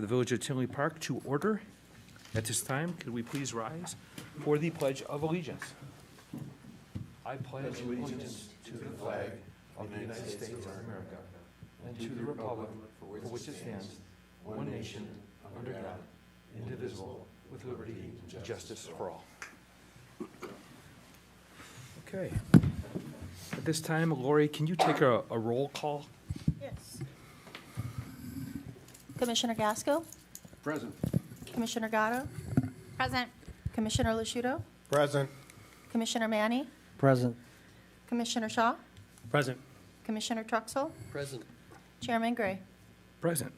for the Village of Tinley Park to order. At this time, could we please rise for the Pledge of Allegiance? I pledge allegiance to the flag of the United States of America and to the republic for which it stands, one nation, under God, indivisible, with liberty and justice for all. Okay. At this time, Lori, can you take a roll call? Yes. Commissioner Gaskell? Present. Commissioner Gatto? Present. Commissioner Lusciuto? Present. Commissioner Manny? Present. Commissioner Shaw? Present. Commissioner Truxell? Present. Chairman Gray? Present.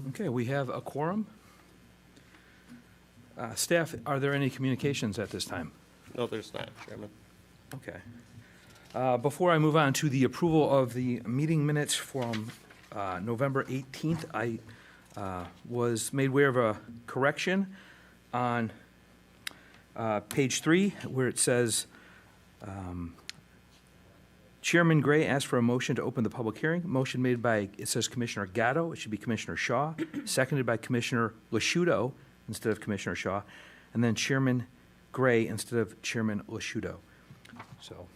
Okay, we have a quorum. Staff, are there any communications at this time? No, there's not, Chairman. Okay. Before I move on to the approval of the meeting minutes from November 18th, I was made aware of a correction on page 3, where it says, Chairman Gray asked for a motion to open the public hearing. Motion made by, it says Commissioner Gatto, it should be Commissioner Shaw, seconded by Commissioner Lusciuto instead of Commissioner Shaw, and then Chairman Gray instead of Chairman Lusciuto. So,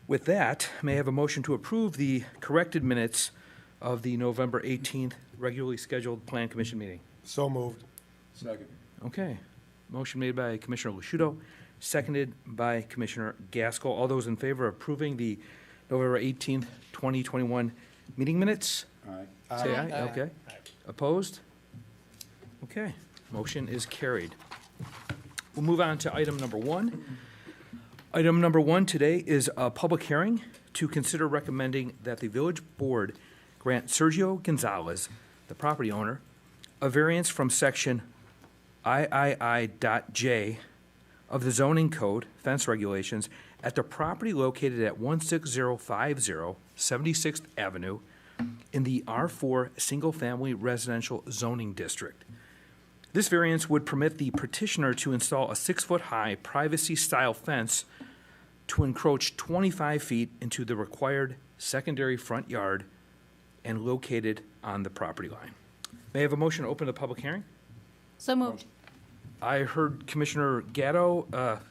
with that, may I have a motion to approve the corrected minutes of the November 18th regularly scheduled Plan Commission meeting? So moved. Second. Okay. Motion made by Commissioner Lusciuto, seconded by Commissioner Gaskell. All those in favor of approving the November 18th, 2021 meeting minutes? Aye. Say aye. Okay. Opposed? Okay. Motion is carried. We'll move on to item number 1. Item number 1 today is a public hearing to consider recommending that the village board grant Sergio Gonzalez, the property owner, a variance from section III.J of the zoning code fence regulations at the property located at 16050 76th Avenue in the R4 single-family residential zoning district. This variance would permit the petitioner to install a 6-foot-high privacy-style fence to encroach 25 feet into the required secondary front yard and located on the property line. May I have a motion to open the public hearing? So moved. I heard Commissioner Gatto.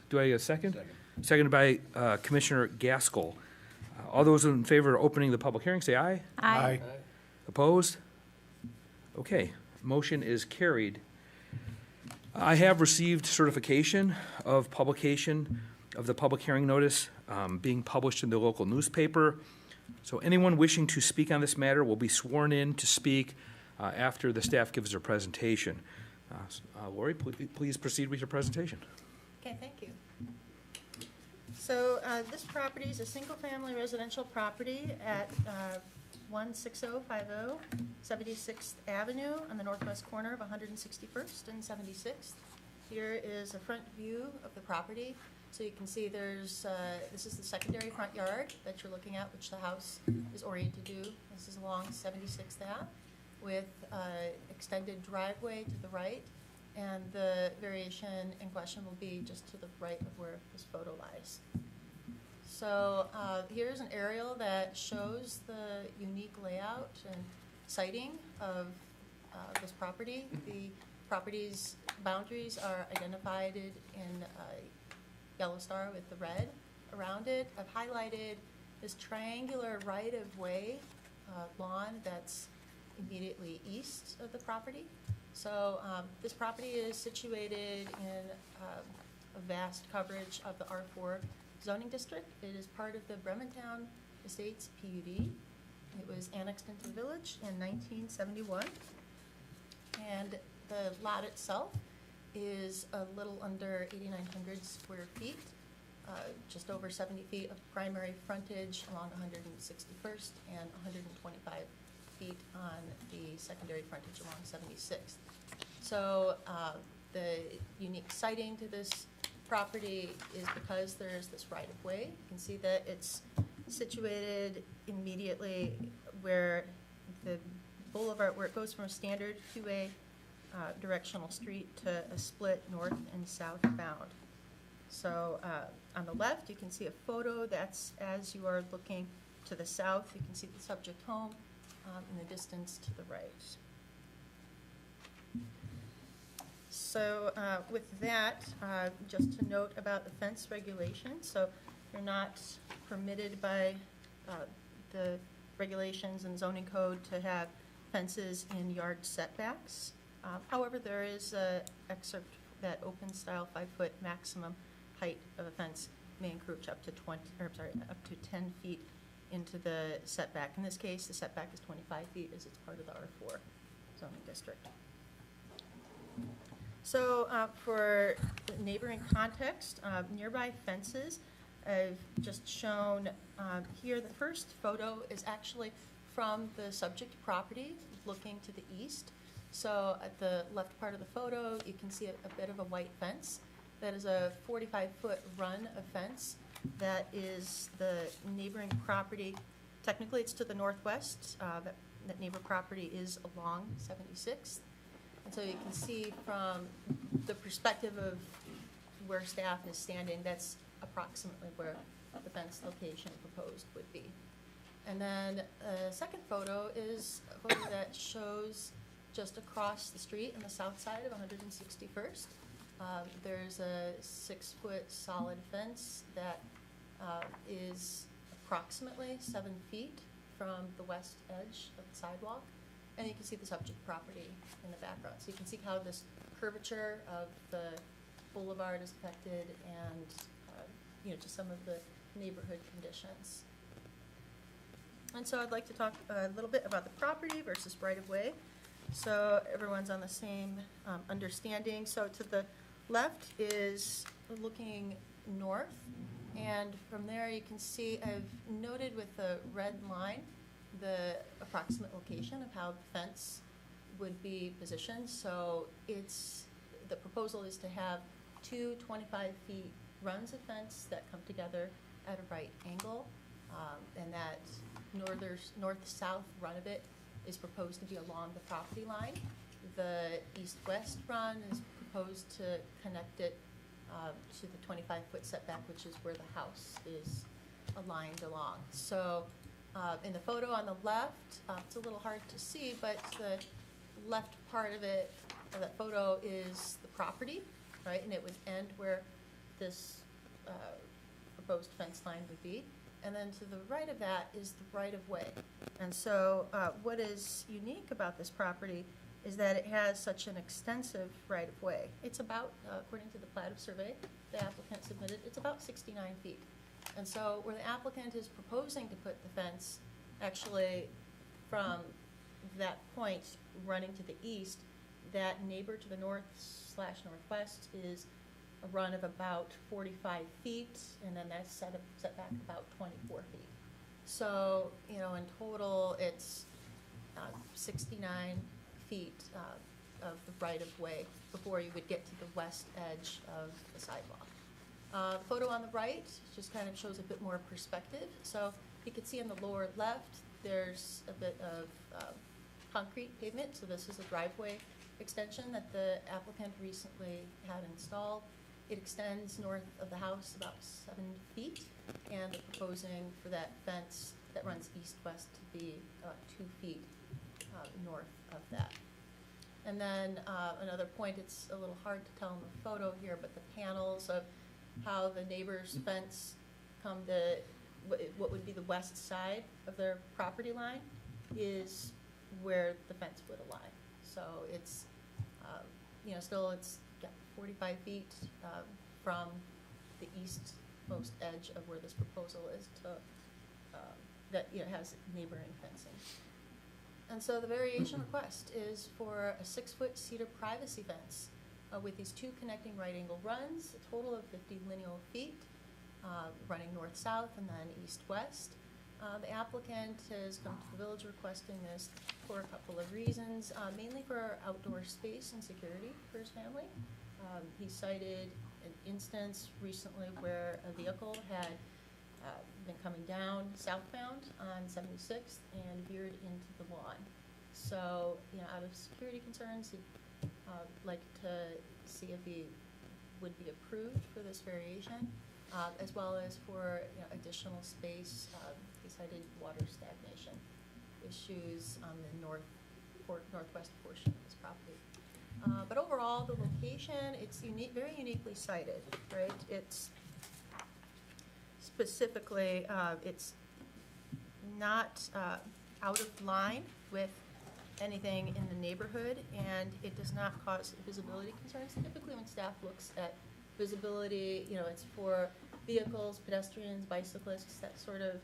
Do I get a second? Seconded by Commissioner Gaskell. All those in favor of opening the public hearing, say aye. Aye. Opposed? Okay, motion is carried. I have received certification of publication of the public hearing notice being published in the local newspaper. So anyone wishing to speak on this matter will be sworn in to speak after the staff gives their presentation. Lori, please proceed with your presentation. Okay, thank you. So this property is a single-family residential property at 16050 76th Avenue on the northwest corner of 161st and 76th. Here is a front view of the property. So you can see there's, this is the secondary front yard that you're looking at, which the house is oriented to. This is along 76th Ave with extended driveway to the right. And the variation in question will be just to the right of where this photo lies. So here's an aerial that shows the unique layout and siting of this property. The property's boundaries are identified in yellow star with the red around it. I've highlighted this triangular right-of-way lawn that's immediately east of the property. So this property is situated in a vast coverage of the R4 zoning district. It is part of the Brementown Estates PUD. It was annexed into the village in 1971. And the lot itself is a little under 8,900 square feet, just over 70 feet of primary frontage along 161st and 125 feet on the secondary frontage along 76th. So the unique siting to this property is because there's this right-of-way. You can see that it's situated immediately where the boulevard, where it goes from a standard two-way directional street to a split north and southbound. So on the left, you can see a photo that's as you are looking to the south. You can see the subject home in the distance to the right. So with that, just to note about the fence regulations, so you're not permitted by the regulations and zoning code to have fences in yard setbacks. However, there is an excerpt that open style 5-foot maximum height of a fence may encroach up to 10 feet into the setback. In this case, the setback is 25 feet as it's part of the R4 zoning district. So for neighboring context, nearby fences, I've just shown here, the first photo is actually from the subject property looking to the east. So at the left part of the photo, you can see a bit of a white fence. That is a 45-foot run of fence that is the neighboring property. Technically, it's to the northwest. That neighbor property is along 76th. And so you can see from the perspective of where staff is standing, that's approximately where the fence location proposed would be. And then a second photo is a photo that shows just across the street on the south side of 161st. There's a 6-foot solid fence that is approximately 7 feet from the west edge of the sidewalk. And you can see the subject property in the background. So you can see how this curvature of the boulevard is affected and just some of the neighborhood conditions. And so I'd like to talk a little bit about the property versus right-of-way. So everyone's on the same understanding. So to the left is looking north. And from there you can see I've noted with the red line the approximate location of how the fence would be positioned. So the proposal is to have two 25-feet runs of fence that come together at a right angle, and that north-south run of it is proposed to be along the property line. The east-west run is proposed to connect it to the 25-foot setback, which is where the house is aligned along. So in the photo on the left, it's a little hard to see, but the left part of it, that photo is the property, right? And it would end where this proposed fence line would be. And then to the right of that is the right-of-way. And so what is unique about this property is that it has such an extensive right-of-way. It's about, according to the plat of survey the applicant submitted, it's about 69 feet. And so where the applicant is proposing to put the fence, actually from that point running to the east, that neighbor to the north/northwest is a run of about 45 feet, and then that's set back about 24 feet. So, in total, it's 69 feet of the right-of-way before you would get to the west edge of the sidewalk. The photo on the right just kind of shows a bit more perspective. So you can see in the lower left, there's a bit of concrete pavement. So this is a driveway extension that the applicant recently had installed. It extends north of the house about 7 feet, and they're proposing for that fence that runs east-west to be 2 feet north of that. And then another point, it's a little hard to tell in the photo here, but the panels of how the neighbor's fence come to what would be the west side of their property line is where the fence would align. So it's, still it's 45 feet from the eastmost edge of where this proposal is to, that has neighboring fencing. And so the variation request is for a 6-foot cedar privacy fence with these two connecting right-angle runs, a total of 50 lineal feet, running north-south and then east-west. The applicant has come to the village requesting this for a couple of reasons, mainly for outdoor space and security for his family. He cited an instance recently where a vehicle had been coming down southbound on 76th and veered into the lawn. So, out of security concerns, he'd like to see if he would be approved for this variation, as well as for additional space. He cited water stagnation issues on the northwest portion of this property. But overall, the location, it's very uniquely sited, right? It's specifically, it's not out of line with anything in the neighborhood, and it does not cause visibility concerns. Typically, when staff looks at visibility, it's for vehicles, pedestrians, bicyclists, that sort of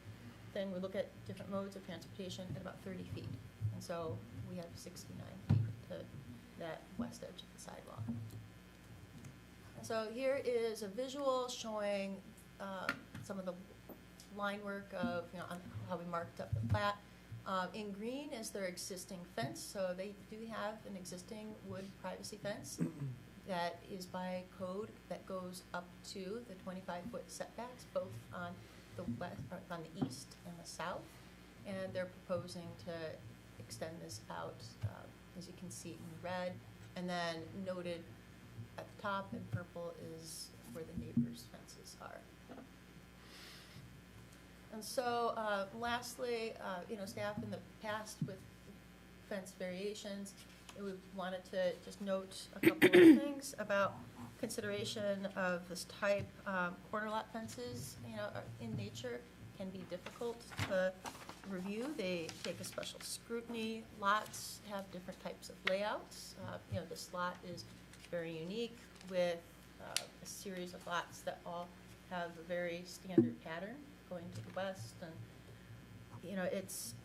thing. We look at different modes of transportation at about 30 feet. And so we have 69 feet to that west edge of the sidewalk. And so here is a visual showing some of the line work of, on how we marked up the plat. In green is their existing fence, so they do have an existing wood privacy fence that is by code that goes up to the 25-foot setbacks, both on the west, or on the east and the south. And they're proposing to extend this out, as you can see in red, and then noted at the top in purple is where the neighbors' fences are. And so, lastly, staff in the past with fence variations, we wanted to just note a couple of things about consideration of this type. Corner lot fences, in nature can be difficult to review. They take a special scrutiny. Lots have different types of layouts. This lot is very unique with a series of lots that all have a very standard pattern going to the west, and it's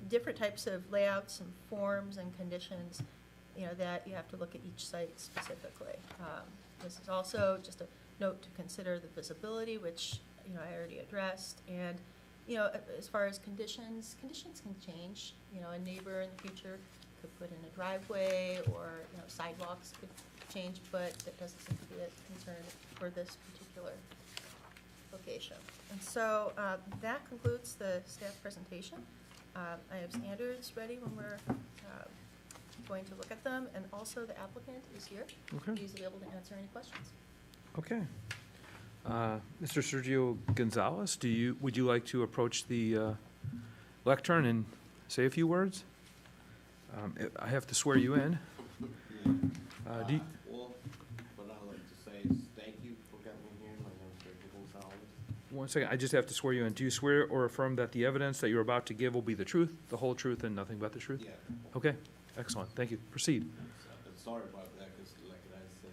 different types of layouts and forms and conditions that you have to look at each site specifically. This is also just a note to consider the visibility, which I already addressed, and as far as conditions can change. A neighbor in the future could put in a driveway, or sidewalks could change, but that doesn't seem to be a concern for this particular location. And so that concludes the staff presentation. I have standards ready when we're going to look at them, and also the applicant is here. Okay. He's able to answer any questions. Okay. Mr. Sergio Gonzalez, would you like to approach the lectern and say a few words? I have to swear you in. What I'd like to say is thank you for coming here. My name is Sergio Gonzalez. One second, I just have to swear you in. Do you swear or affirm that the evidence that you're about to give will be the truth, the whole truth, and nothing but the truth? Yeah. Okay, excellent. Thank you. Proceed. Sorry about that, because like I say,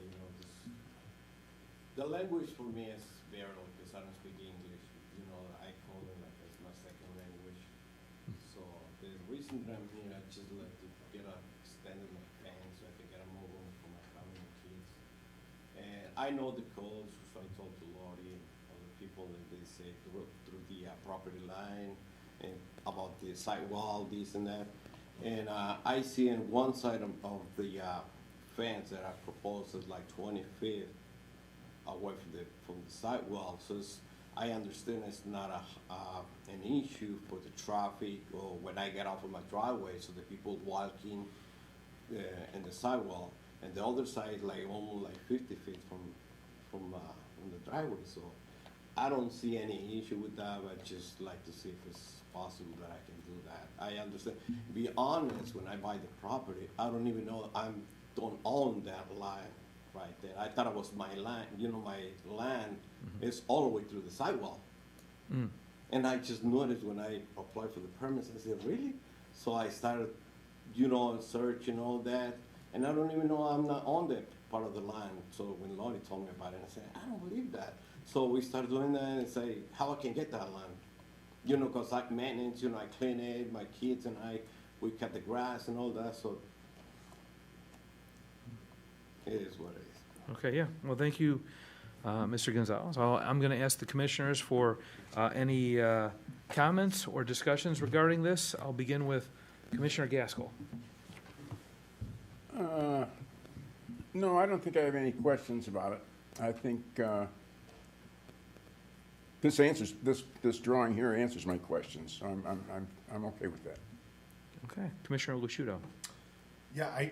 the language for me is very low, because I don't speak English. I call it like as my second language. So the reason that I'm here, I just like to get extended my fence so I can get a mobile for my family and kids. And I know the codes, so I told to Lori and other people that they say through the property line and about the side wall, this and that. And I see on one side of the fence that I proposed is like 20 feet away from the sidewalk. So I understand it's not an issue for the traffic or when I get off of my driveway, so the people walking in the sidewalk, and the other side like almost like 50 feet from the driveway. So I don't see any issue with that. But just like to see if it's possible that I can do that. I understand. Be honest, when I buy the property, I don't even know don't own that line right there. I thought it was my land. My land is all the way through the sidewalk. Mm. And I just noticed when I applied for the permits, I said, really? So I started, searching all that, and I don't even know I'm not on that part of the line. So when Lori told me about it, I said, I don't believe that. So we started doing that and say, how I can get that land? Because like maintenance, I clean it, my kids and we cut the grass and all that, so it is what it is. Okay, yeah. Well, thank you, Mr. Gonzalez. I'm going to ask the commissioners for any comments or discussions regarding this. I'll begin with Commissioner Gaskell. No, I don't think I have any questions about it. I think this drawing here answers my questions. So I'm okay with that. Okay, Commissioner Lusciuto. Yeah,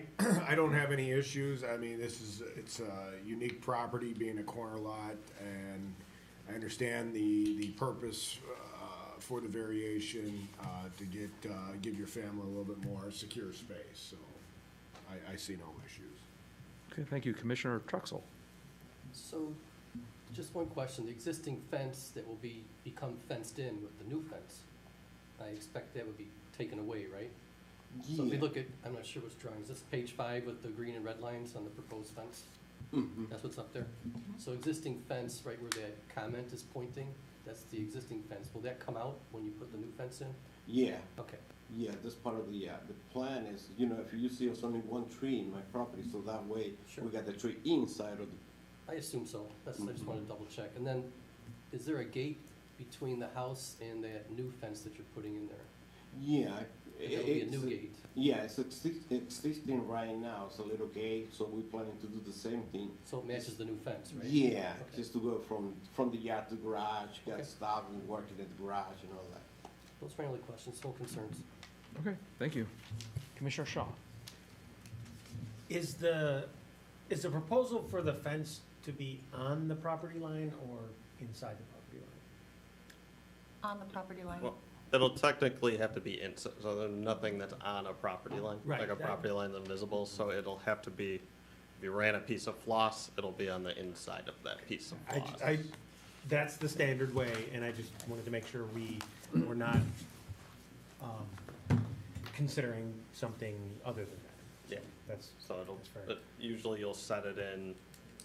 I don't have any issues. I mean, it's a unique property being a corner lot, and I understand the purpose for the variation, to give your family a little bit more secure space, so I see no issues. Okay, thank you. Commissioner Truxell. So, just one question, the existing fence that will become fenced in with the new fence, I expect that would be taken away, right? So if you look at, I'm not sure which drawing, is this page 5 with the green and red lines on the proposed fence? That's what's up there? So existing fence, right where that comment is pointing, that's the existing fence, will that come out when you put the new fence in? Yeah, Okay, yeah, that's part of the plan is, you know, if you see there's only one tree in my property, so that way Sure. we got the tree inside of the, I assume so, I just wanted to double check. And then, is there a gate between the house and that new fence that you're putting in there? yeah. That'll be a it's new gate. Yeah, it's existing right now, it's a little gate, so we're planning to do the same thing. So it matches the new fence, right? Yeah, Okay. just to go from the yard to garage, Okay. get stuff and working at the garage and all that. Those are my only questions, no concerns. Okay, thank you. Commissioner Shaw. Is the proposal for the fence to be on the property line or inside the property line? On the property line. Well, it'll technically have to be inside, so there's nothing that's on a property line, Right, like a that- property line that's visible, so it'll have to be, if you ran a piece of floss, it'll be on the inside of that piece of floss. That's the standard way, and I just wanted to make sure we're not, considering something other than that. Yeah, That's, so it'll, That's fair. usually you'll set it in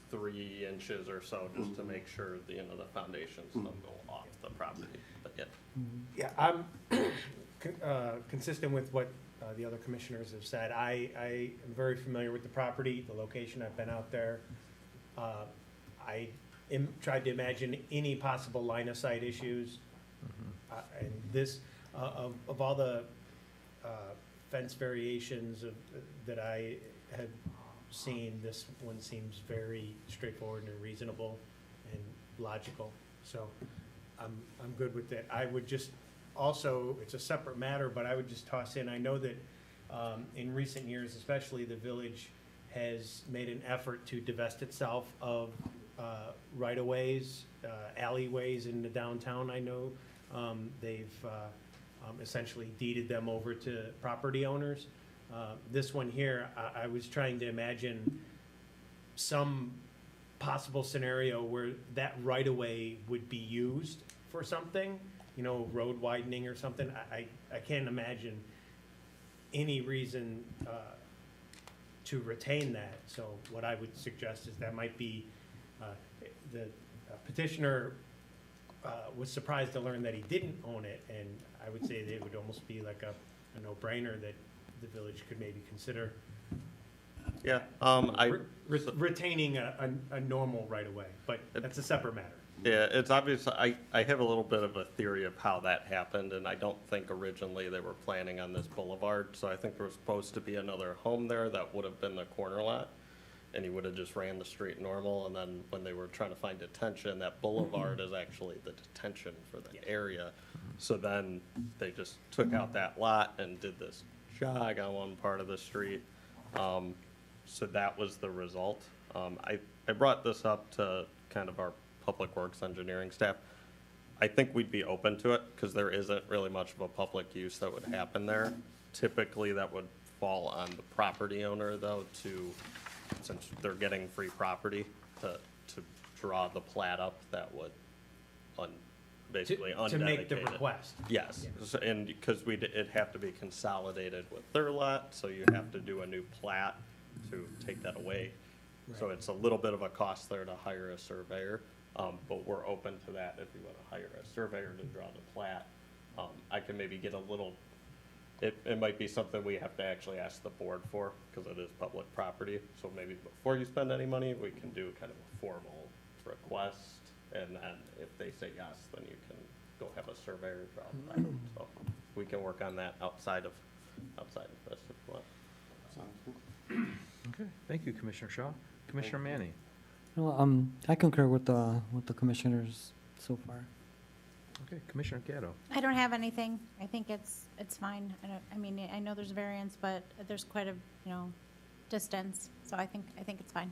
3 inches or so, just to make sure the, the foundations don't go off the property, but yeah. yeah, I'm consistent with what the other commissioners have said. I am very familiar with the property, the location, I've been out there. I tried to imagine any possible line of sight issues. And this, of all the fence variations that I had seen, this one seems very straightforward and reasonable and logical. So I'm good with that. I would just also, it's a separate matter, but I would just toss in, I know that in recent years, especially, the village has made an effort to divest itself of right-of-ways, alleyways in the downtown. I know they've essentially deeded them over to property owners. This one here, I was trying to imagine some possible scenario where that right-of-way would be used for something, you know, road widening or something. I can't imagine any reason to retain that. So what I would suggest is that might be, the petitioner was surprised to learn that he didn't own it, and I would say that it would almost be like a no-brainer that the village could maybe consider Yeah, retaining a normal right-of-way, but that's a separate matter. yeah, it's obvious, I have a little bit of a theory of how that happened, and I don't think originally they were planning on this boulevard, so I think there was supposed to be another home there that would have been the corner lot, and you would have just ran the street normal, and then when they were trying to find detention, that boulevard is actually the detention for the area. So then they just took out that lot and did this jog on one part of the street. So that was the result. I brought this up to kind of our public works engineering staff. I think we'd be open to it because there isn't really much of a public use that would happen there. Typically, that would fall on the property owner though to, since they're getting free property, to draw the plat up that would basically undedicated. To make the request. Yes, so, and because it'd have to be consolidated with their lot, so you have to do a new plat to take that away. So Right. it's a little bit of a cost there to hire a surveyor, but we're open to that if you want to hire a surveyor to draw the plat. I can maybe get a little, it might be something we have to actually ask the board for, because it is public property. So maybe before you spend any money, we can do kind of a formal request, and then if they say yes, then you can go have a surveyor draw the plat. So we can work on that outside of this if you want. Sounds good. Okay, thank you, Commissioner Shaw. Commissioner Manning. No, I concur with the commissioners so far. Okay, Commissioner Gatto. I don't have anything. I think it's fine. I mean, I know there's variance, but there's quite a, distance, so I think it's fine.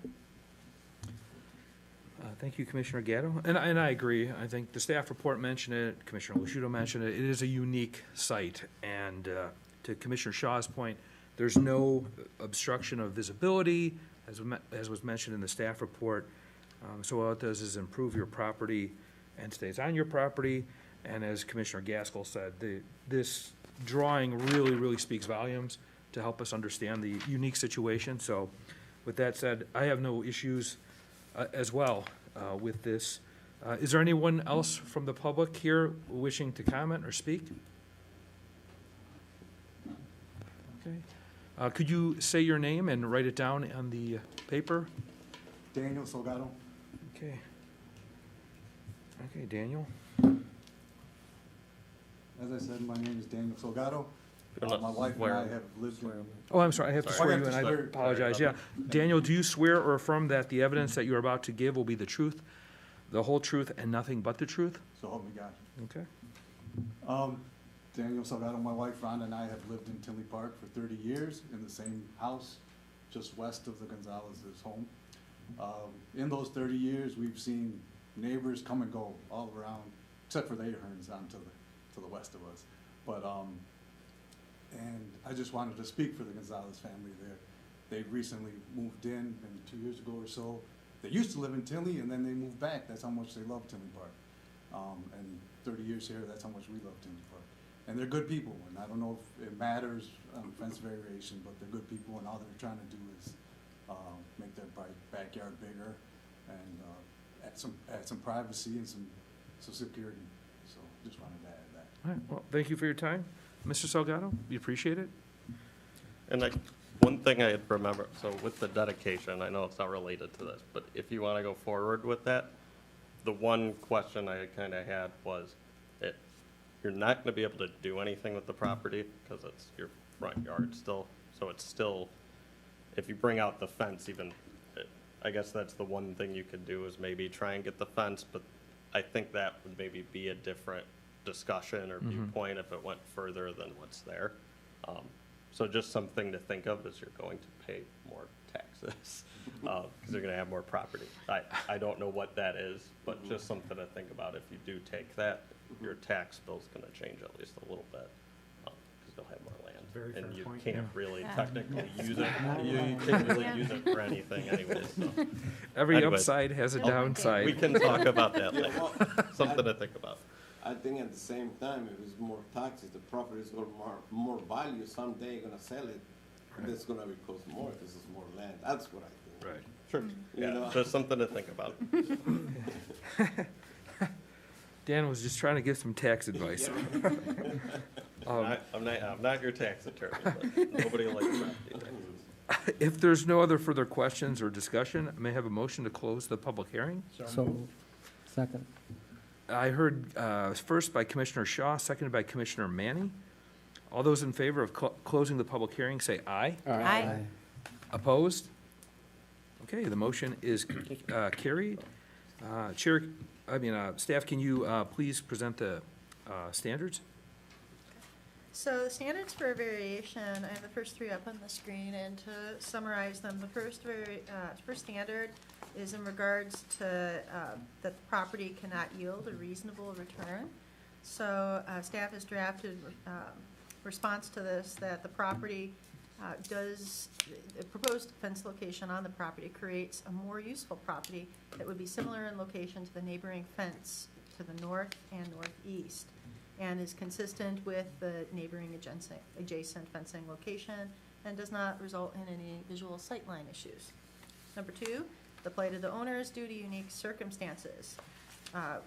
Thank you, Commissioner Gatto. And I agree. I think the staff report mentioned it, Commissioner Lucido mentioned it. It is a unique site. And to Commissioner Shaw's point, there's no obstruction of visibility, as was mentioned in the staff report. So all it does is improve your property and stays on your property. And as Commissioner Gaskell said, this drawing really, really speaks volumes to help us understand the unique situation. So with that said, I have no issues as well with this. Is there anyone else from the public here wishing to comment or speak? Okay. Could you say your name and write it down on the paper? Daniel Salgado. Okay. Okay, Daniel. As I said, my name is Daniel Salgado. You're not My wife and swearing. I have lived in... Oh, I'm sorry, I have to Sorry. swear you, and I apologize, yeah. Daniel, do you swear or affirm that the evidence that you're about to give will be the truth, the whole truth, and nothing but the truth? So help me God. Okay. Daniel Salgado, my wife Rhonda and I have lived in Tinley Park for 30 years in the same house just west of the Gonzalez's home. In those 30 years, we've seen neighbors come and go all around, except for the Aherns on to the west of us. But and I just wanted to speak for the Gonzalez family there. They recently moved in maybe 2 years ago or so. They used to live in Tinley, and then they moved back. That's how much they love Tinley Park. And 30 years here, that's how much we love Tinley Park. And they're good people, and I don't know if it matters on fence variation, but they're good people, and all they're trying to do is make their backyard bigger and add some privacy and some security. So just wanted to add that. All right, well, thank you for your time. Mr. Salgado, we appreciate it. And one thing I had remember, so with the dedication, I know it's not related to this, but if you want to go forward with that, the one question I kind of had was, you're not going to be able to do anything with the property because it's your front yard still. So it's still, if you bring out the fence, even, I guess that's the one thing you could do is maybe try and get the fence, but I think that would maybe be a different discussion or viewpoint if it went further than what's there. So just something to think of as you're going to pay more taxes because you're going to have more property. I don't know what that is, but just something to think about. If you do take that, your tax bill's going to change at least a little bit because you'll have more land. Very fair and you point, can't yeah. really Yeah. technically use it. You can't really use it for anything anyway. So. Every Anyways. upside has a Oh, okay. downside. We can talk about that Yeah, later. well, Something to think about. I think at the same time, if it's more taxes, the property is going more value. Someday you're gonna sell it, and it's gonna be cost more because it's more land. That's what I think. Right. Sure. You Yeah, know? just something to think about. Dan was just trying to give some tax advice. I'm not your tax attorney, but nobody likes property taxes. If there's no other further questions or discussion, may I have a motion to close the public hearing? So, second. I heard first by Commissioner Shaw, seconded by Commissioner Manny. All those in favor of closing the public hearing, say aye. Aye. Opposed? Okay, the motion is carried. Staff, can you please present the standards? So the standards for variation, I have the first three up on the screen, and to summarize them, the first standard is in regards to that the property cannot yield a reasonable return. So staff has drafted response to this that the property the proposed fence location on the property creates a more useful property that would be similar in location to the neighboring fence to the north and northeast, and is consistent with the neighboring adjacent fencing location and does not result in any visual sightline issues. Number two, the plight of the owner is due to unique circumstances.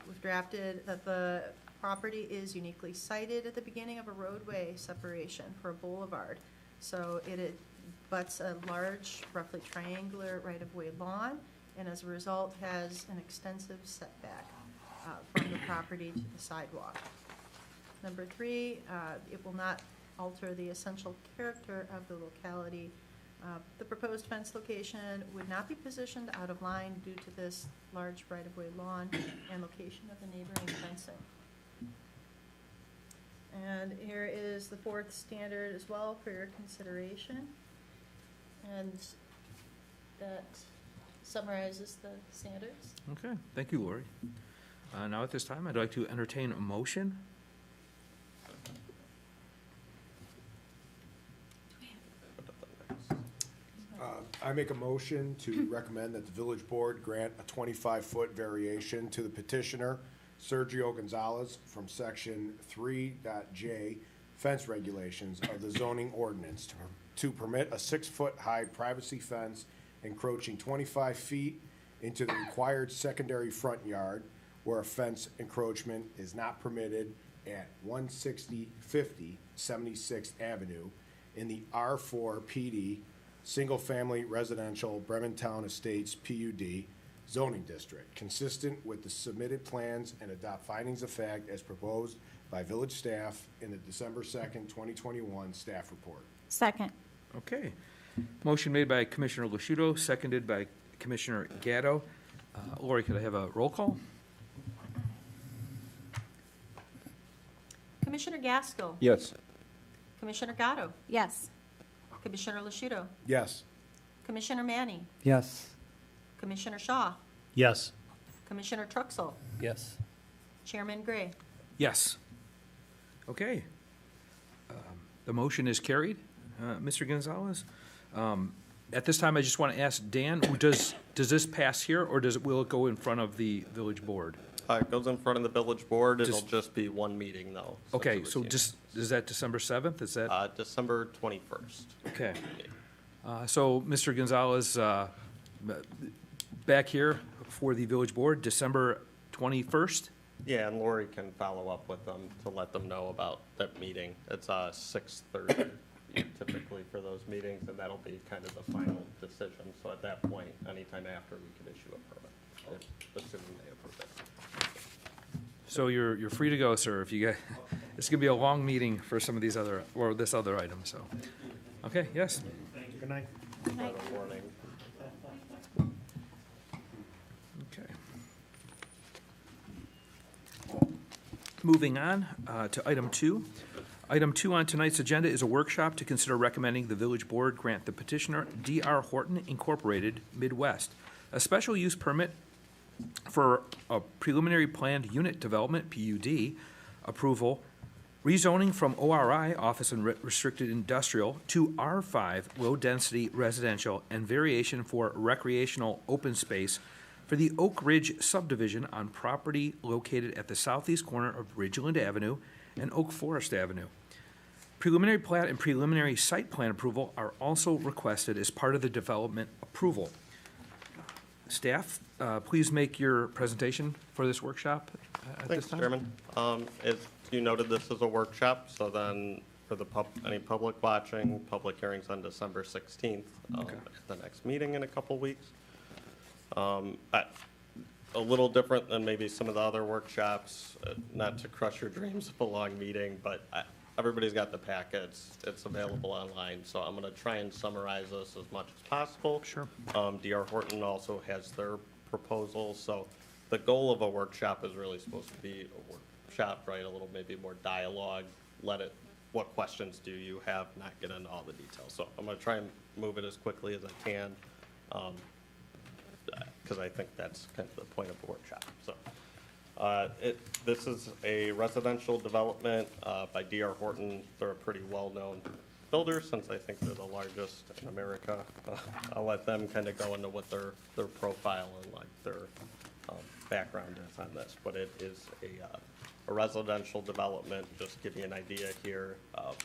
We've drafted that the property is uniquely sited at the beginning of a roadway separation for a boulevard. So it butts a large, roughly triangular right-of-way lawn, and as a result has an extensive setback from the property to the sidewalk. Number three, it will not alter the essential character of the locality. The proposed fence location would not be positioned out of line due to this large right-of-way lawn and location of the neighboring fencing. And here is the fourth standard as well for your consideration. And that summarizes the standards. Okay, thank you, Lori. Now at this time, I'd like to entertain a motion. I make a motion to recommend that the village board grant a 25-foot variation to the petitioner, Sergio Gonzalez, from section 3.j fence regulations of the zoning ordinance to permit a 6-foot-high privacy fence encroaching 25 feet into the required secondary front yard where a fence encroachment is not permitted at 16050 76th Avenue in the R4 PD Single-Family Residential Brementown Estates PUD zoning district, consistent with the submitted plans, and adopt findings of fact as proposed by village staff in the December 2nd, 2021 staff report. Second. Okay. Motion made by Commissioner Lusciuto, seconded by Commissioner Gatto. Lori, could I have a roll call? Commissioner Gaskell. Yes. Commissioner Gatto. Yes. Commissioner Lusciuto. Yes. Commissioner Manning. Yes. Commissioner Shaw. Yes. Commissioner Truxell. Yes. Chairman Gray. Yes. Okay. The motion is carried. Mr. Gonzalez? At this time, I just want to ask Dan, does this pass here, or will it go in front of the village board? It goes in front of the village board. It'll Just- just be one meeting, though. So Okay, it's a so routine. is that December 7th? Is that? December 21st. Okay. So, Mr. Gonzalez, back here for the village board, December 21st? Yeah, and Lori can follow up with them to let them know about that meeting. It's 6:30 typically for those meetings, and that'll be kind of the final decision. So at that point, anytime after, we can issue a permit, assuming they approve it. So you're free to go, sir, if you get, it's gonna be a long meeting for some of these other, or this other item, so. Okay, yes. Good night. Tomorrow morning. Okay. Moving on to item 2. Item 2 on tonight's agenda is a workshop to consider recommending the village board grant the petitioner D.R. Horton Incorporated Midwest a special use permit for a preliminary planned unit development, PUD, approval, rezoning from ORI, Office and Restricted Industrial, to R5, Low-Density Residential, and variation for recreational open space for the Oak Ridge subdivision on property located at the southeast corner of Ridgeland Avenue and Oak Forest Avenue. Preliminary plat and preliminary site plan approval are also requested as part of the development approval. Staff, please make your presentation for this workshop at this Thanks, time. Chairman. As you noted, this is a workshop, so then for the any public watching, public hearings on December 16th, Okay. at the next meeting in a couple weeks. A little different than maybe some of the other workshops, not to crush your dreams of a long meeting, but everybody's got the packets. It's available online, so I'm going to try and summarize this as much as possible. Sure. D.R. Horton also has their proposals, so the goal of a workshop is really supposed to be a workshop, right? A little maybe more dialogue, what questions do you have, not get into all the details. So I'm going to try and move it as quickly as I can, because I think that's kind of the point of a workshop. So this is a residential development by D.R. Horton. They're a pretty well-known builder, since I think they're the largest in America. I'll let them kind of go into what their profile and like their background is on this, but it is a residential development. Just to give you an idea here of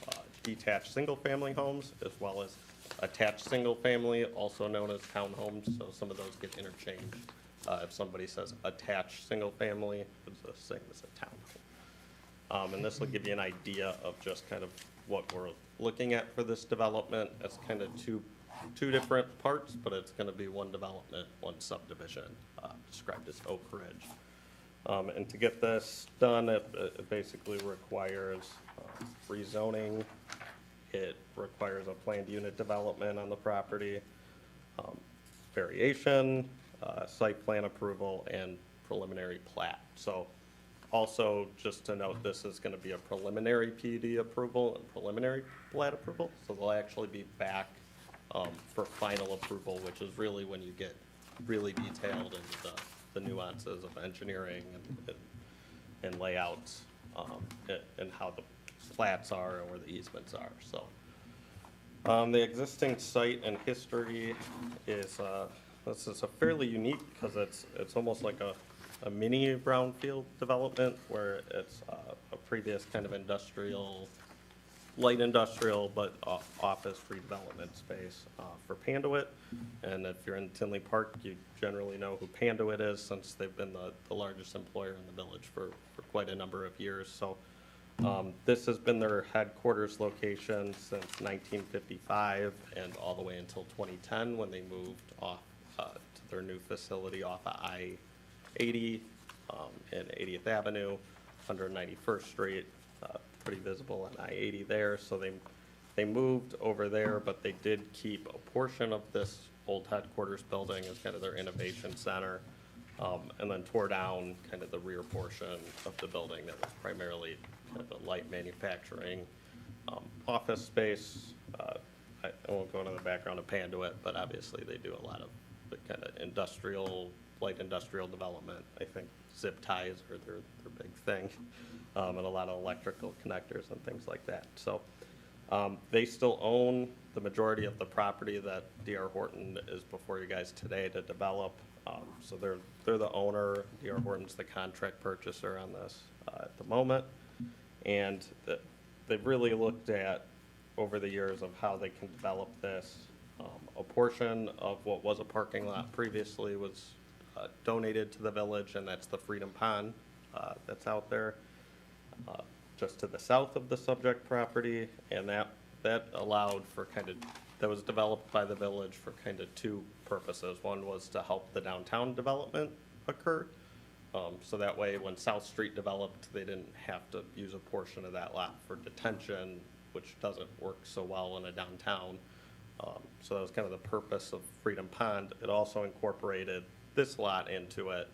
detached single-family homes as well as attached single-family, also known as townhomes. So some of those get interchanged. If somebody says attached single-family, it's the same as a townhome. And this will give you an idea of just kind of what we're looking at for this development. It's kind of two different parts, but it's going to be one development, one subdivision, described as Oak Ridge. And to get this done, it basically requires rezoning. It requires a planned unit development on the property, variation, site plan approval, and preliminary plat. So also, just to note, this is going to be a preliminary PUD approval and preliminary plat approval. So they'll actually be back for final approval, which is really when you get really detailed into the nuances of engineering and layouts, and how the plats are and where the easements are, so. The existing site and history is, this is a fairly unique, because it's almost like a mini brownfield development, where it's a previous kind of industrial, light industrial, but office redevelopment space for Panduit. And if you're in Tinley Park, you generally know who Panduit is, since they've been the largest employer in the village for quite a number of years. So this has been their headquarters location since 1955 and all the way until 2010, when they moved off to their new facility off of I-80 and 80th Avenue, 191st Street, pretty visible on I-80 there. So they moved over there, but they did keep a portion of this old headquarters building as kind of their innovation center, and then tore down kind of the rear portion of the building that was primarily kind of a light manufacturing office space. I won't go into the background of Panduit, but obviously they do a lot of the kind of industrial, light industrial development. I think zip ties are their big thing, and a lot of electrical connectors and things like that. So they still own the majority of the property that D.R. Horton is before you guys today to develop. So they're the owner. D.R. Horton's the contract purchaser on this at the moment. And they've really looked at, over the years, of how they can develop this. A portion of what was a parking lot previously was donated to the village, and that's the Freedom Pond that's out there just to the south of the subject property. And that allowed for that was developed by the village for kind of two purposes. One was to help the downtown development occur. So that way, when South Street developed, they didn't have to use a portion of that lot for detention, which doesn't work so well in a downtown. So that was kind of the purpose of Freedom Pond. It also incorporated this lot into it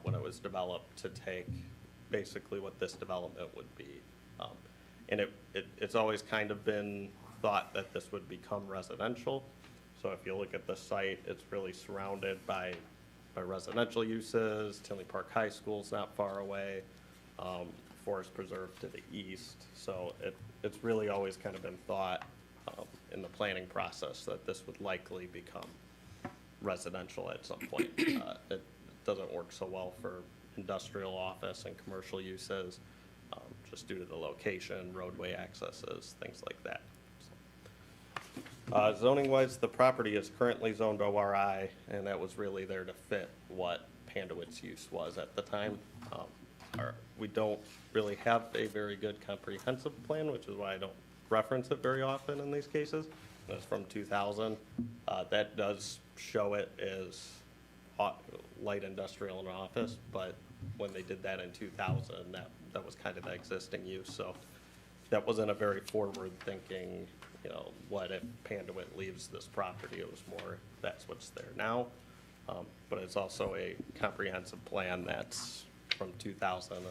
when it was developed to take basically what this development would be. And it's always kind of been thought that this would become residential. So if you look at the site, it's really surrounded by residential uses. Tinley Park High School's not far away. Forest Preserve to the east. So it's really always kind of been thought in the planning process that this would likely become residential at some point. It doesn't work so well for industrial, office, and commercial uses, just due to the location, roadway accesses, things like that. Zoning-wise, the property is currently zoned ORI, and that was really there to fit what Panduit's use was at the time. We don't really have a very good comprehensive plan, which is why I don't reference it very often in these cases. It's from 2000. That does show it as light industrial and office, but when they did that in 2000, that was kind of the existing use. So that wasn't a very forward-thinking, what if Panduit leaves this property? It was more, that's what's there now. But it's also a comprehensive plan that's from 2000 and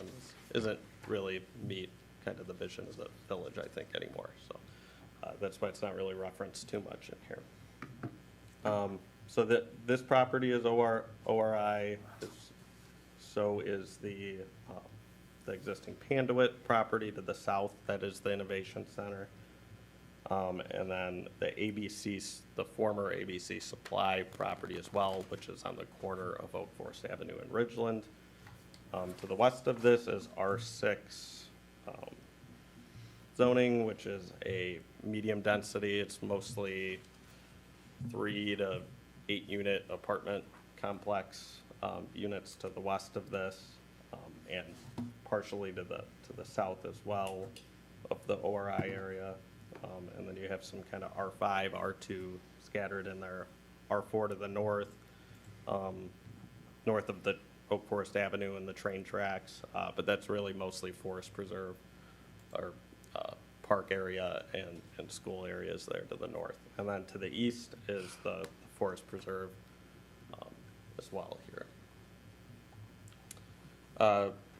isn't really meet kind of the vision of the village, I think, anymore. So that's why it's not really referenced too much in here. So this property is ORI. So is the existing Panduit property to the south. That is the Innovation Center. And then the former ABC Supply property as well, which is on the corner of Oak Forest Avenue and Ridgeland. To the west of this is R6 zoning, which is a medium density. It's mostly 3 to 8 unit apartment complex units to the west of this, and partially to the south as well of the ORI area. And then you have some kind of R5, R2 scattered in there, R4 to the north, north of the Oak Forest Avenue and the train tracks, but that's really mostly Forest Preserve or park area and school areas there to the north. And then to the east is the Forest Preserve as well here.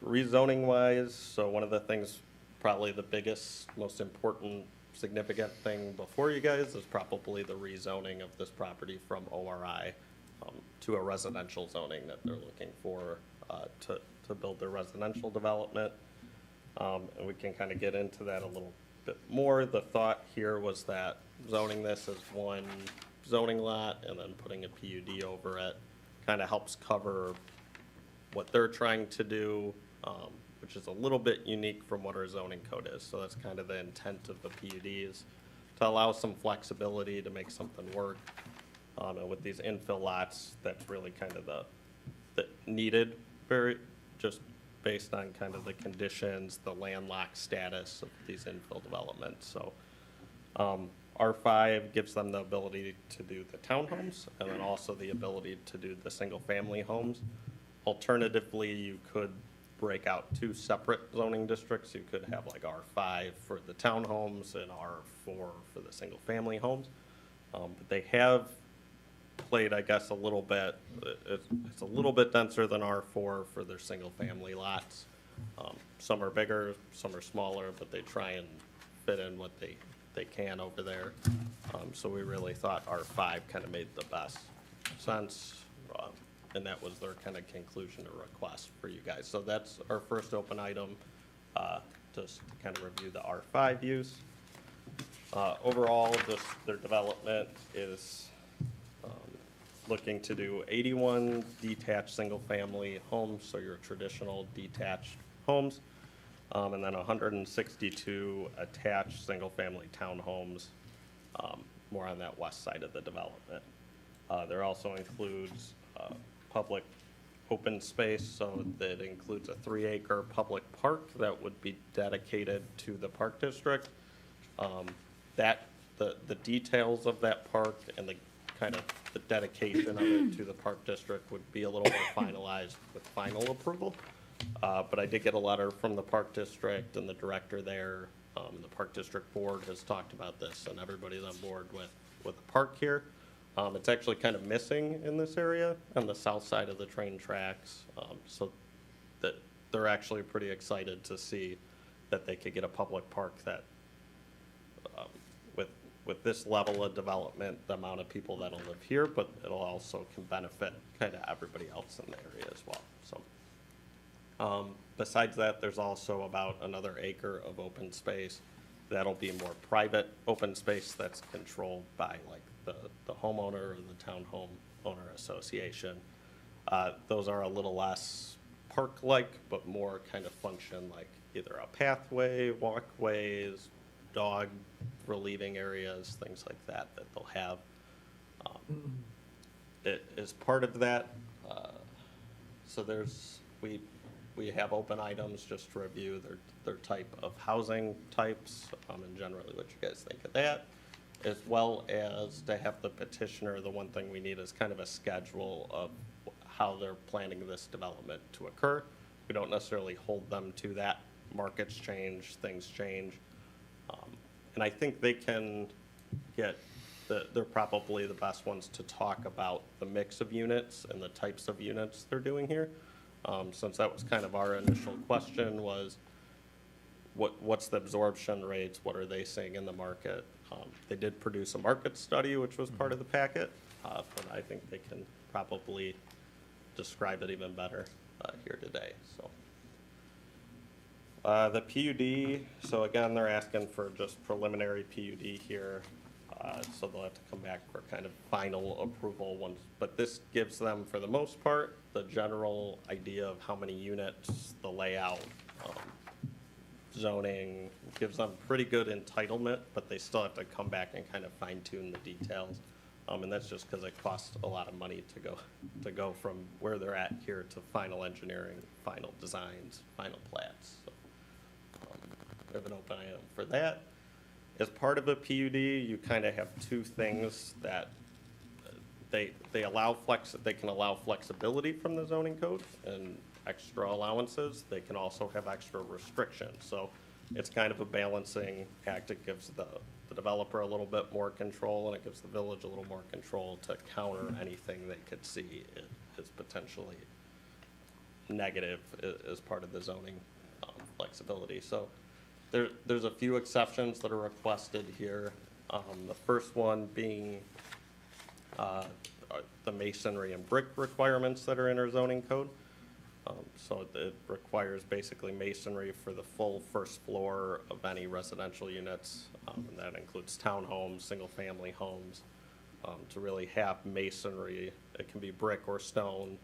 Rezoning wise, so one of the things, probably the biggest, most important, significant thing before you guys is probably the rezoning of this property from ORI to a residential zoning that they're looking for to build their residential development. And we can kind of get into that a little bit more. The thought here was that zoning this as one zoning lot and then putting a PUD over it kind of helps cover what they're trying to do, which is a little bit unique from what our zoning code is. So that's kind of the intent of the PUDs, to allow some flexibility to make something work. And with these infill lots, that's really kind of the needed, just based on kind of the conditions, the landlocked status of these infill developments. So R5 gives them the ability to do the townhomes and then also the ability to do the single-family homes. Alternatively, you could break out two separate zoning districts. You could have like R5 for the townhomes and R4 for the single-family homes. But they have played, I guess, a little bit, it's a little bit denser than R4 for their single-family lots. Some are bigger, some are smaller, but they try and fit in what they can over there. So we really thought R5 kind of made the best sense. And that was their kind of conclusion or request for you guys. So that's our first open item, just to kind of review the R5 use. Overall, just their development is looking to do 81 detached single-family homes, so your traditional detached homes, and then 162 attached single-family townhomes, more on that west side of the development. There also includes public open space, so that includes a 3-acre public park that would be dedicated to the park district. The details of that park and the kind of the dedication of it to the park district would be a little more finalized with final approval. But I did get a letter from the park district and the director there. The park district board has talked about this and everybody's on board with the park here. It's actually kind of missing in this area on the south side of the train tracks. So that they're actually pretty excited to see that they could get a public park that with this level of development, the amount of people that'll live here, but it'll also can benefit kind of everybody else in the area as well. So besides that, there's also about another acre of open space that'll be more private open space that's controlled by like the homeowner or the townhome owner association. Those are a little less park-like, but more kind of function like either a pathway, walkways, dog relieving areas, things like that they'll have. It is part of that. So we have open items just to review their type of housing types, and generally what you guys think of that, as well as to have the petitioner. The one thing we need is kind of a schedule of how they're planning this development to occur. We don't necessarily hold them to that. Markets change, things change. And I think they can get, they're probably the best ones to talk about the mix of units and the types of units they're doing here. Since that was kind of our initial question was, what's the absorption rates? What are they seeing in the market? They did produce a market study, which was part of the packet, but I think they can probably describe it even better here today. So the PUD, so again, they're asking for just preliminary PUD here, so they'll have to come back for kind of final approval once. But this gives them, for the most part, the general idea of how many units, the layout, zoning, gives them pretty good entitlement, but they still have to come back and kind of fine tune the details. And that's just because it costs a lot of money to go from where they're at here to final engineering, final designs, final plats. So, we have an open item for that. As part of a PUD, you kind of have two things that they can allow flexibility from the zoning code and extra allowances. They can also have extra restrictions. So it's kind of a balancing act. It gives the developer a little bit more control, and it gives the village a little more control to counter anything they could see as potentially negative as part of the zoning flexibility. So there's a few exceptions that are requested here. The first one being the masonry and brick requirements that are in our zoning code. So it requires basically masonry for the full first floor of any residential units, and that includes townhomes, single-family homes. To really have masonry, it can be brick or stone,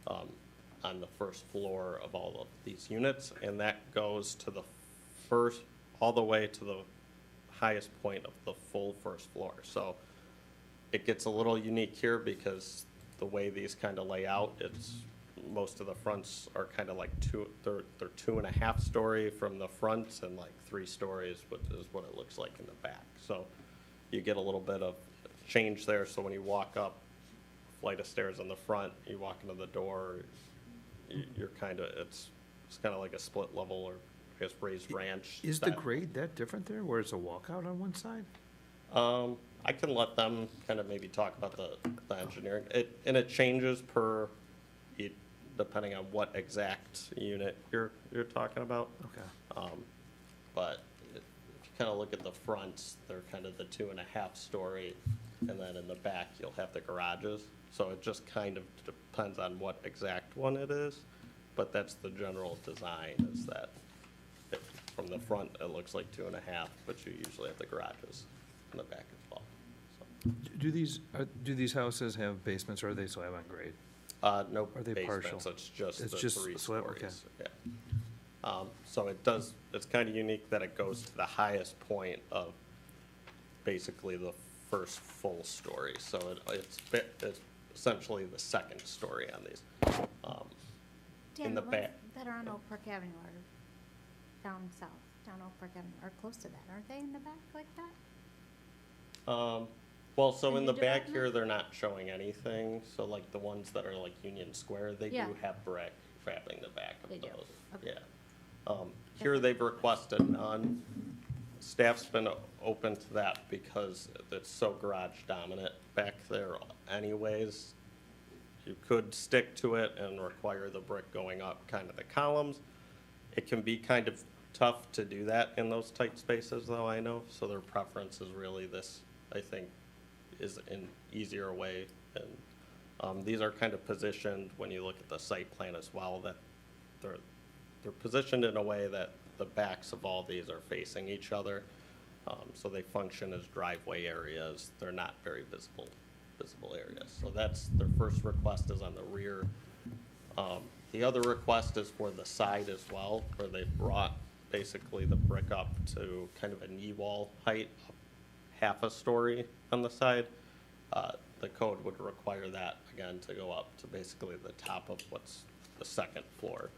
on the first floor of all of these units, and that goes to the first, all the way to the highest point of the full first floor. So it gets a little unique here because the way these kind of lay out, it's, most of the fronts are kind of like they're 2.5 story from the front and like 3 stories, which is what it looks like in the back. So you get a little bit of change there. So when you walk up a flight of stairs on the front, you walk into the door, you're kind of, it's kind of like a split level or I guess raised ranch. Is the style. grade that different there, where it's a walkout on one side? I can let them kind of maybe talk about the engineering. It changes per, depending on what exact unit you're talking about. Okay. But if you kind of look at the fronts, they're kind of the 2.5 story, and then in the back, you'll have the garages. So it just kind of depends on what exact one it is, but that's the general design, is that from the front, it looks like 2.5, but you usually have the garages in the back as well. So, Do these houses have basements, or are they slab on grade? no Are they basements, partial? it's just It's the just 3 slab, stories. okay. Yeah. So it's kind of unique that it goes to the highest point of basically the first full story. So it's essentially the second story on these. Dan, the the ones back. that are on Oak Park Avenue are down south, down Oak Park Avenue, are close to that, aren't they, in the back like that? Well, so The in new the back development? here, they're not showing anything. So like the ones that are like Union Square, they Yeah. do have brick wrapping the back of They do, those. okay. Yeah. Here they've requested none. Staff's been open to that because it's so garage dominant back there anyways. You could stick to it and require the brick going up kind of the columns. It can be kind of tough to do that in those tight spaces though, I know. So their preference is really this, I think, is an easier way. And these are kind of positioned when you look at the site plan as well, that they're positioned in a way that the backs of all these are facing each other. So they function as driveway areas. They're not very visible areas. So that's their first request is on the rear. The other request is for the side as well, where they brought basically the brick up to kind of a knee wall height, half a story on the side. The code would require that again to go up to basically the top of what's the second floor.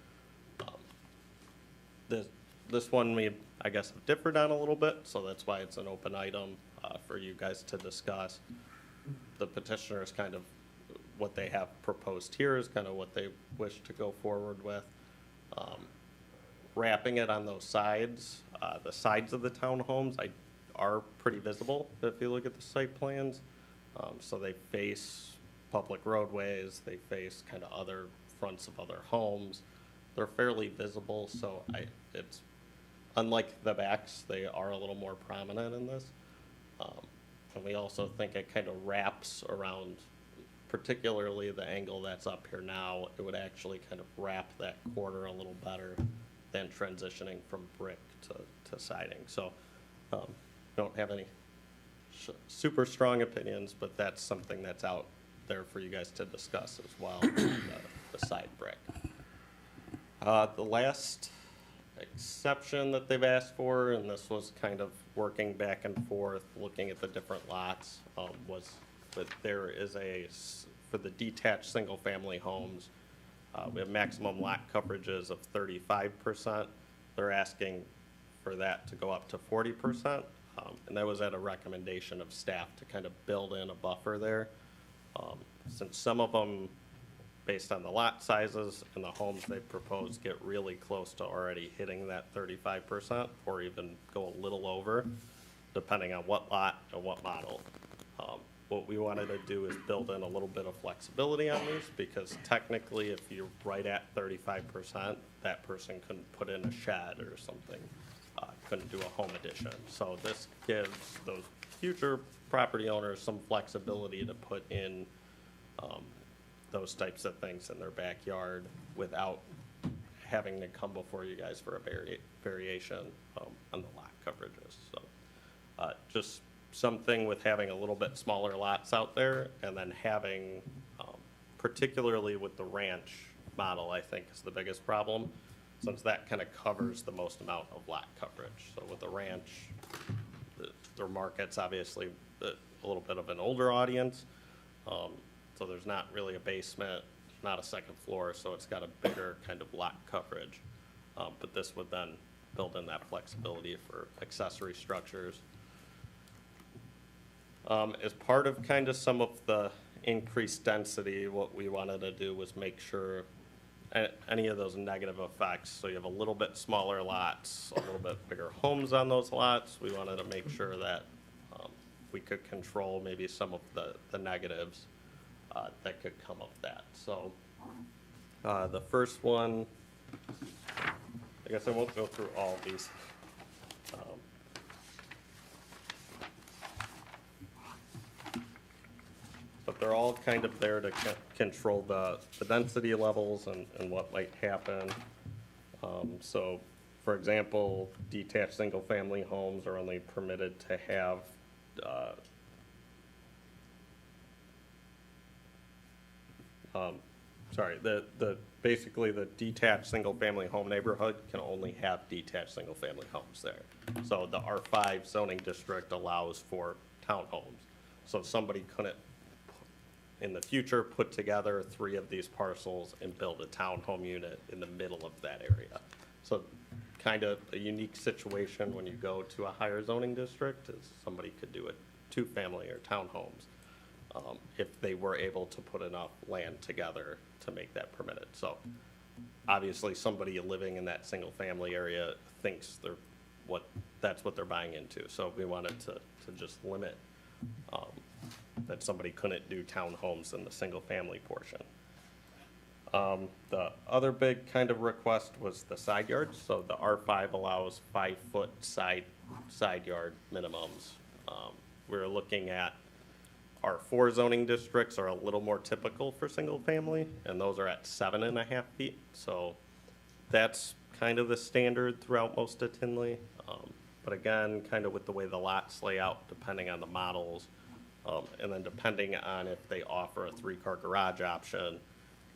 This one we, I guess, have differed on a little bit, so that's why it's an open item for you guys to discuss. The petitioners kind of, what they have proposed here is kind of what they wish to go forward with. Wrapping it on those sides, the sides of the townhomes are pretty visible if you look at the site plans. So they face public roadways, they face kind of other fronts of other homes. They're fairly visible, so it's unlike the backs, they are a little more prominent in this. And we also think it kind of wraps around, particularly the angle that's up here now, it would actually kind of wrap that corner a little better than transitioning from brick to siding. So don't have any super strong opinions, but that's something that's out there for you guys to discuss as well, the side brick. The last exception that they've asked for, and this was kind of working back and forth, looking at the different lots, was that there is for the detached single-family homes, we have maximum lot coverages of 35%. They're asking for that to go up to 40%, and that was at a recommendation of staff to kind of build in a buffer there. Since some of them, based on the lot sizes and the homes they propose, get really close to already hitting that 35% or even go a little over, depending on what lot and what model. What we wanted to do is build in a little bit of flexibility on these, because technically if you're right at 35%, that person couldn't put in a shed or something, couldn't do a home addition. So this gives those future property owners some flexibility to put in those types of things in their backyard without having to come before you guys for a variation on the lot coverages. So just something with having a little bit smaller lots out there, and then having, particularly with the ranch model, I think is the biggest problem, since that kind of covers the most amount of lot coverage. So with the ranch, their market's obviously a little bit of an older audience, so there's not really a basement, not a second floor, so it's got a bigger kind of lot coverage. But this would then build in that flexibility for accessory structures. As part of kind of some of the increased density, what we wanted to do was make sure any of those negative effects, so you have a little bit smaller lots, a little bit bigger homes on those lots, we wanted to make sure that we could control maybe some of the negatives that could come of that. So the first one, I guess I won't go through all of these. But they're all kind of there to control the density levels and what might happen. So, for example, detached single-family homes are only permitted to have basically the detached single-family home neighborhood can only have detached single-family homes there. So the R5 zoning district allows for townhomes. So somebody couldn't, in the future, put together 3 of these parcels and build a townhome unit in the middle of that area. So kind of a unique situation when you go to a higher zoning district is somebody could do a 2-family or townhomes if they were able to put enough land together to make that permitted. So obviously somebody living in that single family area thinks that's what they're buying into. So we wanted to just limit that somebody couldn't do townhomes in the single family portion. The other big kind of request was the side yards. So the R5 allows 5-foot side yard minimums. We're looking at R4 zoning districts are a little more typical for single family, and those are at 7.5 feet. So that's kind of the standard throughout most of Tinley. But again, kind of with the way the lots lay out, depending on the models, and then depending on if they offer a 3-car garage option,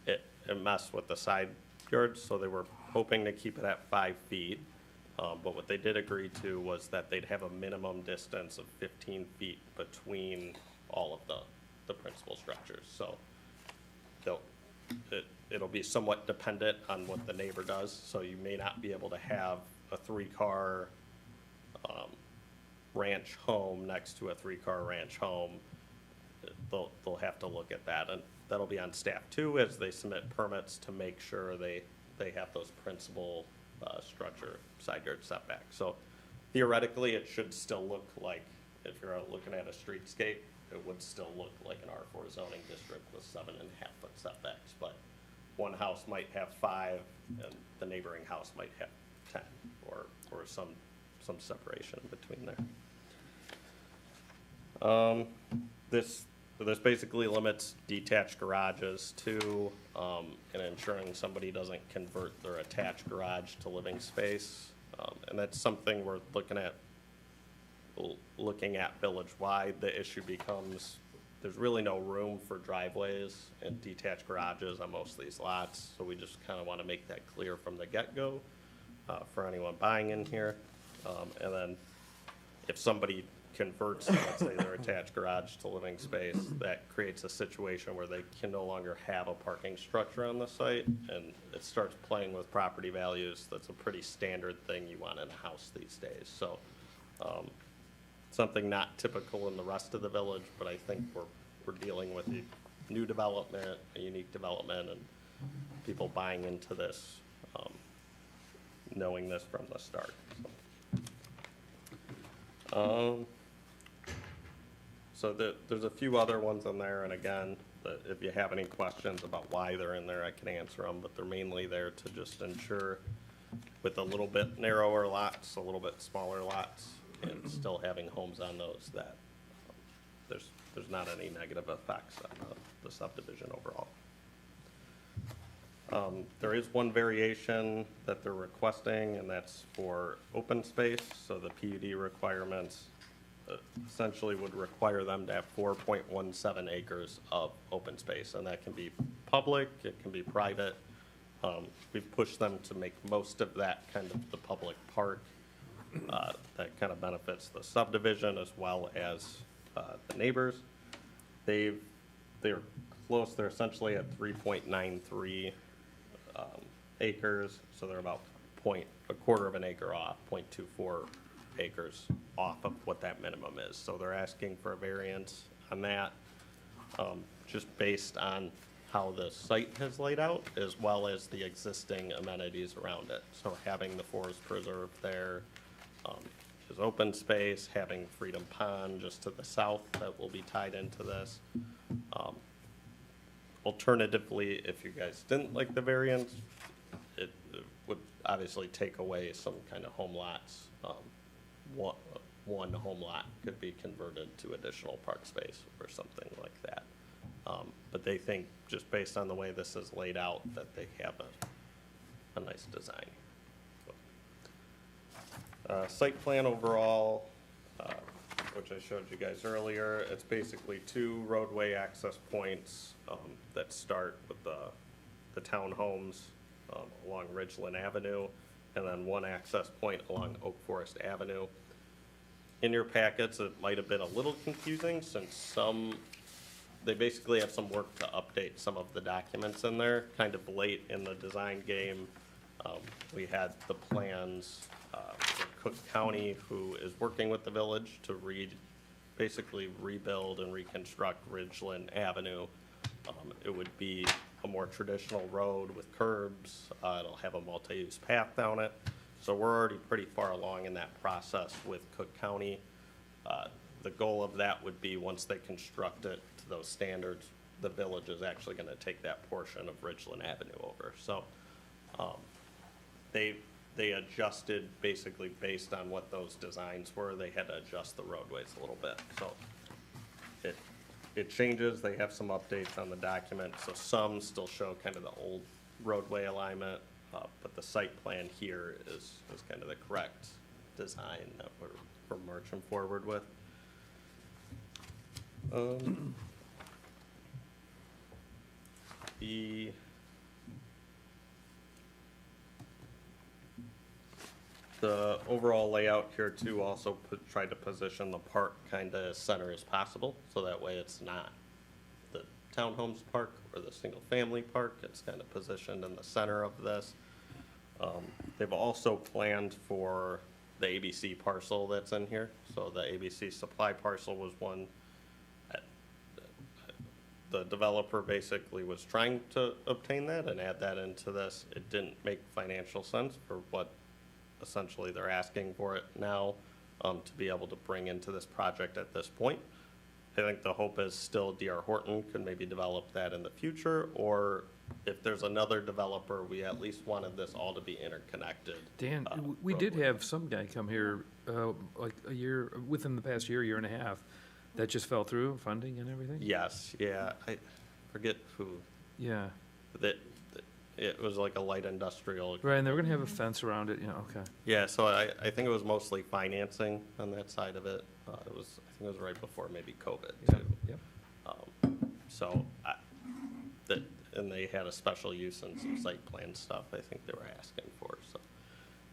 it messed with the side yards. So they were hoping to keep it at 5 feet. But what they did agree to was that they'd have a minimum distance of 15 feet between all of the principal structures. So it'll be somewhat dependent on what the neighbor does. So you may not be able to have a 3-car ranch home next to a 3-car ranch home. They'll have to look at that, and that'll be on staff too as they submit permits to make sure they have those principal structure side yard setbacks. So theoretically, it should still look like, if you're looking at a streetscape, it would still look like an R4 zoning district with 7.5-foot setbacks. But one house might have 5, and the neighboring house might have 10, or some separation between there. This basically limits detached garages to, and ensuring somebody doesn't convert their attached garage to living space. And that's something we're looking at village-wide. The issue becomes there's really no room for driveways and detached garages on most of these lots. So we just kind of want to make that clear from the get-go for anyone buying in here. And then if somebody converts, let's say, their attached garage to living space, that creates a situation where they can no longer have a parking structure on the site, and it starts playing with property values. That's a pretty standard thing you want in a house these days. So something not typical in the rest of the village, but I think we're dealing with a new development, a unique development, and people buying into this, knowing this from the start. So there's a few other ones in there, and again, if you have any questions about why they're in there, I can answer them, but they're mainly there to just ensure with a little bit narrower lots, a little bit smaller lots, and still having homes on those, that there's not any negative effects on the subdivision overall. There is one variation that they're requesting, and that's for open space. So the PUD requirements essentially would require them to have 4.17 acres of open space, and that can be public, it can be private. We've pushed them to make most of that kind of the public park. That kind of benefits the subdivision as well as the neighbors. They're close, they're essentially at 3.93 acres, so they're about a quarter of an acre off, 0.24 acres off of what that minimum is. So they're asking for a variance on that, just based on how the site has laid out, as well as the existing amenities around it. So having the forest preserve there, is open space, having Freedom Pond just to the south that will be tied into this. Alternatively, if you guys didn't like the variance, it would obviously take away some kind of home lots. One home lot could be converted to additional park space or something like that. But they think, just based on the way this is laid out, that they have a nice design. Site plan overall, which I showed you guys earlier, it's basically 2 roadway access points that start with the townhomes along Ridgeland Avenue, and then 1 access point along Oak Forest Avenue. In your packets, it might have been a little confusing since they basically have some work to update some of the documents in there, kind of late in the design game. We had the plans for Cook County, who is working with the village to basically rebuild and reconstruct Ridgeland Avenue. It would be a more traditional road with curbs. It'll have a multi-use path down it. So we're already pretty far along in that process with Cook County. The goal of that would be, once they construct it to those standards, the village is actually going to take that portion of Ridgeland Avenue over. So they adjusted basically based on what those designs were. They had to adjust the roadways a little bit. So it changes. They have some updates on the document. So some still show kind of the old roadway alignment, but the site plan here is kind of the correct design that we're marching forward with. The overall layout here too also tried to position the park kind of as center as possible, so that way it's not the townhomes park or the single family park. It's kind of positioned in the center of this. They've also planned for the ABC parcel that's in here. So the ABC supply parcel was one. The developer basically was trying to obtain that and add that into this. It didn't make financial sense for what essentially they're asking for it now, to be able to bring into this project at this point. I think the hope is still D.R. Horton could maybe develop that in the future, or if there's another developer, we at least wanted this all to be interconnected. Dan, we did have some guy come here like within the past year and a half, that just fell through, funding and everything? Yes, yeah, I forget who. Yeah. It was like a light industrial. Right, and they were gonna have a fence around it, okay. Yeah, so I think it was mostly financing on that side of it. I think it was right before maybe COVID too. Yep. And they had a special use and some site plan stuff I think they were asking for, so.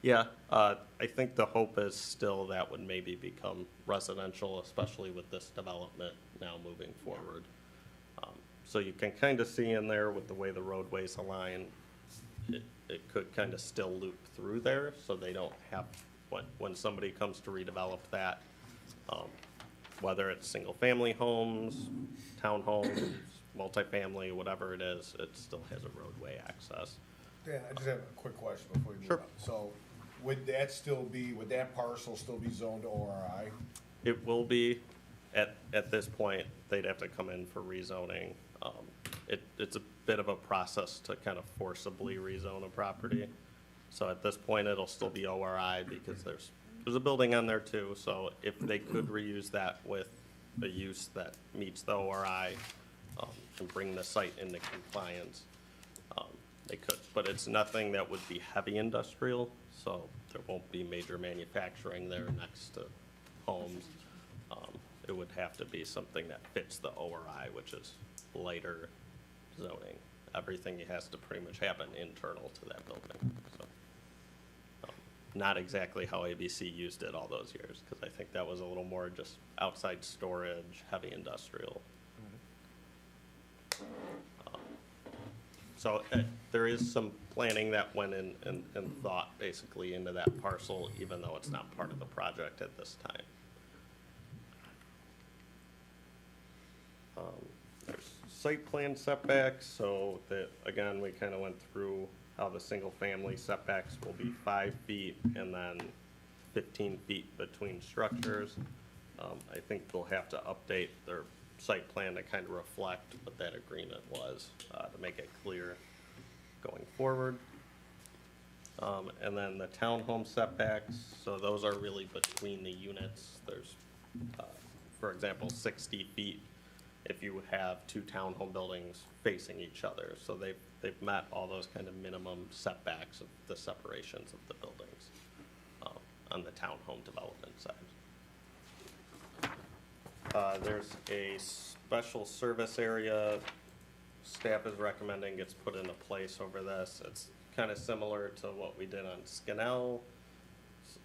Yeah, I think the hope is still that would maybe become residential, especially with this development now moving forward. So you can kind of see in there with the way the roadways align, it could kind of still loop through there, so they don't have, when somebody comes to redevelop that, whether it's single-family homes, townhomes, multifamily, whatever it is, it still has a roadway access. Dan, I just have a quick question before you move Sure. on. So would that parcel still be zoned ORI? It will be, at this point, they'd have to come in for rezoning. It's a bit of a process to kind of forcibly rezone a property. So at this point, it'll still be ORI because there's a building on there too. So if they could reuse that with a use that meets the ORI, and bring the site into compliance, they could. But it's nothing that would be heavy industrial, so there won't be major manufacturing there next to homes. It would have to be something that fits the ORI, which is lighter zoning. Everything has to pretty much happen internal to that building, so. Not exactly how ABC used it all those years, because I think that was a little more just outside storage, heavy industrial. So there is some planning that went in and thought basically into that parcel, even though it's not part of the project at this time. There's site plan setbacks, so that, again, we kind of went through how the single-family setbacks will be 5 feet and then 15 feet between structures. I think they'll have to update their site plan to kind of reflect what that agreement was, to make it clear going forward. And then the townhome setbacks, so those are really between the units. There's, for example, 60 feet if you have 2 townhome buildings facing each other. So they've met all those kind of minimum setbacks of the separations of the buildings on the townhome development side. There's a special service area staff is recommending gets put into place over this. It's kind of similar to what we did on Skinnell,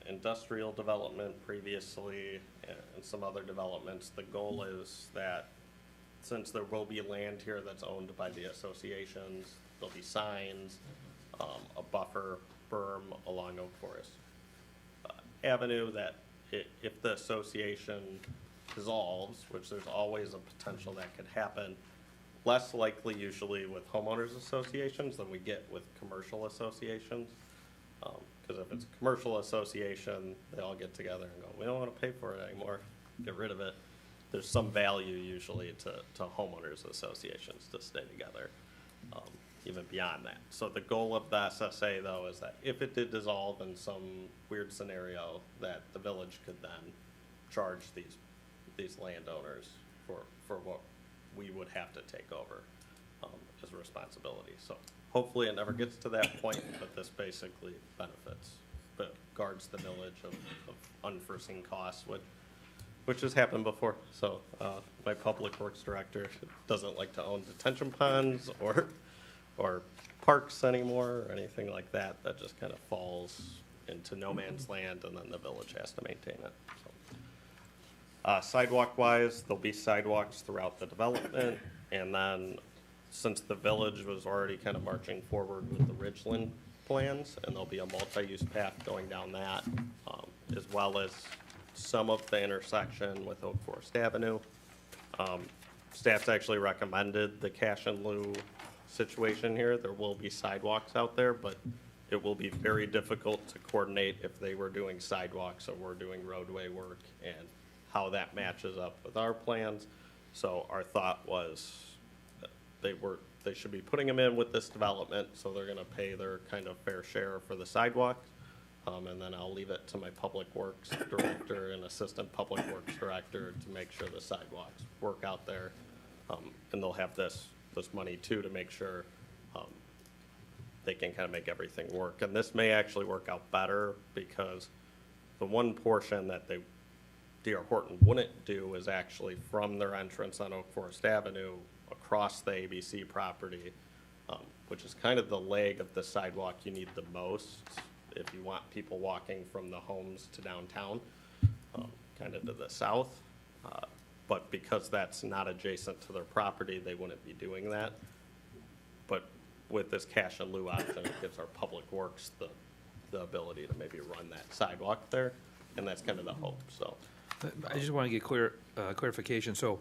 industrial development previously, and some other developments. The goal is that since there will be land here that's owned by the associations, there'll be signs, a buffer berm along Oak Forest Avenue, that if the association dissolves, which there's always a potential that could happen, less likely usually with homeowners associations than we get with commercial associations. Because if it's a commercial association, they all get together and go, we don't want to pay for it anymore, get rid of it. There's some value usually to homeowners associations to stay together, even beyond that. So the goal of the SSA, though, is that if it did dissolve in some weird scenario, that the village could then charge these landowners for what we would have to take over as a responsibility. So hopefully it never gets to that point, but this basically benefits, but guards the village of unforeseen costs, which has happened before. So my public works director doesn't like to own detention ponds or parks anymore or anything like that. That just kind of falls into no man's land, and then the village has to maintain it. So. Sidewalk-wise, there'll be sidewalks throughout the development, and then since the village was already kind of marching forward with the Ridgeland plans, and there'll be a multi-use path going down that, as well as some of the intersection with Oak Forest Avenue. Staff's actually recommended the cash in lieu situation here. There will be sidewalks out there, but it will be very difficult to coordinate if they were doing sidewalks or we're doing roadway work, and how that matches up with our plans. So our thought was that they should be putting them in with this development, so they're gonna pay their kind of fair share for the sidewalk. And then I'll leave it to my public works director and assistant public works director to make sure the sidewalks work out there. And they'll have this money too to make sure they can kind of make everything work. And this may actually work out better, because the one portion that D.R. Horton wouldn't do is actually from their entrance on Oak Forest Avenue across the ABC property, which is kind of the leg of the sidewalk you need the most if you want people walking from the homes to downtown, kind of to the south. But because that's not adjacent to their property, they wouldn't be doing that. But with this cash in lieu option, it gives our public works the ability to maybe run that sidewalk there, and that's kind of the hope, so. I just want to get clarification. So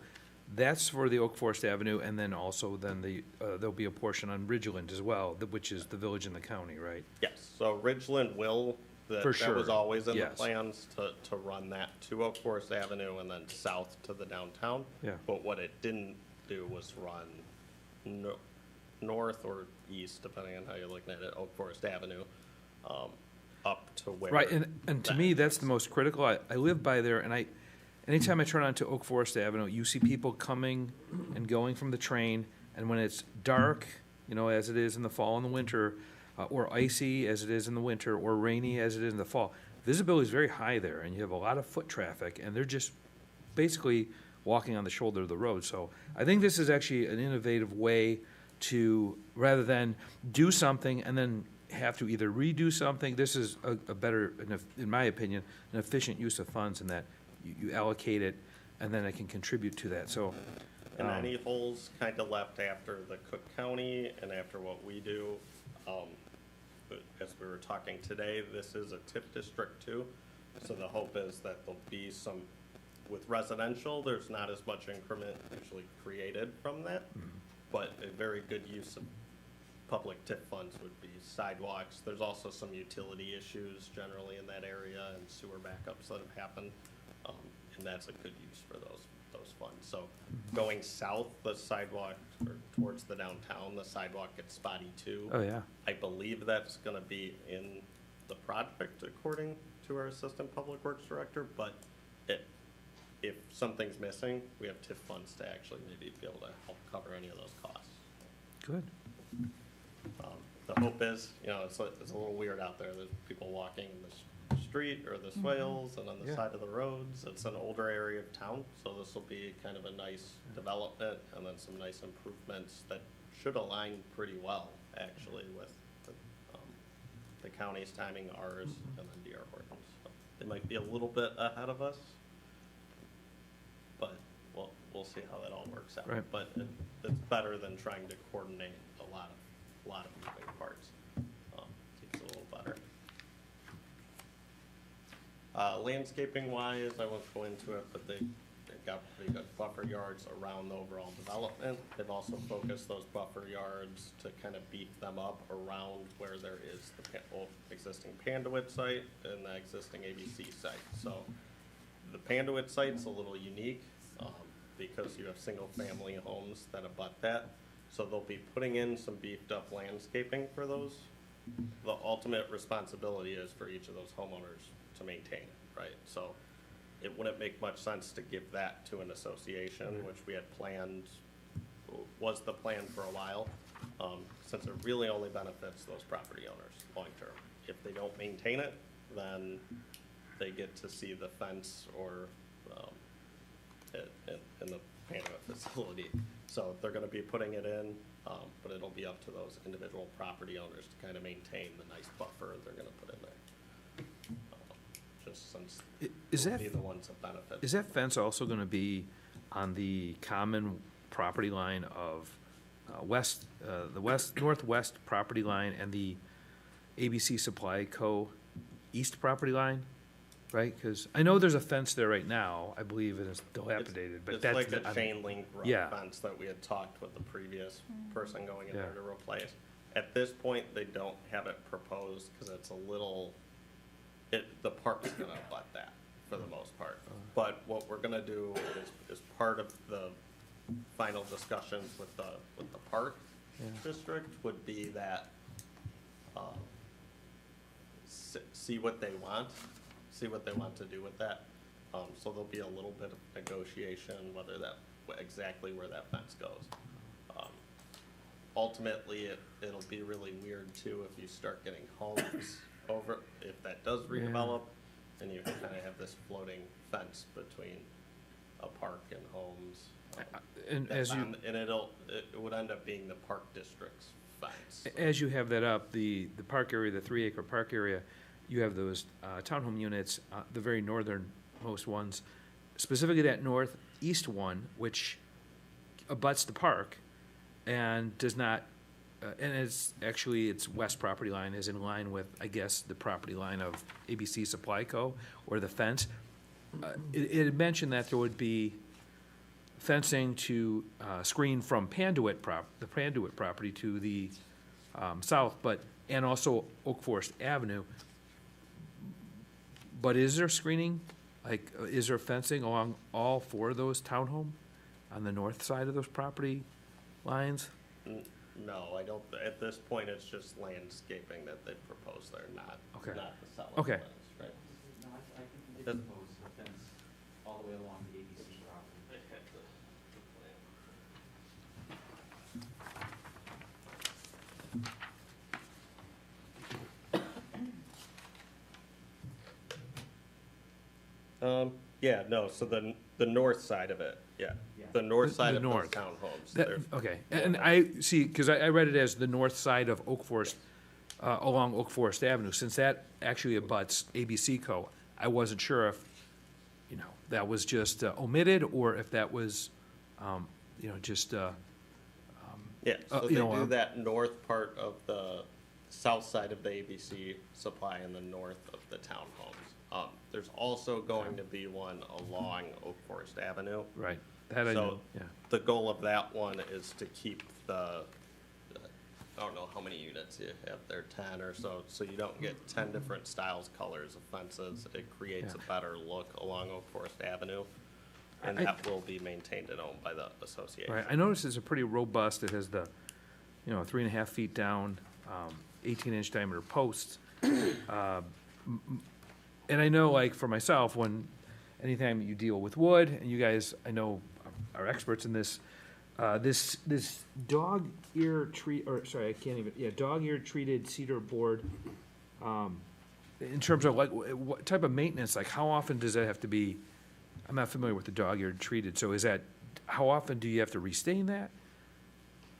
that's for the Oak Forest Avenue, and then also there'll be a portion on Ridgeland as well, which is the village and the county, right? Yes, so Ridgeland For sure. That was always in the Yes. plans to run that to Oak Forest Avenue and then south to the downtown. Yeah. But what it didn't do was run north or east, depending on how you're looking at it, Oak Forest Avenue, up to where. Right, and to me, that's the most critical. I live by there, and anytime I turn onto Oak Forest Avenue, you see people coming and going from the train, and when it's dark, you know, as it is in the fall and the winter, or icy as it is in the winter, or rainy as it is in the fall, visibility is very high there, and you have a lot of foot traffic, and they're just basically walking on the shoulder of the road. So I think this is actually an innovative way to, rather than do something and then have to either redo something, this is a better, in my opinion, an efficient use of funds in that you allocate it, and then it can contribute to that, so. And any holes kind of left after the Cook County and after what we do, but as we were talking today, this is a TIF district too. So the hope is that there'll be some, with residential, there's not as much increment usually created from that, but a very good use of public TIF funds would be sidewalks. There's also some utility issues generally in that area and sewer backups that have happened, and that's a good use for those funds. So going south, the sidewalk, or towards the downtown, the sidewalk gets spotty too. Oh, yeah. I believe that's gonna be in the project according to our Assistant Public Works Director, but if something's missing, we have TIF funds to actually maybe be able to help cover any of those costs. Good. The hope is, you know, it's a little weird out there. There's people walking in the street or the swales and on the Yeah. side of the roads. It's an older area of town, so this will be kind of a nice development and then some nice improvements that should align pretty well, actually, with the county's timing, ours, and then DR Hortons. So they might be a little bit ahead of us, but we'll see how that all works out. Right. But it's better than trying to coordinate a lot of moving parts. Keeps it a little better. Landscaping wise, I won't go into it, but they've got pretty good buffer yards around the overall development. They've also focused those buffer yards to kind of beef them up around where there is the existing Panduit site and the existing ABC site. So the Panduit site's a little unique, because you have single-family homes that abut that. So they'll be putting in some beefed-up landscaping for those. The ultimate responsibility is for each of those homeowners to maintain it, right? So it wouldn't make much sense to give that to an association, which we had planned, was the plan for a while, since it really only benefits those property owners long-term. If they don't maintain it, then they get to see the fence or in the Panduit facility. So they're gonna be putting it in, but it'll be up to those individual property owners to kind of maintain the nice buffer they're gonna put in there. Just since Is they'll that, be the ones that benefit. is that fence also gonna be on the common property line of northwest property line and the ABC Supply Co. east property line? Right, because I know there's a fence there right now, I believe it is dilapidated, but It's that's. like a chain link rope Yeah. fence that we had talked with the previous person going in Yeah. there to replace. At this point, they don't have it proposed because it's a little, the park's gonna abut that for the most part. But what we're gonna do is part of the final discussions with the park Yeah. district would be that, see what they want to do with that. So there'll be a little bit of negotiation, exactly where that fence goes. Ultimately, it'll be really weird too if you start getting homes over, if that does redevelop, and you kind of have this floating fence between a park and homes. And as you, It would end up being the park district's fence. as you have that up, the park area, the 3-acre park area, you have those townhome units, the very northernmost ones, specifically that northeast one, which abuts the park and does not, and its west property line is in line with, I guess, the property line of ABC Supply Co. or the fence. It had mentioned that there would be fencing to screen from the Panduit property to the south, and also Oak Forest Avenue. But is there screening, is there fencing along all 4 of those townhome on the north side of those property lines? No, I don't, at this point, it's just landscaping that they propose there, not Okay. the solid Okay. fence, right? No, I think they propose a fence all the way along the ABC property. Yeah, no, so the north side of it, yeah. Yeah. The north side The of north. those townhomes. That- They're- Okay, and I see, because I read it as the north side of Oak Forest, along Oak Forest Avenue. Since that actually abuts ABC Co., I wasn't sure if, you know, that was just omitted, or if that was, you know, just, Yeah, so you they know, do that north part of the south side of the ABC supply and the north of the townhomes. There's also going to be one along Oak Forest Avenue. right, that I So know, yeah. the goal of that one is to keep I don't know how many units you have there, 10 or so, so you don't get 10 different styles, colors of fences. It creates a Yeah. better look along Oak Forest Avenue, and I- that will be maintained and owned by the association. Right, I noticed it's a pretty robust, it has the, you know, 3.5 feet down, 18-inch diameter posts. And I know, like, for myself, anytime you deal with wood, and you guys, I know, are experts in this, this dog ear dog ear treated cedar board, in terms of like, what type of maintenance, like, how often does that have to be? I'm not familiar with the dog ear treated, so how often do you have to restain that?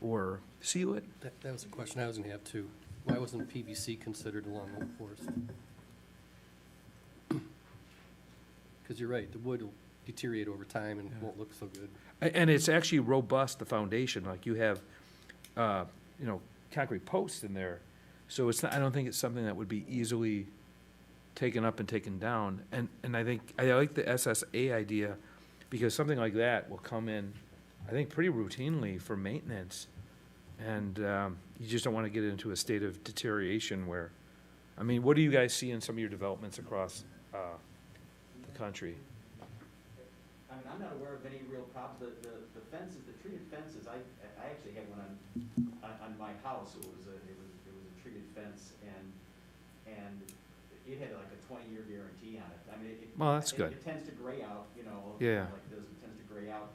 Or seal it? That was a question I was gonna have too. Why wasn't PVC considered along Oak Forest? Because you're right, the wood will deteriorate over time and won't look so good. And it's actually robust, the foundation, like you have, you know, concrete posts in there. So it's not, I don't think it's something that would be easily taken up and taken down. And I think, I like the SSA idea, because something like that will come in, I think, pretty routinely for maintenance. And you just don't want to get into a state of deterioration where, I mean, what do you guys see in some of your developments across the country? I mean, I'm not aware of any real problems. The fences, the treated fences, I actually had one on my house. It was a treated fence, and it had like a 20-year guarantee on it. I mean, Well, that's good. It tends to gray out, you know. Yeah. Like it does, it tends to gray out.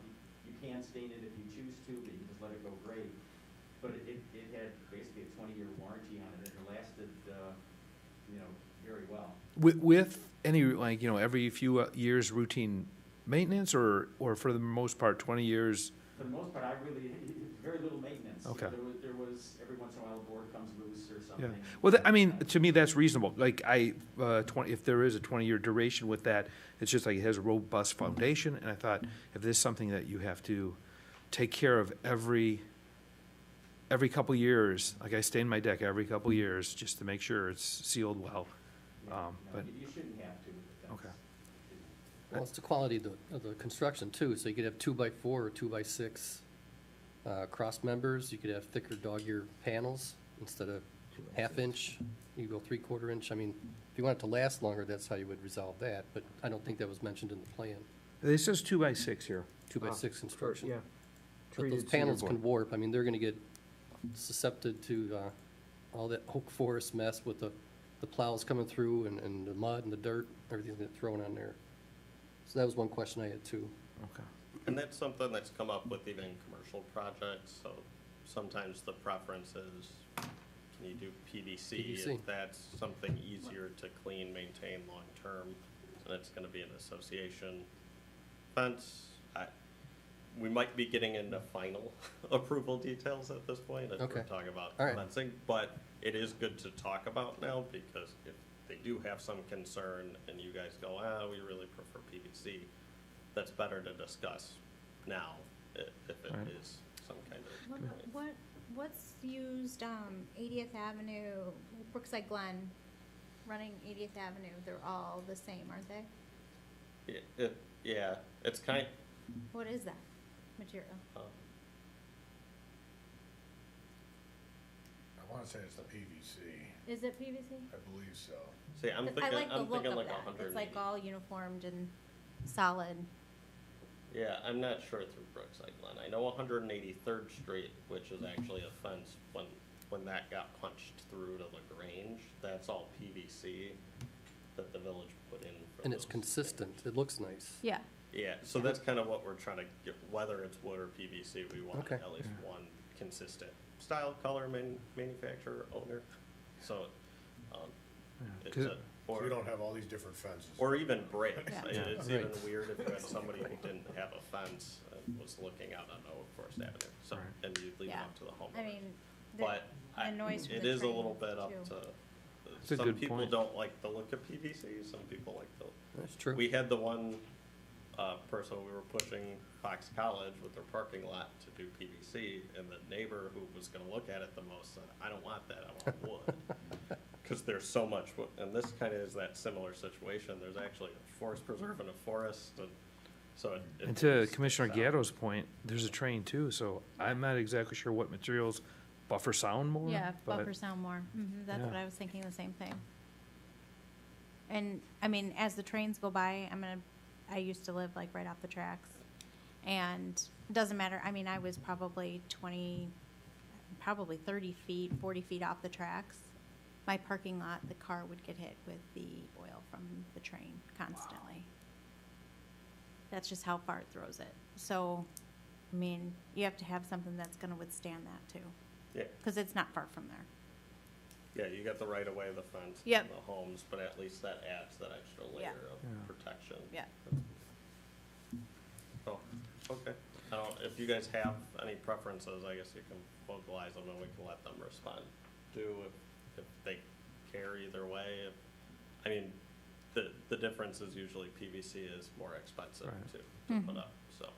You can stain it if you choose to, but you just let it go gray. But it had basically a 20-year warranty on it, and it lasted, you know, very well. With any, like, you know, every few years routine maintenance, or for the most part, 20 years? For the most part, very little maintenance. Okay. There was, every once in a while, a board comes loose or Yeah. something. Well, I mean, to me, that's reasonable. Like, if there is a 20-year duration with that, it's just like it has a robust foundation. And I thought, if this is something that you have to take care of every couple years, like I stain my deck every couple years just to make sure it's sealed well. But You shouldn't have to with the fence. Okay. Well, it's the quality of the construction too, so you could have 2x4 or 2x6 cross members. You could have thicker dog ear panels instead of half-inch. You go 3/4 inch. I mean, if you want it to last longer, that's how you would resolve that, but I don't think that was mentioned in the plan. it says 2x6 here. 2x6 construction. Yeah. But those Treated cedar panels board. can warp. I mean, they're gonna get susceptible to all that Oak Forest mess with the plows coming through and the mud and the dirt, everything's gonna get thrown on there. So that was one question I had too. Okay. And that's something that's come up with even commercial projects, so sometimes the preference is, can you do PVC? PVC. If that's something easier to clean, maintain long-term, and it's gonna be an association fence. We might be getting into final approval details at this point, if we're Okay. talking about All right. fencing, but it is good to talk about now, because if they do have some concern and you guys go, we really prefer PVC, that's better to discuss now, if it Right. is some kind of. What's used, 80th Avenue, Brookside Glen, running 80th Avenue, they're all the same, aren't they? Yeah, it's kind, What is that material? I wanna say it's the PVC, Is it PVC? I believe so. see, I'm I thinking, like the I'm look thinking of like that. 180. It's like all uniformed and solid. Yeah, I'm not sure through Brookside Glen. I know 183rd Street, which is actually a fence, when that got punched through to LaGrange, that's all PVC that the village put in for And it's those consistent. It looks nice. Yeah. Yeah, so that's kind of what we're trying to get, whether it's wood or PVC, we want Okay. at least one consistent style, color, manufacturer, owner. So, it's 'cause- a, So or, you don't have all these different fences. or even bricks. Yeah. It's Right. even weird if you had somebody who didn't have a fence and was looking out on Oak Forest Avenue, so, Right. and you'd leave it Yeah. up to the homeowner. I mean, the, But the noise from it the is a train, little bit up too. to, a some good people point. don't like the look of PVC, some people like the. That's true. We had the one, person, we were pushing Fox College with their parking lot to do PVC, and the neighbor who was gonna look at it the most said, I don't want that, I want wood. Cause there's so much wood, and this kinda is that similar situation, there's actually a forest preserve and a forest, and so it. And to really Commissioner sticks out. Gatto's point, there's a train too, so I'm not exactly sure what materials buffer sound more. Yeah, but- buffer sound more. That's Yeah. what I was thinking, the same thing. And, I mean, as the trains go by, I used to live like right off the tracks. And it doesn't matter, I mean, I was probably 30 feet, 40 feet off the tracks. My parking lot, the car would get hit with the oil from the train constantly. That's just how far it throws it. So, I mean, you have to have something that's gonna withstand that too. Yeah, Because it's not far from there. yeah, you got the right of way, the fence, Yep. and the homes, but at least that adds that extra layer Yeah. of Yeah. protection. Yeah. Oh, okay. I don't, if you guys have any preferences, I guess you can vocalize them and we can let them respond too, if they care either way. I mean, the difference is usually PVC is more expensive Right. to put up, so.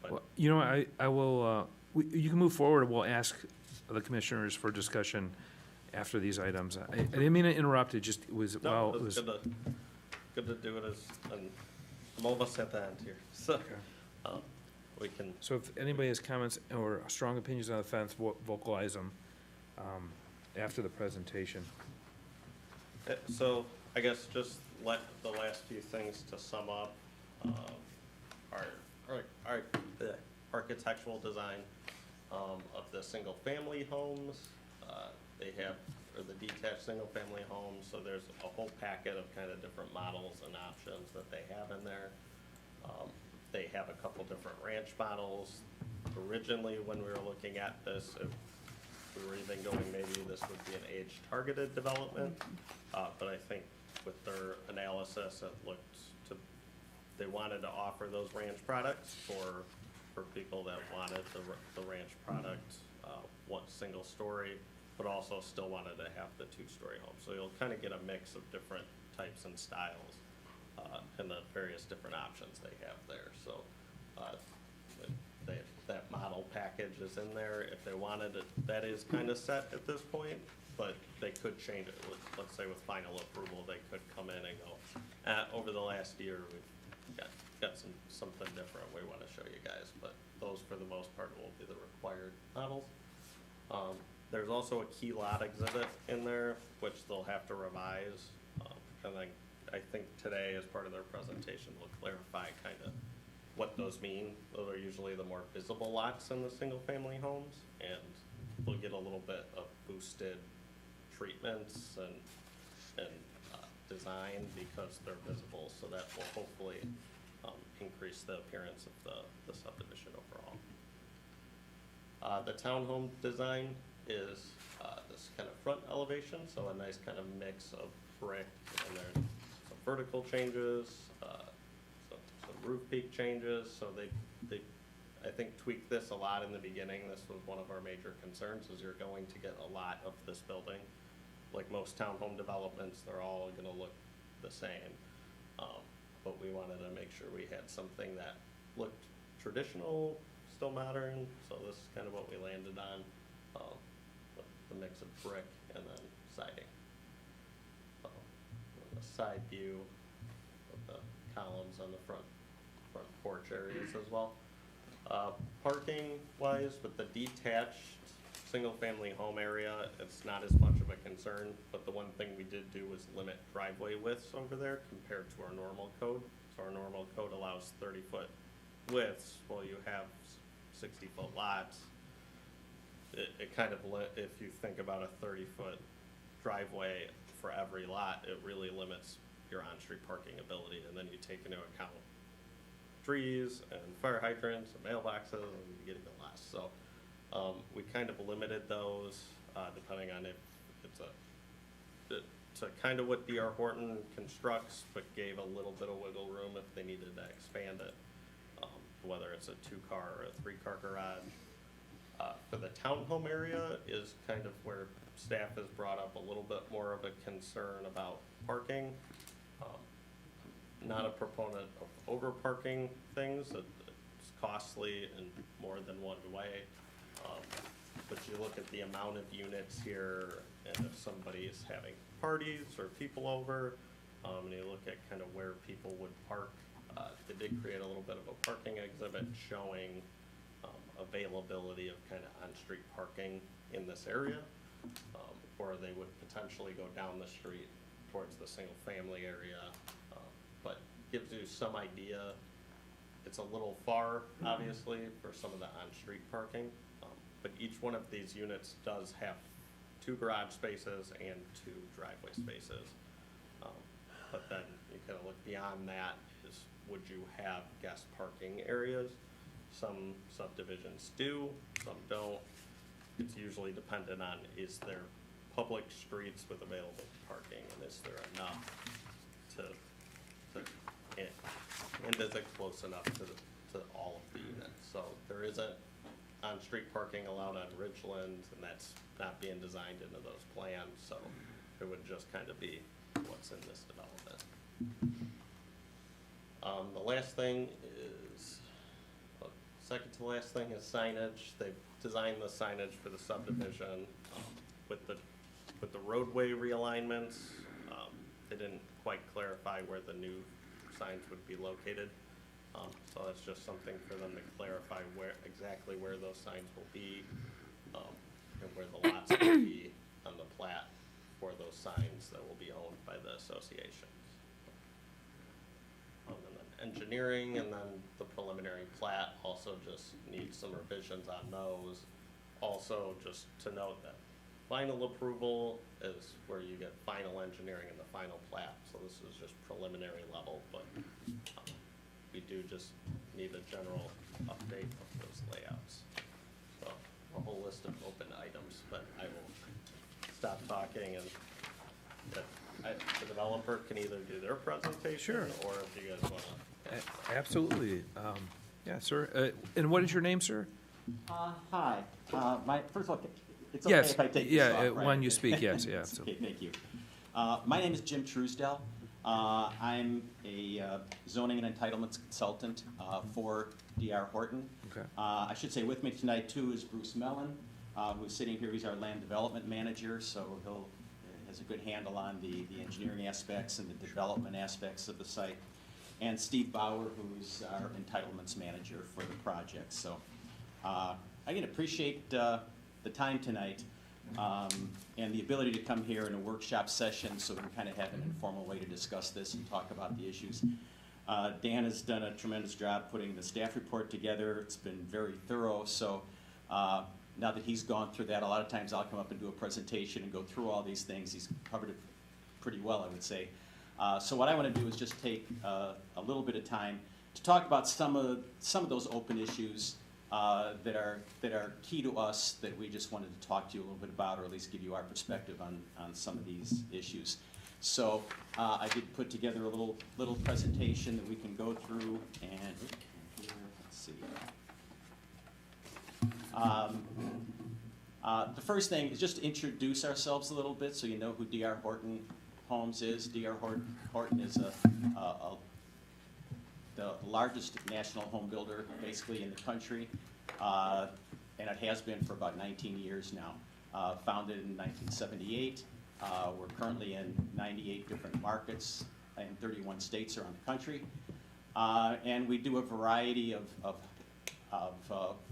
But, Well, you know, I will, you can move forward, we'll ask the commissioners for discussion after these items. I didn't mean to interrupt, it just was, no, well, it it's was. good to do it as, and I'm almost at the end here, so, we can. So if anybody has comments or strong opinions on the fence, vocalize them after the presentation. So, I guess just the last few things to sum up, our the architectural design, of the single-family homes. They have, or the detached single-family homes, so there's a whole packet of kind of different models and options that they have in there. They have a couple different ranch models. Originally, when we were looking at this, if we were even going, maybe this would be an age-targeted development. But I think with their analysis, it looked to, they wanted to offer those ranch products for people that wanted the ranch product, one single story, but also still wanted to have the two-story home. So you'll kind of get a mix of different types and styles, and the various different options they have there. So, that model package is in there. If they wanted it, that is kind of set at this point, but they could change it. Let's say with final approval, they could come in and go, over the last year, we've got something different we want to show you guys, but those for the most part will be the required models. There's also a key lot exhibit in there, which they'll have to revise. And then I think today, as part of their presentation, will clarify kind of what those mean. Those are usually the more visible lots in the single-family homes, and we'll get a little bit of boosted treatments and design because they're visible, so that will hopefully increase the appearance of the subdivision overall. The townhome design is this kind of front elevation, so a nice kind of mix of brick, and there's some vertical changes, some roof peak changes, so they I think tweaked this a lot in the beginning. This was one of our major concerns, is you're going to get a lot of this building. Like most townhome developments, they're all gonna look the same. But we wanted to make sure we had something that looked traditional, still modern, so this is kind of what we landed on, with the mix of brick and then siding. The side view of the columns on the front porch areas as well. Parking wise, with the detached single-family home area, it's not as much of a concern, but the one thing we did do was limit driveway widths over there compared to our normal code. So our normal code allows 30-foot widths, while you have 60-foot lots. It kind of, if you think about a 30-foot driveway for every lot, it really limits your on-street parking ability, and then you take into account trees and fire hydrants and mailboxes and getting a less. So we kind of limited those depending on if it's to kind of what D.R. Horton constructs, but gave a little bit of wiggle room if they needed to expand it, whether it's a 2-car or a 3-car garage. For the townhome area is kind of where staff has brought up a little bit more of a concern about parking. Not a proponent of over parking things. It's costly in more than one way. But you look at the amount of units here, and if somebody's having parties or people over, and you look at kind of where people would park, they did create a little bit of a parking exhibit showing availability of kind of on-street parking in this area, or they would potentially go down the street towards the single-family area, but gives you some idea. It's a little far, obviously, for some of the on-street parking, but each one of these units does have 2 garage spaces and 2 driveway spaces. But then you kind of look beyond that is, would you have guest parking areas? Some subdivisions do, some don't. It's usually dependent on, is there public streets with available parking, and is there enough and is it close enough to all of the units? So there isn't on-street parking allowed on Ridgeland, and that's not being designed into those plans, so it would just kind of be what's in this development. The last thing is, second to last thing is signage. They've designed the signage for the subdivision with the roadway realignments. They didn't quite clarify where the new signs would be located. So that's just something for them to clarify exactly where those signs will be, and where the lots will be on the plat for those signs that will be owned by the association. And then engineering, and then the preliminary plat also just needs some revisions on those. Also, just to note that final approval is where you get final engineering and the final plat. So this is just preliminary level, but we do just need a general update of those layouts. So a whole list of open items, but I will stop talking, and the developer can either do their presentation, Sure. or if you guys want to. Absolutely. Yeah, sir. And what is your name, sir? Hi, first of all, it's okay Yes, if I take this yeah, off, right? when you speak, yes, yeah, absolutely. Okay, thank you. My name is Jim Truesdell. I'm a zoning and entitlements consultant for D.R. Horton. Okay. I should say with me tonight too is Bruce Mellon, who's sitting here. He's our land development manager, so he'll has a good handle on the engineering aspects and the development aspects of the site. And Steve Bauer, who's our entitlements manager for the project. So I can appreciate the time tonight and the ability to come here in a workshop session so we can kind of have an informal way to discuss this and talk about the issues. Dan has done a tremendous job putting the staff report together. It's been very thorough. So now that he's gone through that, a lot of times I'll come up and do a presentation and go through all these things. He's covered it pretty well, I would say. So what I want to do is just take a little bit of time to talk about some of those open issues that are key to us, that we just wanted to talk to you a little bit about, or at least give you our perspective on some of these issues. So I did put together a little presentation that we can go through, and here, let's see. The first thing is just to introduce ourselves a little bit so you know who D.R. Horton Homes is. D.R. Horton is the largest national home builder basically in the country, and it has been for about 19 years now. Founded in 1978. We're currently in 98 different markets in 31 states around the country. And we do a variety of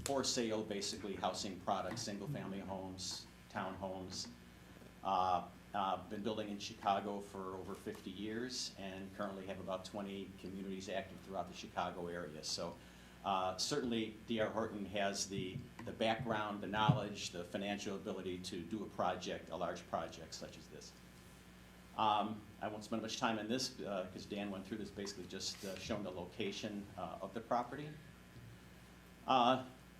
for sale, basically housing products, single family homes, townhomes. Been building in Chicago for over 50 years and currently have about 20 communities active throughout the Chicago area. So certainly D.R. Horton has the background, the knowledge, the financial ability to do a large project such as this. I I won't spend much time on this because Dan went through this, basically just showing the location of the property.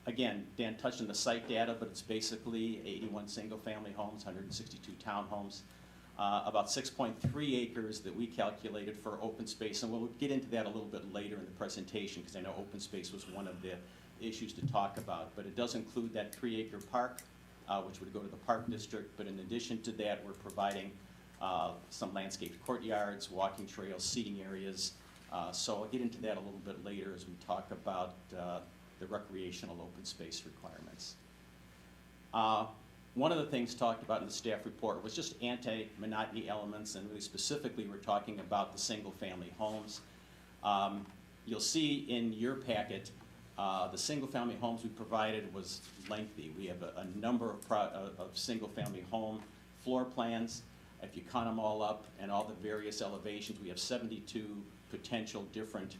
Again, Dan touched on the site data, but it's basically 81 single-family homes, 162 townhomes, about 6.3 acres that we calculated for open space, and we'll get into that a little bit later in the presentation because I know open space was one of the issues to talk about, but it does include that 3-acre park, which would go to the Park District, but in addition to that, we're providing some landscaped courtyards, walking trails, seating areas, so I'll get into that a little bit later as we talk about the recreational open space requirements. One of the things talked about in the staff report was just anti-monotony elements, and really specifically we're talking about the single-family homes. You'll see in your packet the single-family homes we provided was lengthy. We have a number of single-family home floor plans. If you count them all up and all the various elevations, we have 72 potential different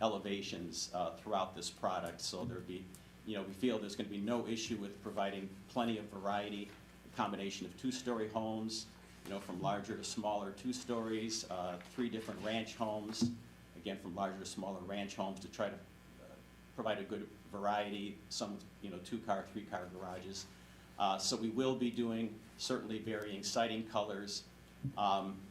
elevations throughout this product. So there'd be, we feel there's going to be no issue with providing plenty of variety, a combination of 2-story homes, from larger to smaller 2 stories, 3 different ranch homes, again from larger to smaller ranch homes to try to provide a good variety, some 2-car, 3-car garages. So we will be doing certainly varying siding colors.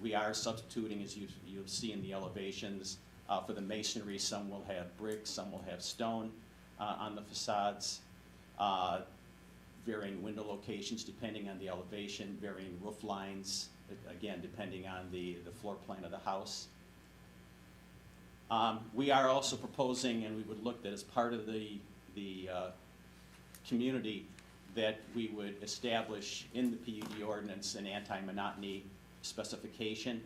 We are substituting, as you'll see in the elevations, for the masonry. Some will have brick, some will have stone on the facades, varying window locations depending on the elevation, varying roof lines, again, depending on the floor plan of the house. We are also proposing, and we would look that as part of the community, that we would establish in the PUD ordinance an anti-monotony specification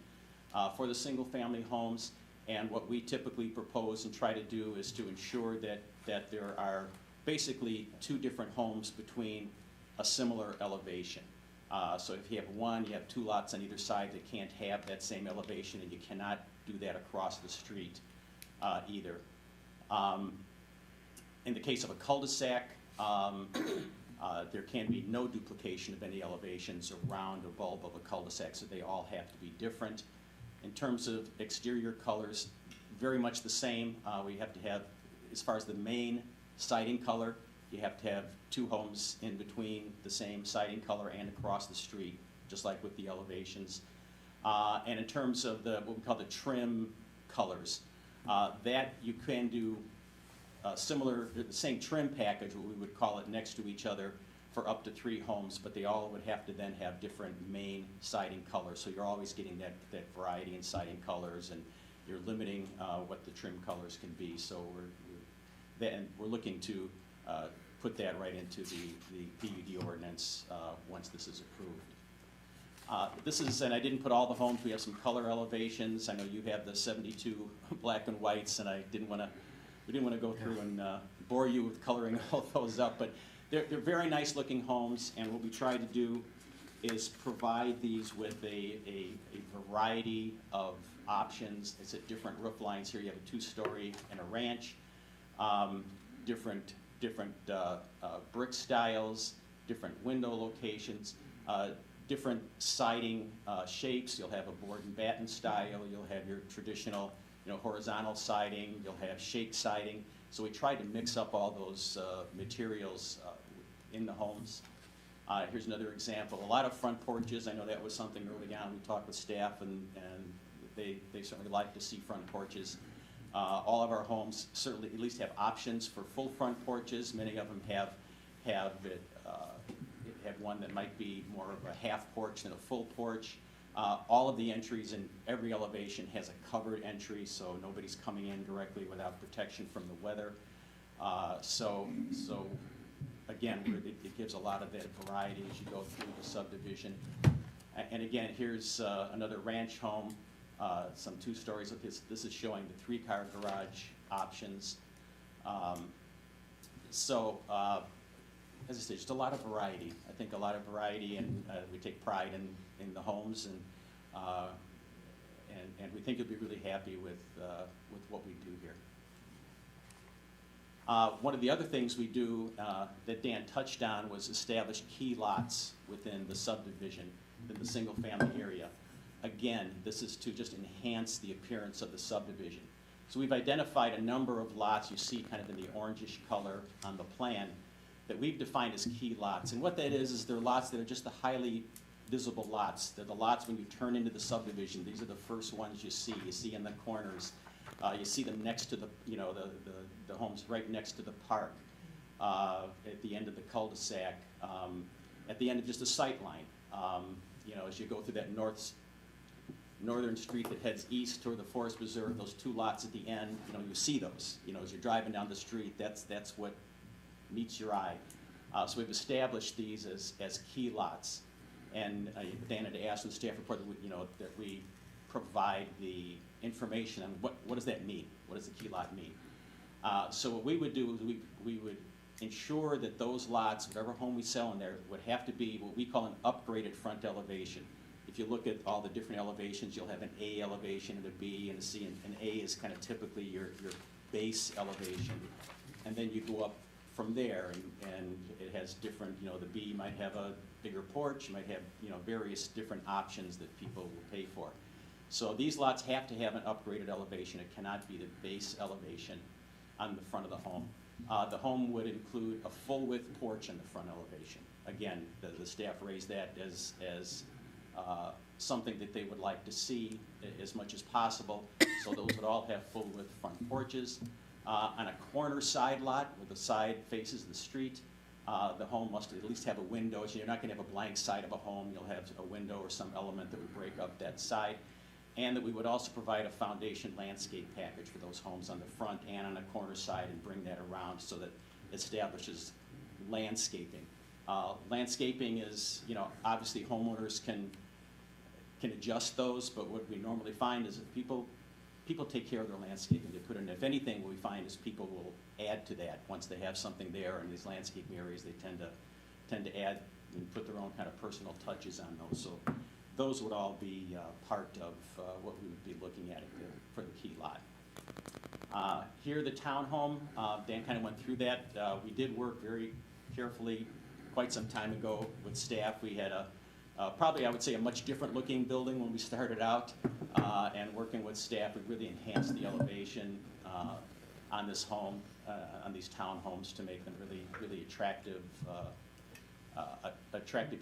for the single-family homes. And what we typically propose and try to do is to ensure that there are basically 2 different homes between a similar elevation. So if you have one, you have 2 lots on either side that can't have that same elevation, and you cannot do that across the street either. In the case of a cul-de-sac, there can be no duplication of any elevations around a bulb of a cul-de-sac, so they all have to be different. In terms of exterior colors, very much the same. We have to have, as far as the main siding color, you have to have 2 homes in between the same siding color and across the street, just like with the elevations. And in terms of what we call the trim colors, that you can do the same trim package, what we would call it, next to each other for up to 3 homes, but they all would have to then have different main siding colors. So you're always getting that variety in siding colors, and you're limiting what the trim colors can be. So we're looking to put that right into the PUD ordinance once this is approved. And I didn't put all the homes. We have some color elevations. I know you have the 72 black and whites, and we didn't want to go through and bore you with coloring all those up, but they're very nice looking homes, and what we try to do is provide these with a variety of options. It's at different roof lines. Here you have a 2-story and a ranch, different brick styles, different window locations, different siding shapes. You'll have a board and batten style. You'll have your traditional horizontal siding. You'll have shake siding. So we tried to mix up all those materials in the homes. Here's another example. A lot of front porches. I know that was something early on. We talked with staff, and they certainly like to see front porches. All of our homes certainly at least have options for full front porches. Many of them have one that might be more of a half porch than a full porch. All of the entries in every elevation has a covered entry, so nobody's coming in directly without protection from the weather. So again, it gives a lot of that variety as you go through the subdivision. And again, here's another ranch home, some 2 stories of this. This is showing the 3-car garage options. As I say, just a lot of variety. I think a lot of variety, and we take pride in the homes, and we think you'll be really happy with what we do here. One of the other things we do that Dan touched on was establish key lots within the subdivision, within the single-family area. again, this is to just enhance the appearance of the subdivision. So we've identified a number of lots you see kind of in the orangish color on the plan that we've defined as key lots. And what that is they're lots that are just the highly visible lots. They're the lots when you turn into the subdivision. These are the first ones you see. You see in the corners. You see them next to the, the homes right next to the park, at the end of the cul-de-sac, at the end of just a sight line. As you go through that northern street that heads east toward the Forest Preserve, those two lots at the end, you see those. As you're driving down the street, that's what meets your eye. So we've established these as key lots. And Dan had asked in the staff report that we provide the information on what does that mean? What does a key lot mean? So what we would do is we would ensure that those lots, whatever home we sell in there, would have to be what we call an upgraded front elevation. If you look at all the different elevations, you'll have an A elevation and a B and a C, and an A is kind of typically your base elevation. And then you go up from there, and it has different, the B might have a bigger porch, you might have, various different options that people will pay for. So these lots have to have an upgraded elevation. It cannot be the base elevation on the front of the home. The home would include a full-width porch on the front elevation. Again, the staff raised that as something that they would like to see as much as possible. So those would all have full-width front porches. On a corner side lot where the side faces the street, the home must at least have a window. So you're not going to have a blank side of a home. You'll have a window or some element that would break up that side. And that we would also provide a foundation landscape package for those homes on the front and on the corner side and bring that around so that it establishes landscaping. Landscaping is, obviously homeowners can adjust those, but what we normally find is that people take care of their landscaping. They put in, if anything, what we find is people will add to that once they have something there in these landscaping areas. They tend to add and put their own kind of personal touches on those. So those would all be part of what we would be looking at for the key lot. Here, the townhome, Dan kind of went through that. We did work very carefully quite some time ago with staff. We had probably, I would say, a much different looking building when we started out. And working with staff, we really enhanced the elevation on this home, on these townhomes, to make them really, really attractive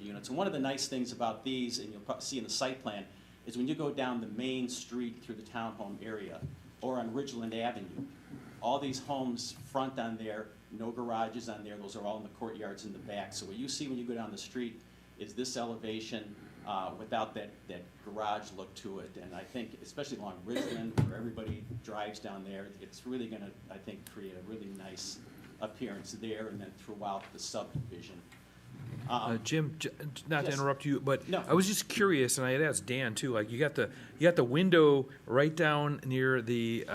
units. And one of the nice things about these, and you'll probably see in the site plan, is when you go down the main street through the townhome area or on Ridgeland Avenue, all these homes front on there, no garages on there, those are all in the courtyards in the back. So what you see when you go down the street is this elevation without that garage look to it. And I think, especially along Ridgeland, where everybody drives down there, it's really gonna, I think, create a really nice appearance there and then throughout the subdivision. Jim, not to Yes. interrupt you, but No. I was just curious, and I had asked Dan too. Like, you got the window right down near the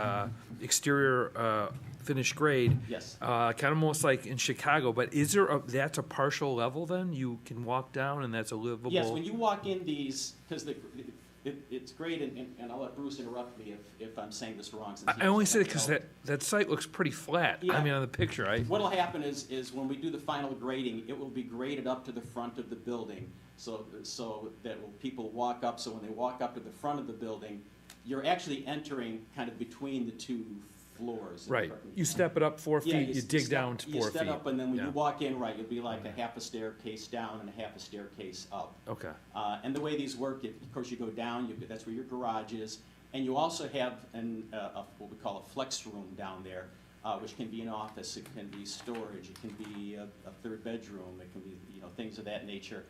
exterior finished grade. Yes. Kind of almost like in Chicago. But is there that's a partial level then? You can walk down, and that's a livable. Yes, when you walk in these, because it's great, and I'll let Bruce interrupt me if I'm saying this wrong. Since he I only doesn't said it have because that site looks pretty flat. Yeah. I mean, on the picture, What'll happen is when we do the final grading, it will be graded up to the front of the building, so that when people walk up, so when they walk up to the front of the building, you're actually entering kind of between the two floors. Right. You step it up 4 feet. Yeah, you dig down to 4 You feet. step up, and then when Yeah. you walk in, right, you'll be like a half a staircase down and a half a staircase up. Okay. And the way these work, of course, you go down, that's where your garage is, and you also have what we call a flex room down there, which can be an office, it can be storage, it can be a third bedroom, it can be things of that nature,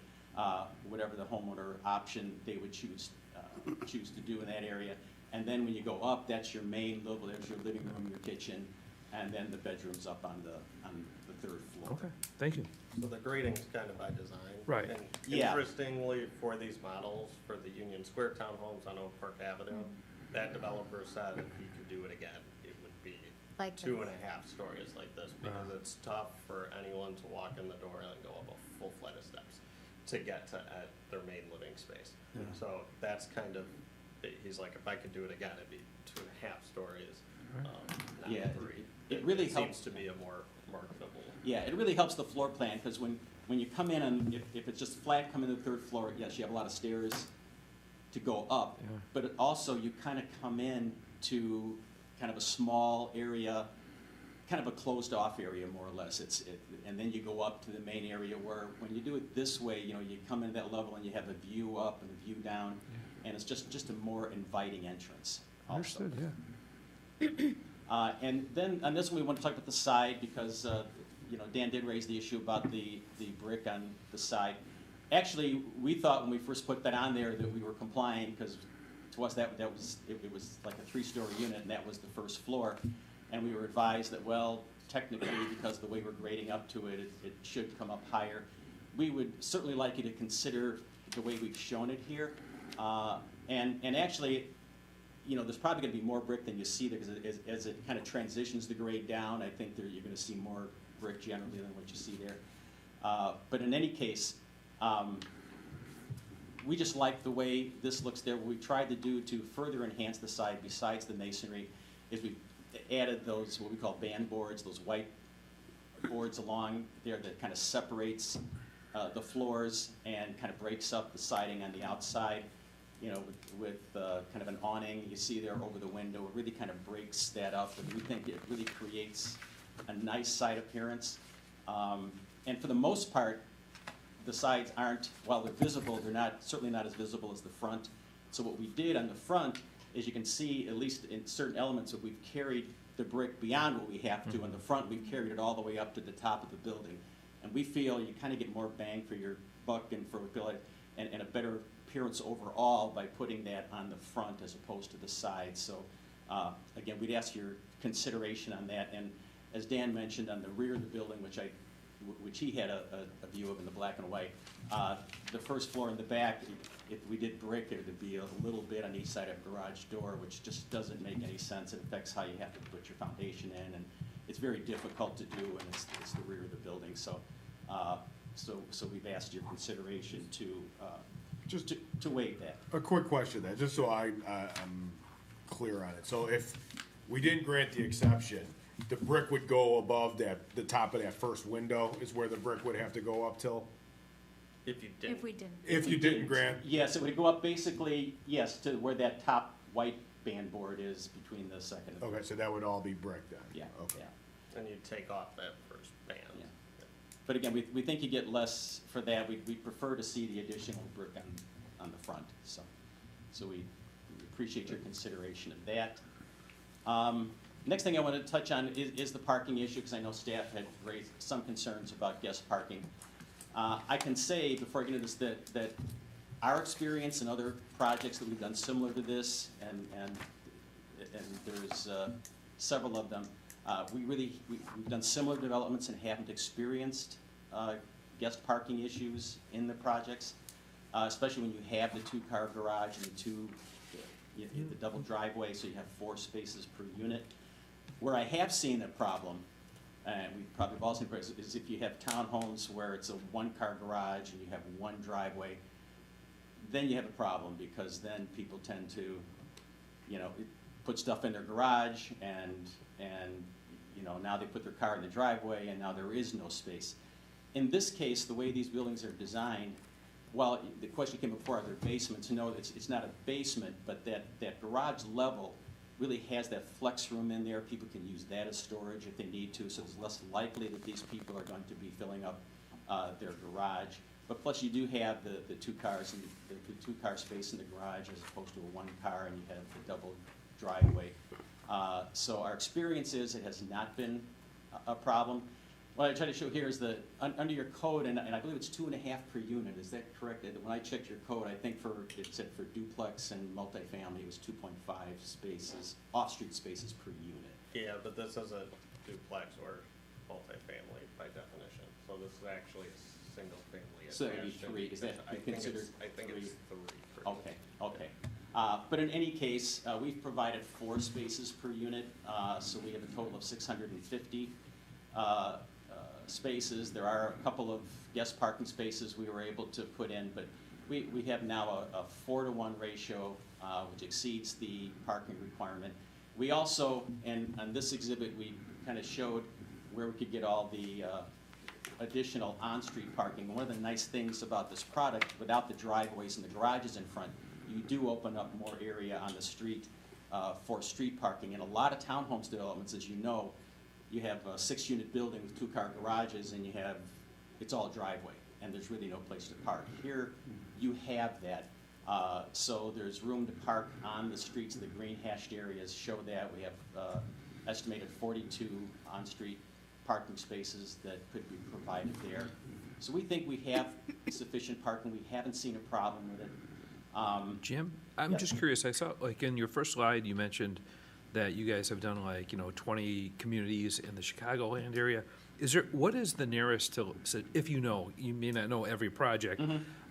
whatever the homeowner option they would choose to do in that area. And then when you go up, that's your main level. There's your living room, your kitchen, and then the bedroom's up on the third floor. Okay. Thank you. So the grading's kind of by design. Right. And Yeah. interestingly, for these models, for the Union Square townhomes on Oak Park Avenue, that developer said if he could do it again, it would be Like 2.5 stories like this, because it's tough for anyone to walk in the door and go up a full flight of steps to get to their main living space. So that's kind of, he's like, if I could do it again, it'd be 2.5 stories, not Yeah, 3. it really seems helps. to be a more marketable. Yeah, it really helps the floor plan, because when you come in, and if it's just flat coming to the third floor, yes, you have a lot of stairs to go up. Yeah. But it also, you kind of come in to kind of a small area, kind of a closed-off area, more or less. And then you go up to the main area where, when you do it this way, you know, you come in that level and you have a view up and a view down, and it's just a more inviting entrance also. Understood, yeah. And then on this one, we want to talk about the side because, you know, Dan did raise the issue about the brick on the side. Actually, we thought when we first put that on there that we were complying because to us it was like a 3-story unit and that was the first floor. And we were advised that, well, technically, because of the way we're grading up to it, it should come up higher. We would certainly like you to consider the way we've shown it here. And actually, you know, there's probably going to be more brick than you see there because as it kind of transitions the grade down, I think you're going to see more brick generally than what you see there. But in any case, we just like the way this looks there. What we tried to do to further enhance the side besides the masonry is we added those, what we call band boards, those white boards along there that kind of separates the floors and kind of breaks up the siding on the outside, you know, with kind of an awning you see there over the window. It really kind of breaks that up, and we think it really creates a nice side appearance. And for the most part, the sides aren't, while they're visible, they're certainly not as visible as the front. So what we did on the front is you can see, at least in certain elements, that we've carried the brick beyond what we have to. On the front, we've carried it all the way up to the top of the building. And we feel you kind of get more bang for your buck and for and a better appearance overall by putting that on the front as opposed to the side. So again, we'd ask your consideration on that. And as Dan mentioned, on the rear of the building, which he had a view of in the black and white, the first floor in the back, if we did brick, it would be a little bit on each side of a garage door, which just doesn't make any sense. It affects how you have to put your foundation in, and it's very difficult to do, and it's the rear of the building. So we've asked your consideration to waive that. A quick question then, just so I'm clear on it. So if we didn't grant the exception, the brick would go above the top of that first window is where the brick would have to go up till? If you didn't. If we didn't. If you didn't grant? Yes, it would go up basically, yes, to where that top white band board is between the second and Okay, so that would all be brick then? Yeah, Okay. yeah. And you take off that first band. Yeah. But again, we think you get less for that. We prefer to see the additional brick on the front. So we appreciate your consideration of that. Next thing I wanted to touch on is the parking issue, because I know staff had raised some concerns about guest parking. I can say, before I get into this, that our experience in other projects that we've done similar to this, and there's several of them, we've done similar developments and haven't experienced guest parking issues in the projects, especially when you have the 2-car garage and the double driveway, so you have 4 spaces per unit. Where I have seen a problem, and we probably have all seen it, is if you have townhomes where it's a 1-car garage and you have 1 driveway, then you have a problem, because then people tend to, you know, put stuff in their garage and you know, now they put their car in the driveway and now there is no space. In this case, the way these buildings are designed, well, the question came before, are there basements? No, it's not a basement, but that garage level really has that flex room in there. People can use that as storage if they need to, so it's less likely that these people are going to be filling up their garage. But plus, you do have the 2 cars and the 2-car space in the garage as opposed to a 1-car, and you have the double driveway. So our experience is it has not been a problem. What I try to show here is that under your code, and I believe it's 2.5 per unit. Is that correct? When I checked your code, I think it said for duplex and multifamily it was 2.5 spaces, off-street spaces per unit. Yeah, but this is a duplex or multifamily by definition. So this is actually a single family. So it would be 3. Is that considered? I think it's 3 per unit. Okay. But in any case, we've provided 4 spaces per unit, so we have a total of 650 spaces. There are a couple of guest parking spaces we were able to put in, but we have now a 4-to-1 ratio, which exceeds the parking requirement. We also, and on this exhibit, we kind of showed where we could get all the additional on-street parking. One of the nice things about this product, without the driveways and the garages in front, you do open up more area on the street for street parking. And a lot of townhomes developments, as you know, you have a 6-unit building with 2-car garages, and it's all driveway, and there's really no place to park. Here, you have that. So there's room to park on the streets. The green hashed areas show that. We have estimated 42 on-street parking spaces that could be provided there. So we think we have sufficient parking. We haven't seen a problem with it. Jim, I'm Yeah. just curious, I saw, like, in your first slide, you mentioned that you guys have done, 20 communities in the Chicagoland area. What is the nearest to, so if you know, you may not know every project,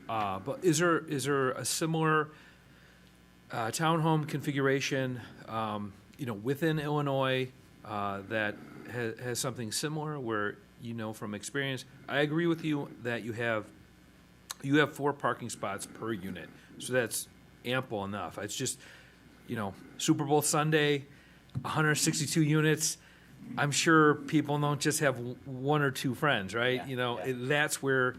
but is there a similar townhome configuration, within Illinois that has something similar where, from experience? I agree with you that you have 4 parking spots per unit, so that's ample enough. It's just, Super Bowl Sunday, 162 units. I'm sure people don't just have 1 or 2 friends, right? Yeah, yeah. That's where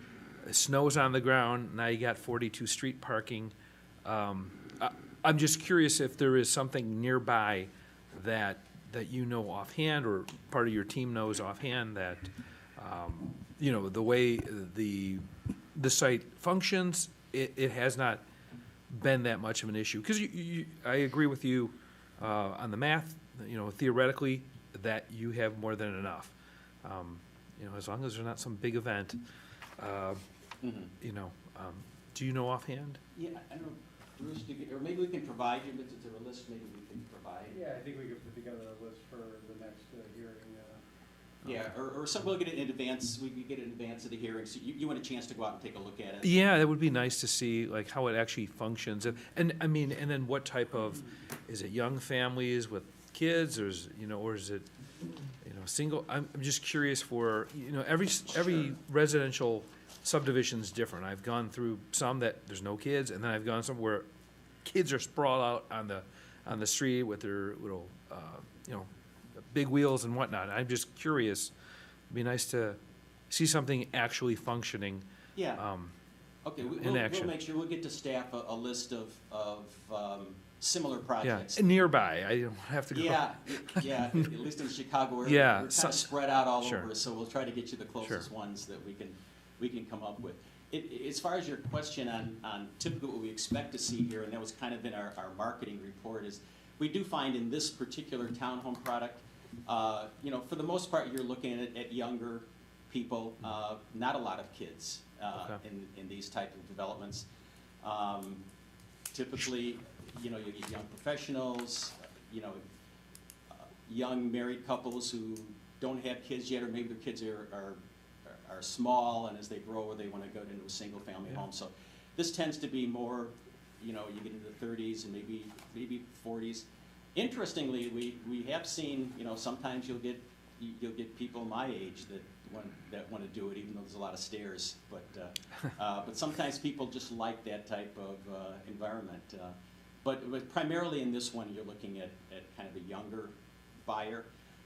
snow's on the ground. Now you got 42 street parking. I'm just curious if there is something nearby that you know offhand, or part of your team knows offhand, that the way the site functions, it has not been that much of an issue. Because I agree with you on the math. Theoretically, that you have more than enough. As long as there's not some big event. Do you know offhand? Yeah, I don't know, Bruce, or maybe we can provide you, but is there a list maybe we can provide? Yeah, I think we could put together a list for the next hearing. Yeah, or some, we'll get it in advance, we can get it in advance of the hearing, so you want a chance to go out and take a look at it? Yeah, that would be nice to see, like, how it actually functions. And then what type of, is it young families with kids, or is it, single? I'm just curious for, every residential subdivision's different. I've gone through some that there's no kids, and then I've gone some where kids are sprawled out on the street with their little, big wheels and whatnot. I'm just curious. It'd be nice to see something actually functioning. Yeah. Okay, in action. We'll make sure, we'll get to staff a list of similar Yeah, projects. nearby. I don't have to go. Yeah, at least in the Chicago area. Yeah, We're kind of spread out all sure. over, so we'll try to get you the closest Sure. ones that we can come up with. As far as your question on typically what we expect to see here, and that was kind of in our marketing report, is we do find in this particular townhome product, for the most part, you're looking at younger people, not a lot of kids Okay. in these type of developments. Typically, you get young professionals, young married couples who don't have kids yet, or maybe their kids are small, and as they grow, they want to go into a single-family home. So this tends to be more, you get into the 30s and maybe 40s. Interestingly, we have seen, sometimes you'll get people my age that want to do it, even though there's a lot of stairs. But sometimes people just like that type of environment. But primarily in this one, you're looking at kind of a younger buyer.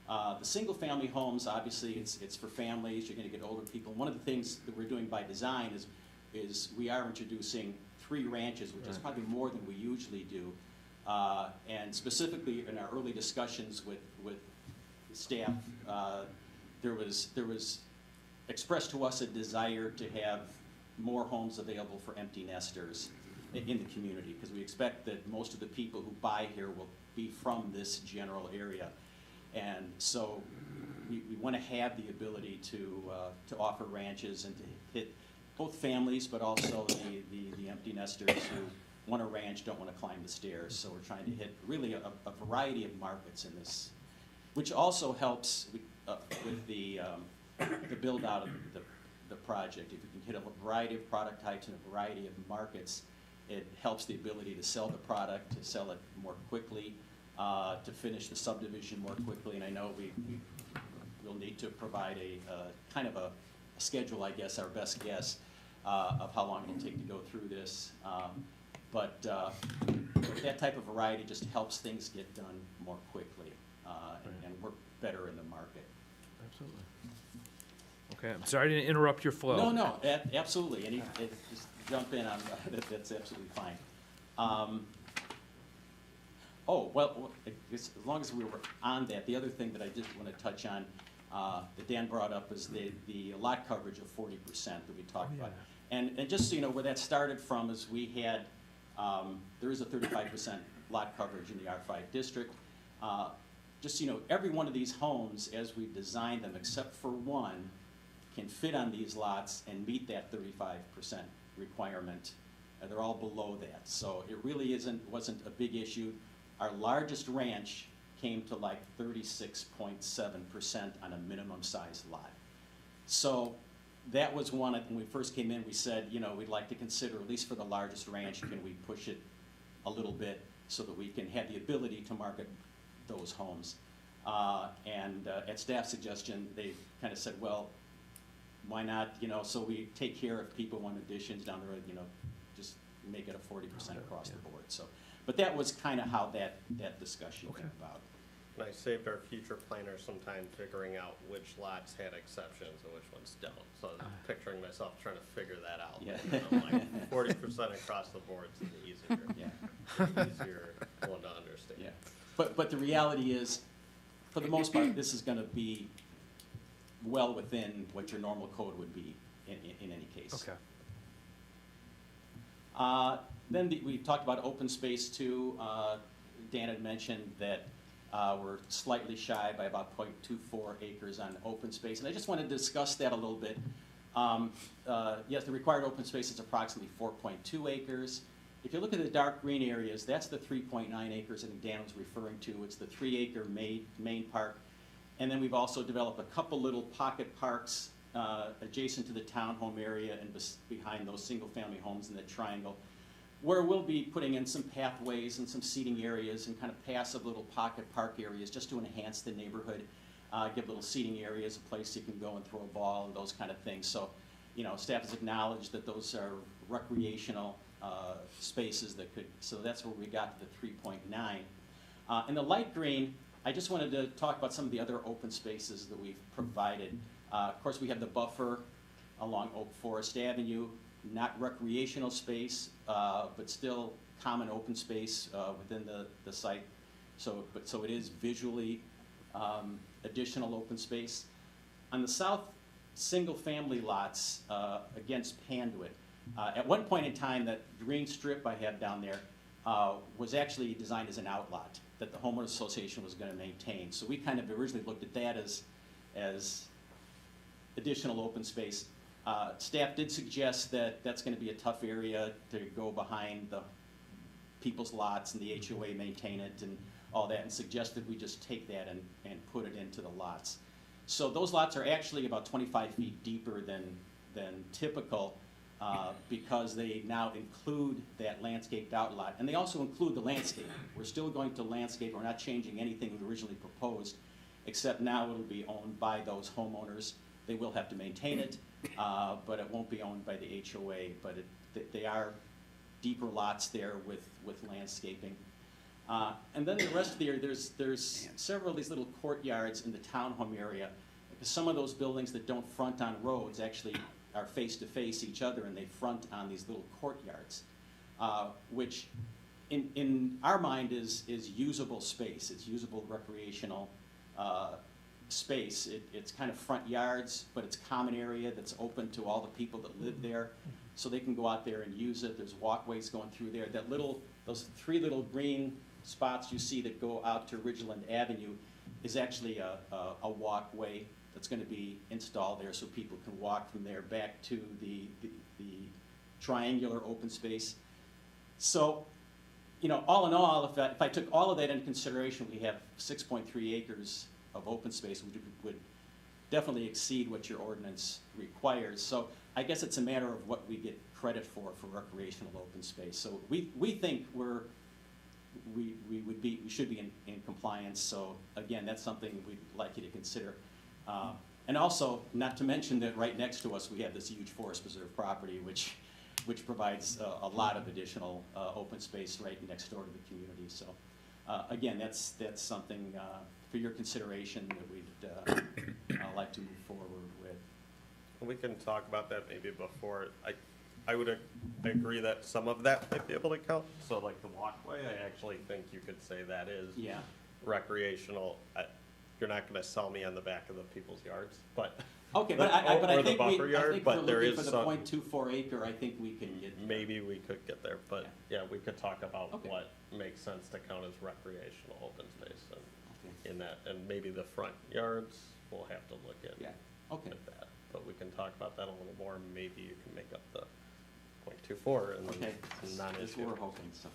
The single-family homes, obviously, it's for families. You're going to get older people. One of the things that we're doing by design is we are introducing 3 ranches, which is probably more than we usually do. And specifically in our early discussions with staff, there was expressed to us a desire to have more homes available for empty nesters in the community, because we expect that most of the people who buy here will be from this general area. And so we want to have the ability to offer ranches and to hit both families, but also the empty nesters who want a ranch, don't want to climb the stairs. So we're trying to hit really a variety of markets in this, which also helps with the build out of the project. If you can hit a variety of product types and a variety of markets, it helps the ability to sell the product, to sell it more quickly, to finish the subdivision more quickly. And I know we'll need to provide a kind of a schedule, I guess, our best guess of how long it'll take to go through this. But that type of variety just helps things get done more quickly and work better in the market. Absolutely. Okay, I'm sorry to interrupt your flow. No, absolutely. And just jump in on that. That's absolutely fine. Oh, well, I guess as long as we were on that, the other thing that I did want to touch on, that Dan brought up is the lot coverage of 40% that we talked about. And just so you know, where that started from is we had, there is a 35% lot coverage in the R5 district. Just so you know, every one of these homes, as we designed them, except for one, can fit on these lots and meet that 35% requirement. They're all below that. So it really wasn't a big issue. Our largest ranch came to like 36.7% on a minimum size lot. So that was one, when we first came in, we said, you know, we'd like to consider, at least for the largest ranch, can we push it a little bit so that we can have the ability to market those homes. At staff suggestion, they kind of said, well, why not, you know, so we take care of people want additions down the road, you know, just make it a 40% across the board. So, but that was kind of how that discussion came about. And I saved our future planners some time figuring out which lots had exceptions and which ones don't. So I'm picturing myself trying to figure that out. Yeah. You know, like 40% across the board is the easier one to understand. Yeah. But the reality is, for the most part, this is going to be well within what your normal code would be in any case. Okay. Then we talked about open space too. Dan had mentioned that we're slightly shy by about 0.24 acres on open space, and I just wanted to discuss that a little bit. Yes, the required open space is approximately 4.2 acres. If you look at the dark green areas, that's the 3.9 acres that Dan was referring to. It's the 3-acre main park. And then we've also developed a couple little pocket parks adjacent to the townhome area and behind those single-family homes in that triangle, where we'll be putting in some pathways and some seating areas and kind of passive little pocket park areas just to enhance the neighborhood, give little seating areas, a place you can go and throw a ball and those kind of things. So, you know, staff has acknowledged that those are recreational spaces that could, so that's where we got to the 3.9. In the light green, I just wanted to talk about some of the other open spaces that we've provided. Of course, we have the buffer along Oak Forest Avenue, not recreational space, but still common open space within the site. So it is visually additional open space. On the south single-family lots against Panduit, at one point in time, that green strip I have down there was actually designed as an outlot that the homeowners association was going to maintain. So we kind of originally looked at that as additional open space. Staff did suggest that that's going to be a tough area to go behind the people's lots and the HOA maintain it and all that, and suggested we just take that and put it into the lots. So those lots are actually about 25 feet deeper than typical because they now include that landscaped outlot, and they also include the landscape. We're still going to landscape. We're not changing anything we originally proposed, except now it'll be owned by those homeowners. They will have to maintain it, but it won't be owned by the HOA. But they are deeper lots there with landscaping. And then the rest of the area, there's several of these little courtyards in the townhome area, because some of those buildings that don't front on roads actually are face-to-face each other, and they front on these little courtyards, which in our mind is usable space. It's usable recreational space. It's kind of front yards, but it's common area that's open to all the people that live there, so they can go out there and use it. There's walkways going through there. Those 3 little green spots you see that go out to Ridgeland Avenue is actually a walkway that's going to be installed there, so people can walk from there back to the triangular open space. So, you know, all in all, if I took all of that into consideration, we have 6.3 acres of open space, which would definitely exceed what your ordinance requires. So I guess it's a matter of what we get credit for recreational open space. So we think we should be in compliance. So again, that's something we'd like you to consider. And also, not to mention that right next to us we have this huge forest preserve property, which provides a lot of additional open space right next door to the community. So again, that's something for your consideration that we'd like to move forward with. We can talk about that maybe before. I would agree that some of that might be able to count. So like the walkway, I actually think you could say that is Yeah. recreational. You're not gonna sell me on the back of the people's yards, but. Okay, but I Or the think buffer we, yard, I think but we're there looking is for the some- 0.24 acre, I think we can get there. Maybe we could get there, but yeah, we could talk about Okay. what makes sense to count as recreational open space and Okay. in that, and maybe the front yards, we'll have to look at. Yeah, okay. At that, but we can talk about that a little more, maybe you can make up the 0.24 and Okay, then that's non-issue. what we're hoping, so.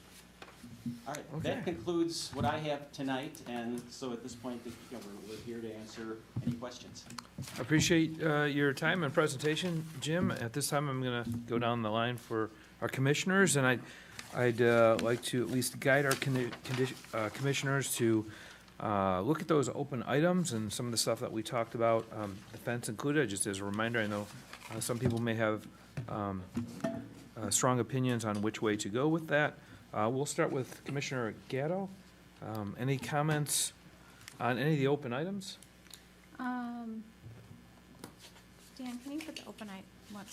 All right, Okay. that concludes what I have tonight, and so at this point, you know, we're here to answer any questions. Appreciate your time and presentation, Jim. At this time, I'm going to go down the line for our commissioners, and I'd like to at least guide our commissioners to look at those open items and some of the stuff that we talked about, the fence included. Just as a reminder, I know some people may have strong opinions on which way to go with that. We'll start with Commissioner Gatto. Any comments on any of the open items? Dan, can you put the open a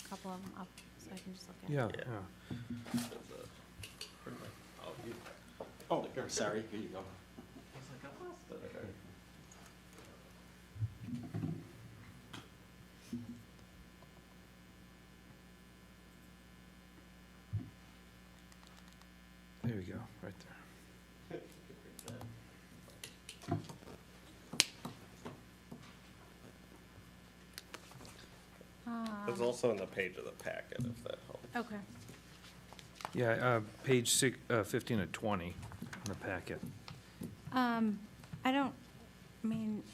couple of them up so I can just look at it? Yeah, Yeah. yeah. Oh, you. Oh, sorry, here you go. There we go, right there. It's also in the page of the packet, if that helps. Okay. Yeah, page 15 of 20 in the packet. I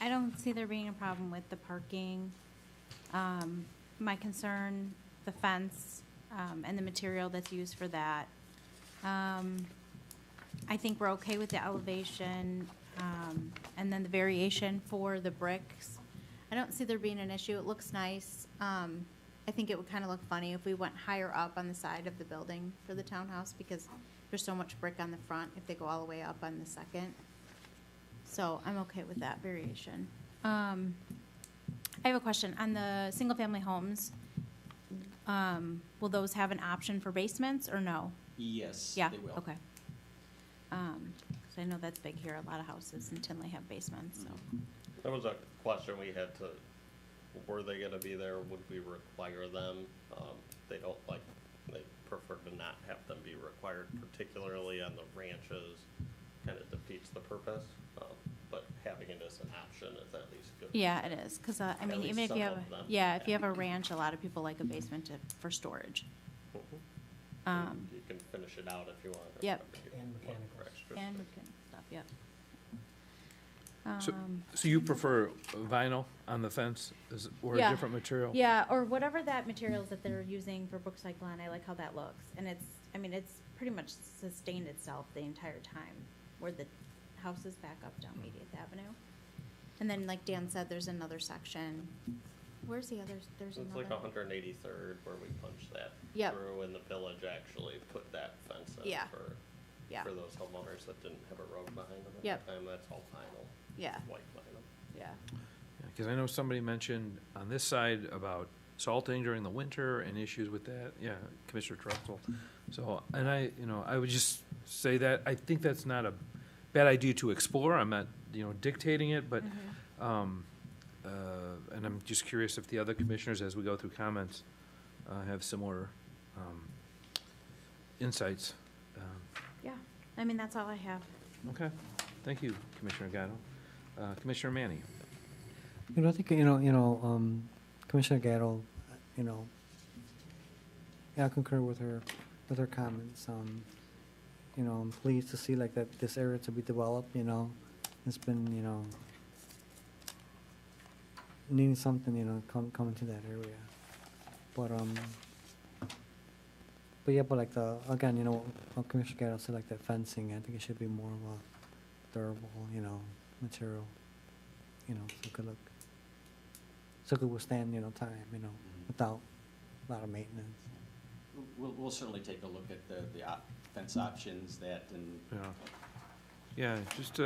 don't see there being a problem with the parking. My concern, the fence, and the material that's used for that. I think we're okay with the elevation, and then the variation for the bricks. I don't see there being an issue. It looks nice. I think it would kind of look funny if we went higher up on the side of the building for the townhouse because there's so much brick on the front if they go all the way up on the second. So I'm okay with that variation. I have a question. On the single-family homes, will those have an option for basements or no? Yes, Yeah, they will. okay. 'Cause I know that's big here. A lot of houses in Tinley have basements, so. That was a question we had to, were they gonna be there, would we require them? They don't like, they prefer to not have them be required, particularly on the ranches, kind of defeats the purpose. But having it as an option is at least good. Yeah, it is, because, I mean, least even if some you have, of them if you have a ranch, a lot of people like a basement for storage. Mhm. You can finish it out if you want. or Yep. whatever you And want mechanicals. for extra And space. we can stuff, yep. So you prefer vinyl on the fence or a Yeah. different material? Yeah, or whatever that materials that they're using for Brookside Glen, I like how that looks. And it's pretty much sustained itself the entire time, where the houses back up down 80th Avenue. And then, like Dan said, there's another section. Where's the other, there's So another? it's like 183rd where we punched that Yep. through, and the village actually put that fence in Yeah. for Yeah, those homeowners that didn't have a road behind them at Yep. the time. That's all vinyl, yeah, white vinyl. yeah. Because I know somebody mentioned on this side about salting during the winter and issues with that. Yeah, Commissioner Truxell. So, and I would just say that I think that's not a bad idea to explore. I'm not, dictating it, but, Mhm. and I'm just curious if the other commissioners, as we go through comments, have similar insights. Yeah, I mean, that's all I have. Okay, thank you, Commissioner Gatto. Commissioner Manny. I think, Commissioner Gatto, I concur with her comments. I'm pleased to see like that this area to be developed, it's been, needing something, coming to that area. But yeah, but like again, what Commissioner Gatto said, like that fencing, I think it should be more of a durable, material, so it could withstand, time, without a lot of maintenance. We'll certainly take a look at the fence options and. Yeah, just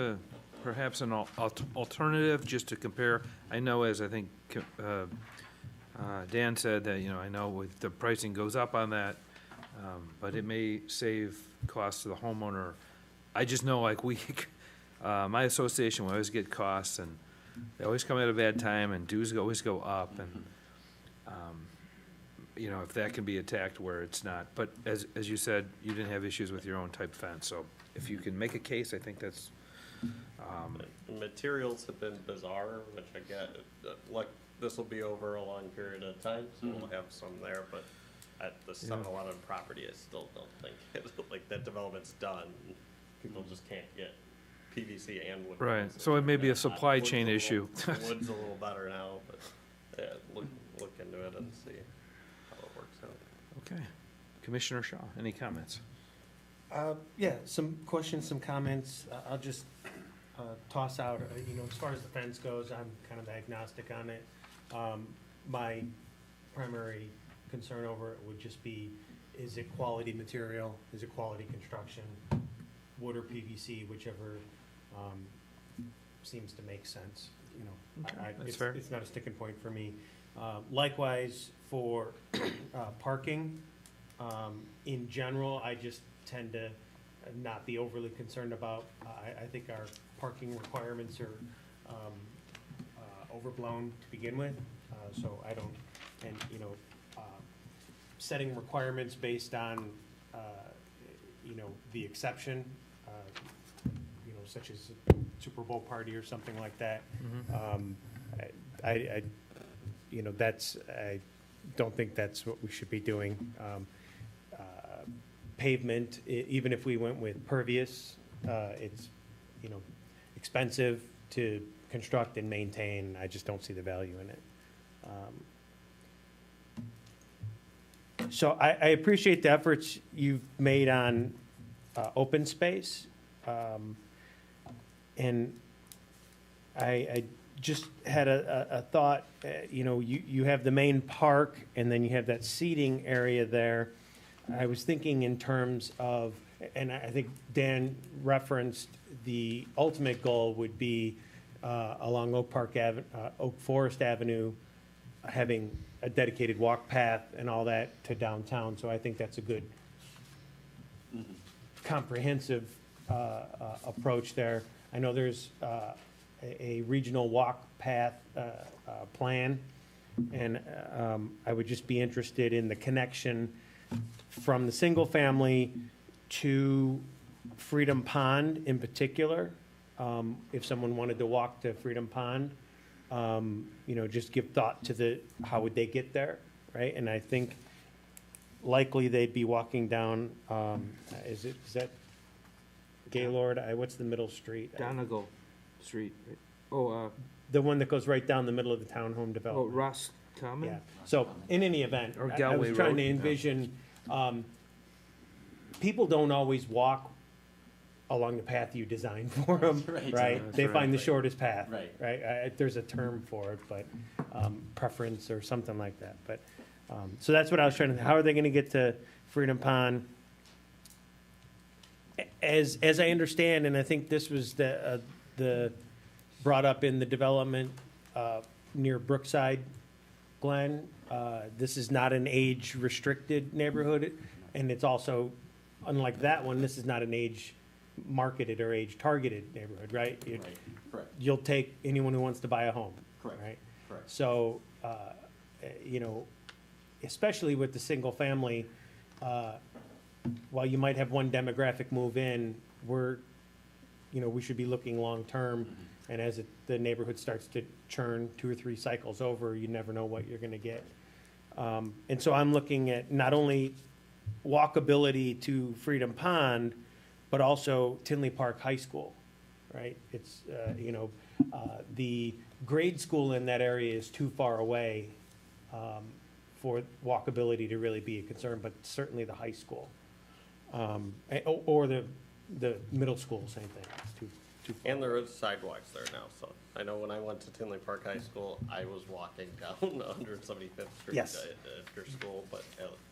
perhaps an alternative, just to compare. I know, as I think Dan said, that, I know with the pricing goes up on that, But it may save costs to the homeowner. I just know, like, my association, we always get costs, and they always come at a bad time, and dues always go up, and, you know, if that can be attacked where it's not. But as you said, you didn't have issues with your own type fence, so if you can make a case, I think that's, Materials have been bizarre, which I get, like, this will be over a long period of time, so we'll have some there, but at the 7-Eleven property, I still don't think, like, that development's done. People just can't get PVC and wood. right, so it may be a supply chain issue. Wood's a little better now, but, yeah, look into it and see how it works out. Okay. Commissioner Shaw, any comments? Yeah, some questions, some comments. I'll just toss out, you know, as far as the fence goes, I'm kind of agnostic on it. My primary concern over it would just be, is it quality material? Is it quality construction? Wood or PVC, whichever seems to make sense, you know. Okay, that's fair. It's not a sticking point for me. Likewise, for parking, in general, I just tend to not be overly concerned about. I think our parking requirements are overblown to begin with, so I don't, and, you know, setting requirements based on, you know, the exception, you know, such as a Super Bowl party or something like that. I you know, I don't think that's what we should be doing. Pavement, even if we went with pervious, it's, you know, expensive to construct and maintain. I just don't see the value in it. So I appreciate the efforts you've made on open space. And I just had a thought, you know, you have the main park and then you have that seating area there. I was thinking in terms of, and I think Dan referenced, the ultimate goal would be along Oak Forest Avenue, having a dedicated walk path and all that to downtown. So I think that's a good comprehensive approach there. I know there's a regional walk path plan, and I would just be interested in the connection from the single family to Freedom Pond in particular. If someone wanted to walk to Freedom Pond, you know, just give thought to how would they get there, right? And I think likely they'd be walking down, is that Gaylord? What's the middle street? Donegal Street, right? Oh, The one that goes right down the middle of the townhome oh, development. Ross Common? Yeah, so in any event, Or I Galway was trying to Road. envision, people don't always walk along the path you designed for them, Right. right? That's They right. find the shortest path, Right. right? There's a term for it, but preference or something like that. But so that's what I was trying to. How are they going to get to Freedom Pond? As I understand, and I think this was the brought up in the development near Brookside, Glen. This is not an age-restricted neighborhood, and it's also, unlike that one, this is not an age-marketed or age-targeted neighborhood, right? Right, correct, You'll take anyone who wants to buy a home, correct, right? correct. So, you know, especially with the single family, while you might have one demographic move in, we should be looking long-term. And as the neighborhood starts to churn 2 or 3 cycles over, you never know what you're gonna get. And so I'm looking at not only walkability to Freedom Pond, but also Tinley Park High School, right? It's, the grade school in that area is too far away for walkability to really be a concern, but certainly the high school. Or the middle school, same thing. It's too far. And there is sidewalks there now, so I know when I went to Tinley Park High School, I was walking down 175th Street Yes. after school, but.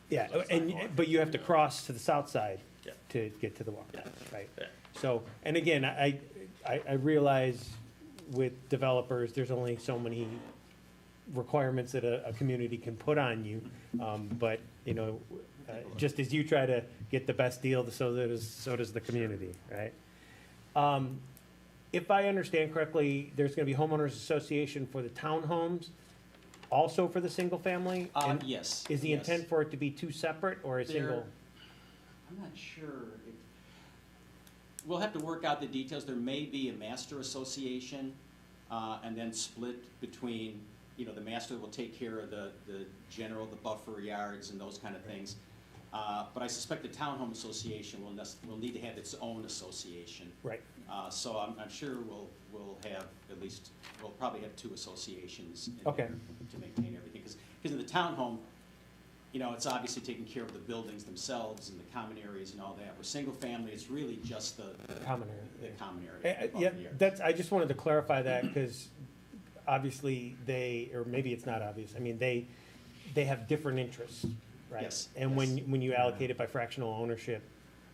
Yeah, there's a sidewalk. but you have to cross to the south side Yeah. to get to the walk path, right? Yeah. So, and again, I realize with developers, there's only so many requirements that a community can put on you. But you know, just as you try to get the best deal, so does the community, right? If I understand correctly, there's gonna be homeowners association for the townhomes, also for the single family? And Yes. Is the yes. intent for it to be two separate or a single? I'm not sure. We'll have to work out the details. There may be a master association, and then split between, you know, the master will take care of the general, the buffer yards and those kind of things. But I suspect the townhome association will need to have its own association. Right. So I'm sure we'll have at least, we'll probably have two associations in Okay. there to maintain everything. Because in the townhome, you know, it's obviously taking care of the buildings themselves and the common areas and all that. Where single family, it's really just the Common area, the yeah. common area. above Yeah, the yard. that's, I just wanted to clarify that, because obviously or maybe it's not obvious, I mean, they have different interests, right? Yes, And yes. when you allocate it by fractional ownership,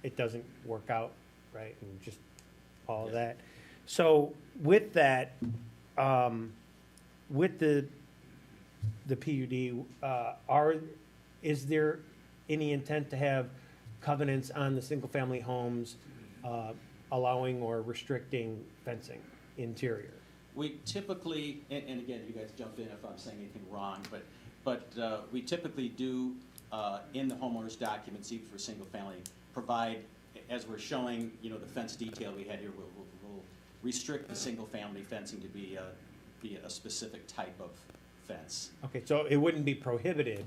it doesn't work out, right, and just all of Yes. that. So with that, with the PUD, is there any intent to have covenants on the single-family homes, allowing or restricting fencing interior? We typically, and again, you guys jump in if I'm saying anything wrong, but we typically do, in the homeowner's documents, even for single family, provide, as we're showing, you know, the fence detail we had here, we'll restrict the single family fencing to be a specific type of fence. Okay, so it wouldn't be prohibited,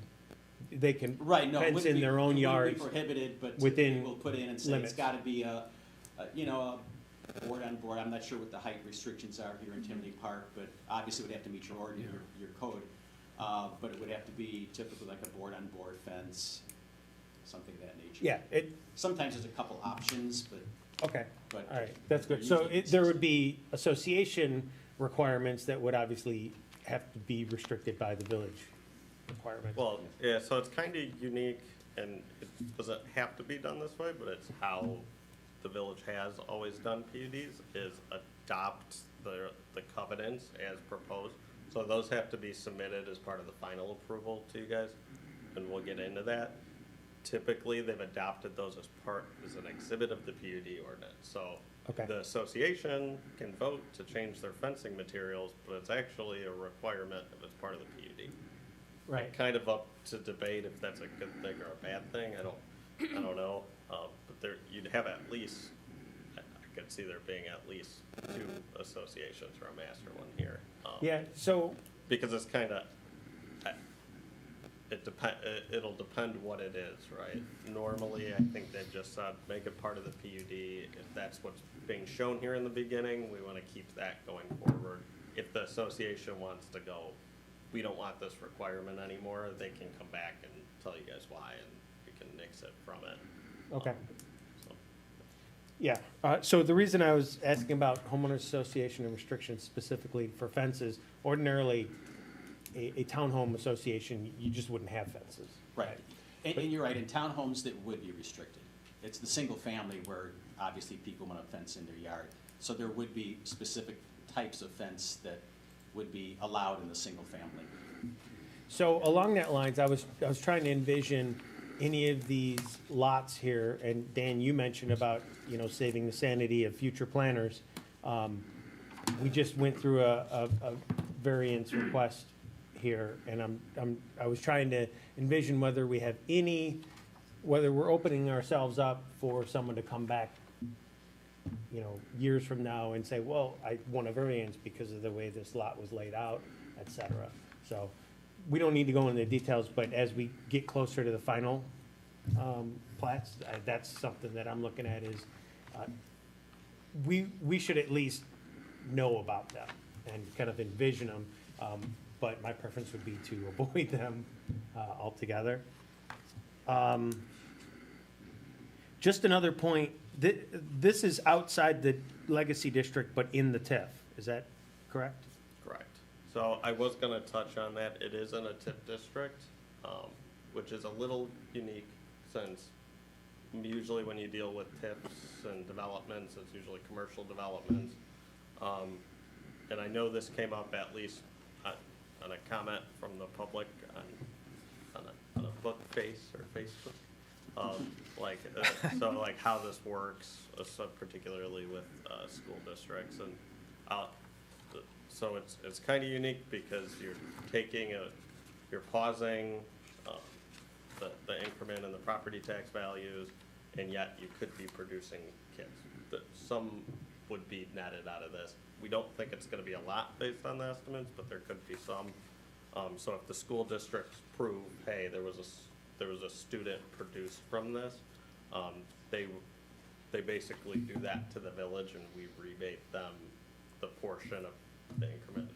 they can Right, no, it fence wouldn't in be- their own it wouldn't be yards prohibited, but within we'll put in and say limits. it's gotta be you know, a board on board. I'm not sure what the height restrictions are here in Tinley Park, but obviously it would have to meet your code. But it would have to be typically like a board on board fence, something of that nature. Yeah, Sometimes there's a couple options, but okay, But all right, that's good. they're So usually there would be association requirements that would obviously have to be restricted by the village requirements. Well, yeah, so it's kind of unique, and it doesn't have to be done this way, but it's how the village has always done PUDs, is adopt the covenants as proposed. So those have to be submitted as part of the final approval to you guys, and we'll get into that. Typically, they've adopted those as an exhibit of the PUD ordinance. So Okay. the association can vote to change their fencing materials, but it's actually a requirement if it's part of the PUD. Right. Kind of up to debate if that's a good thing or a bad thing. I don't know. But you'd have at least, I could see there being at least two associations or a master one here. Yeah, so, Because it's kind of, it'll depend what it is, right? Normally, I think they've just said, make it part of the PUD. If that's what's being shown here in the beginning, we want to keep that going forward. If the association wants to go, we don't want this requirement anymore, they can come back and tell you guys why, and we can nix it from it. okay. So, Yeah, so the reason I was asking about homeowners association and restrictions specifically for fences, ordinarily, a townhome association, you just wouldn't have fences. right. And you're right, in townhomes that would be restricted. It's the single family where obviously people want to fence in their yard. So there would be specific types of fence that would be allowed in the single family. So along that lines, I was trying to envision any of these lots here, and Dan, you mentioned about, you know, saving the sanity of future planners. We just went through a variance request here, and I was trying to envision whether we have whether we're opening ourselves up for someone to come back, you know, years from now and say, well, I want a variance because of the way this lot was laid out, et cetera. So we don't need to go into the details, but as we get closer to the final plats, that's something that I'm looking at is, we should at least know about them and kind of envision them, but my preference would be to avoid them altogether. Just another point, this is outside the legacy district, but in the TIF, is that correct? correct. So I was gonna touch on that. It is in a TIF district, which is a little unique since usually when you deal with TIFs and developments, it's usually commercial developments. And I know this came up at least on a comment from the public on a Facebook face or Facebook. So like how this works, so particularly with school districts, and so it's kind of unique because you're pausing the increment in the property tax values, and yet you could be producing kids. Some would be netted out of this. We don't think it's going to be a lot based on the estimates, but there could be some. So if the school districts prove, hey, there was a student produced from this, they basically do that to the village, and we rebate them the portion of the increment,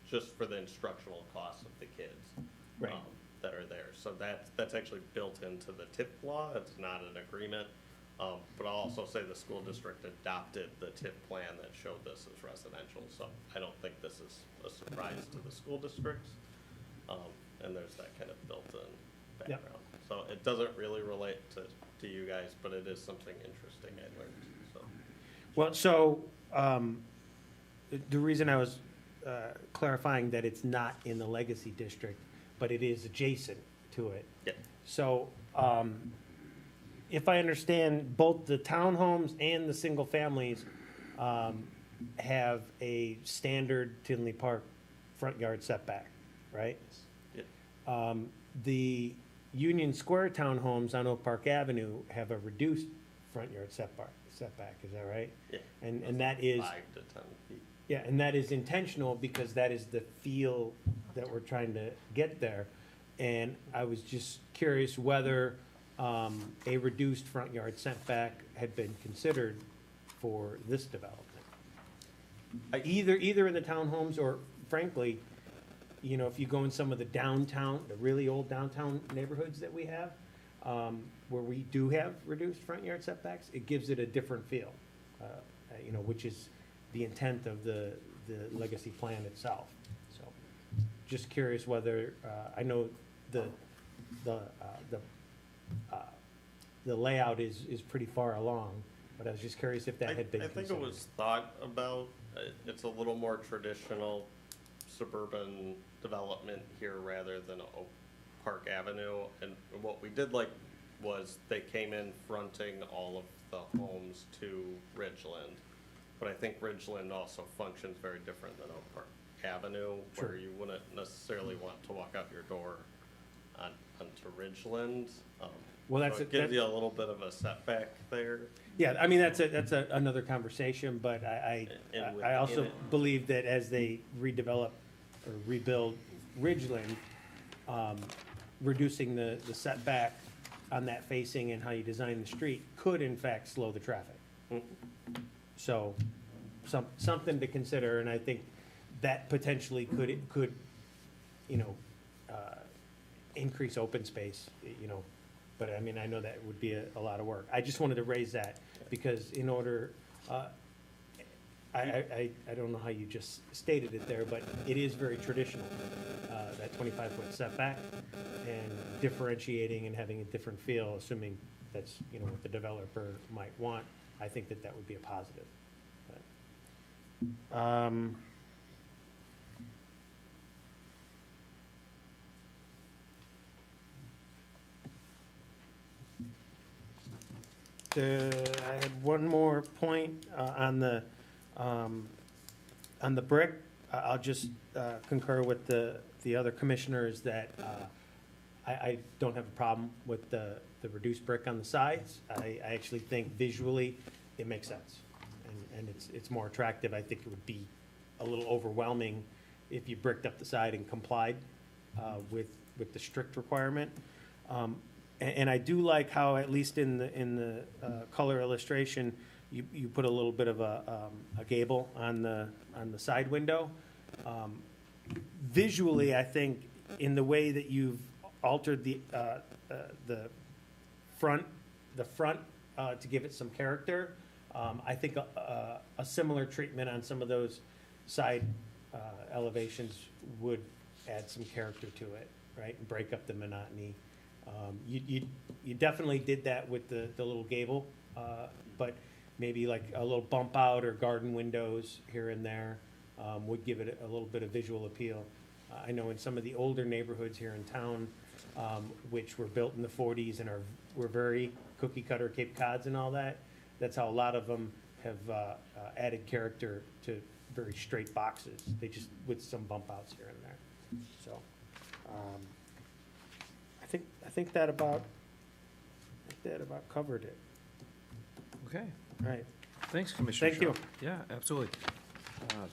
just for the instructional costs of the kids. Right. That are there. So that's actually built into the TIP law. It's not an agreement. But I'll also say the school district adopted the TIP plan that showed this as residential. So I don't think this is a surprise to the school districts. And there's that kind of built-in background. So it doesn't really relate to you guys, but it is something interesting I learned. So. Well, so, the reason I was clarifying that it's not in the legacy district, but it is adjacent to it. Yeah. So, if I understand, both the townhomes and the single families have a standard Tinley Park front yard setback, right? Yeah. The Union Square townhomes on Oak Park Avenue have a reduced front yard setback, is that right? Yeah. And that is, 5 to 10 feet. yeah, and that is intentional because that is the feel that we're trying to get there. And I was just curious whether a reduced front yard setback had been considered for this development. Either in the townhomes or frankly, you know, if you go in some of the downtown, the really old downtown neighborhoods that we have, where we do have reduced front yard setbacks, it gives it a different feel, you know, which is the intent of the legacy plan itself. So, just curious whether, I know the layout is pretty far along, but I was just curious if that had been I think considered. it was thought about. It's a little more traditional suburban development here rather than Oak Park Avenue. And what we did like was they came in fronting all of the homes to Ridgeland. But I think Ridgeland also functions very different than Oak Park Avenue, Sure. where you wouldn't necessarily want to walk out your door onto Ridgeland. Well, So it gives you a little bit of a setback there. Yeah, I mean, that's another conversation, but I also believe that as they redevelop or rebuild Ridgeland, reducing the setback on that facing and how you design the street could in fact slow the traffic. So, something to consider, and I think that potentially could, you know, increase open space, you know. But I mean, I know that would be a lot of work. I just wanted to raise that because in order, I don't know how you just stated it there, but it is very traditional, that 25-foot setback and differentiating and having a different feel, assuming that's, you know, what the developer might want. I think that would be a positive. But, I had one more point on the brick. I'll just concur with the other commissioners that I don't have a problem with the reduced brick on the sides. I actually think visually it makes sense, and it's more attractive. I think it would be a little overwhelming if you bricked up the side and complied with the strict requirement. And I do like how, at least in the color illustration, you put a little bit of a gable on the side window. Visually, I think in the way that you've altered the front to give it some character, I think a similar treatment on some of those side elevations would add some character to it, right, and break up the monotony. You definitely did that with the little gable, but maybe like a little bump out or garden windows here and there would give it a little bit of visual appeal. I know in some of the older neighborhoods here in town, which were built in the 40s and were very cookie cutter Cape Cods and all that. That's how a lot of them have added character to very straight boxes. They just, with some bump outs here and there. So, I think that about covered it. Okay, All right. thanks, Commissioner Thank you. Shaw. Yeah, absolutely.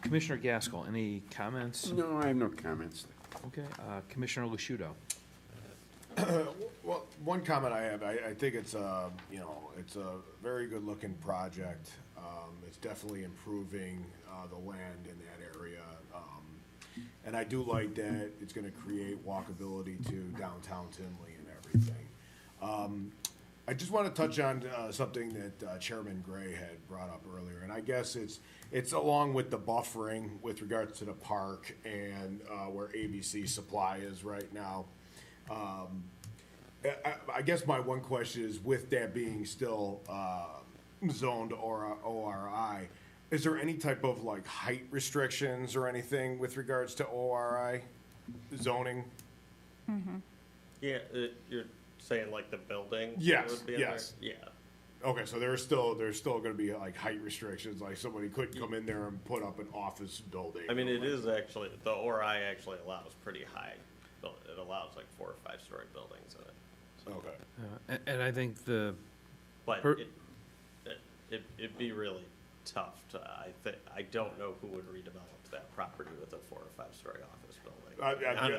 Commissioner Gaskell, any comments? No, I have no comments. Okay, Commissioner Lucido. Well, one comment I have, I think it's a, it's a very good-looking project. It's definitely improving the land in that area. And I do like that it's gonna create walkability to downtown Tinley and everything. I just want to touch on something that Chairman Gray had brought up earlier, and I guess it's along with the buffering with regards to the park and where ABC Supply is right now. I guess my one question is, with that being still zoned or ORI, is there any type of like height restrictions or anything with regards to ORI zoning? Yeah, you're saying like the building? Yes, would be in there? yes. Yeah. Okay, so there's still gonna be like height restrictions, like somebody could come in there and put up an office building. I mean, it is actually, the ORI actually allows pretty high, it allows like 4 or 5 story buildings in it. So, Okay. And I think but Per- it'd be really tough to, I don't know who would redevelop that property with a 4 or 5 story office building.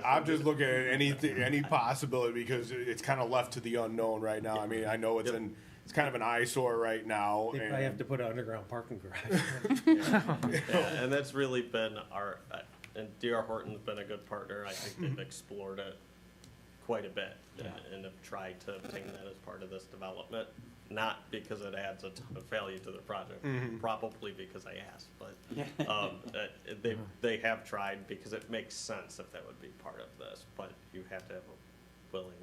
I'm just looking at any possibility because it's kind of left to the unknown right now. I mean, I know it's kind of an eyesore right now. They probably have to put an underground parking garage. Yeah, and that's really been and D.R. Horton's been a good partner. I think they've explored it quite a bit and have tried to obtain that as part of this development. Not because it adds a ton of value to the project, probably because I asked, but they have tried because it makes sense if that would be part of this, but you have to have a willing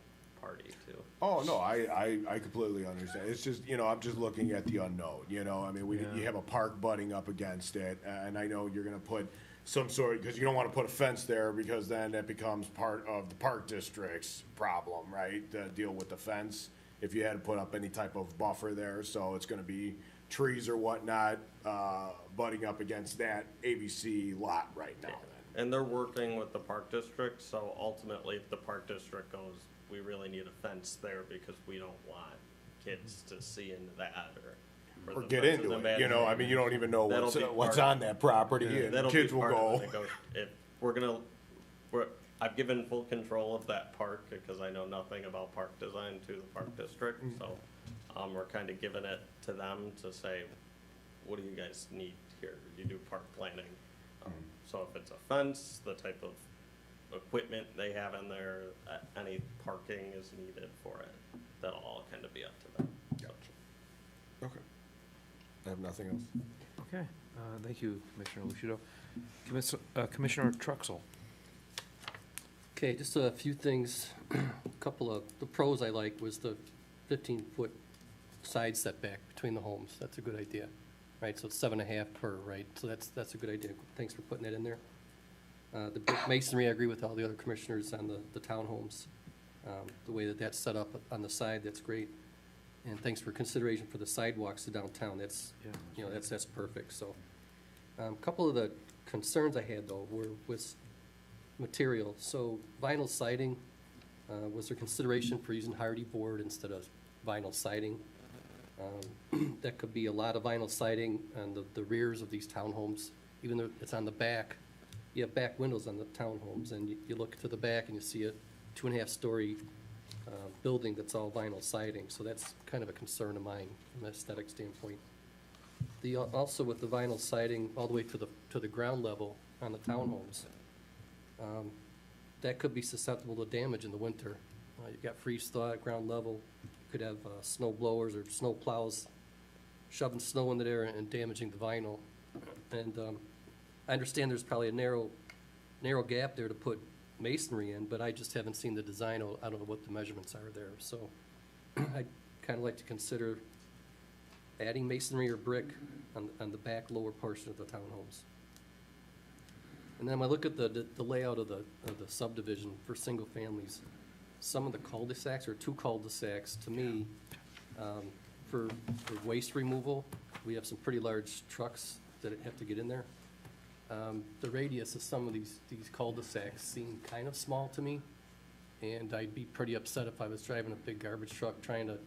party too. Oh, no, I completely understand. It's just, I'm just looking at the unknown, I mean, you have a park butting up against it, and I know you're gonna put some sort, because you don't want to put a fence there, because then that becomes part of the park district's problem, right? To deal with the fence, if you had to put up any type of buffer there, so it's gonna be trees or whatnot, butting up against that ABC lot right now. And they're working with the park district, so ultimately if the park district goes, we really need a fence there because we don't want kids to see into that Or the get fence into is a it, bad I thing. mean, you don't even know That'll be what's part on that property, and That'll kids be will part of go. the if I've given full control of that park because I know nothing about park design to the park district, so we're kind of giving it to them to say, what do you guys need here? You do park planning. So if it's a fence, the type of equipment they have in there, any parking is needed for it, that'll all kind of be up to them. Okay. I have nothing else. Okay, thank you, Commissioner Lucido. Commissioner Truxell. Okay, just a few things. A couple of, the pros I like was the 15-foot side setback between the homes. That's a good idea, right? So it's 7.5 per, right? So that's a good idea. Thanks for putting that in there. The brick masonry, I agree with all the other commissioners on the townhomes. The way that that's set up on the side, that's great. And thanks for consideration for the sidewalks to downtown. That's, that's perfect. So, a couple of the concerns I had though was material. So vinyl siding, was there consideration for using hardy board instead of vinyl siding? That could be a lot of vinyl siding on the rears of these townhomes, even though it's on the back. You have back windows on the townhomes, and you look to the back and you see a 2.5-story building that's all vinyl siding. So that's kind of a concern of mine from an aesthetic standpoint. Also with the vinyl siding all the way to the ground level on the townhomes, that could be susceptible to damage in the winter. You've got freeze thaw at ground level. You could have snow blowers or snow plows shoving snow into there and damaging the vinyl. And I understand there's probably a narrow gap there to put masonry in, but I just haven't seen the design. I don't know what the measurements are there. So I'd kind of like to consider adding masonry or brick on the back lower portion of the townhomes. And then when I look at the layout of the subdivision for single families, some of the cul-de-sacs, or two cul-de-sacs, to me, for waste removal, we have some pretty large trucks that have to get in there. The radius of some of these cul-de-sacs seem kind of small to me, and I'd be pretty upset if I was driving a big garbage truck trying to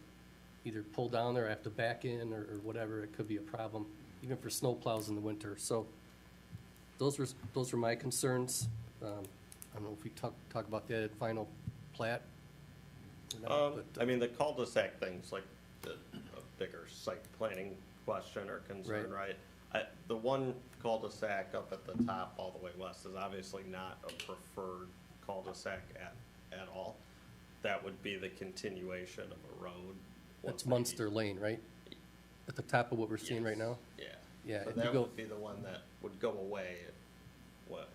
either pull down there, I have to back in, or whatever. It could be a problem, even for snow plows in the winter. So those were my concerns. I don't know if we talk about that at final plat or not, but, I mean, the cul-de-sac thing's like a bigger site planning question or concern, right? The one cul-de-sac up at the top all the way west is obviously not a preferred cul-de-sac at all. That would be the continuation of a road. That's Munster Lane, right? At the top of what we're seeing right now? Yeah. Yeah, So if you that go- would be the one that would go away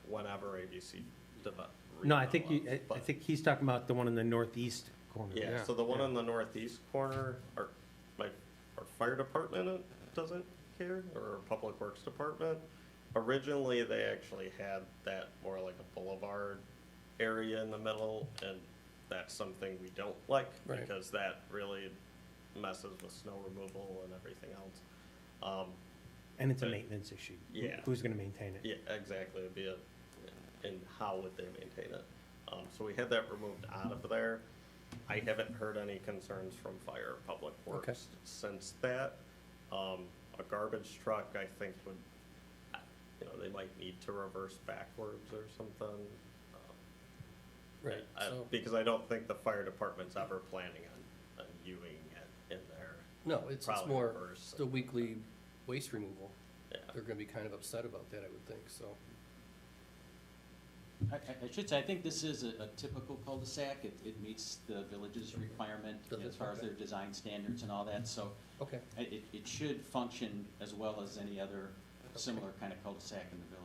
whenever ABC develop. No, I think but- he's talking about the one in the northeast corner. Yeah, so the one in the northeast corner, our fire department doesn't care, or our public works department. Originally, they actually had that more like a boulevard area in the middle, and that's something we don't like, Right. because that really messes with snow removal and everything else. And it's a maintenance issue. Yeah. Who's gonna maintain it? Yeah, exactly, it'd be and how would they maintain it? So we had that removed out of there. I haven't heard any concerns from fire or public Okay. works since that. A garbage truck, I think would, they might need to reverse backwards or something. Right, so, Because I don't think the fire department's ever planning on viewing it in there. no, it's Probably more reverse. the weekly waste removal. Yeah. They're gonna be kind of upset about that, I would think, so. I should say, I think this is a typical cul-de-sac. It meets the village's requirement Does it? as far as Okay. their design standards and all that, so Okay, it should function as well as any other similar kind of cul-de-sac in the village.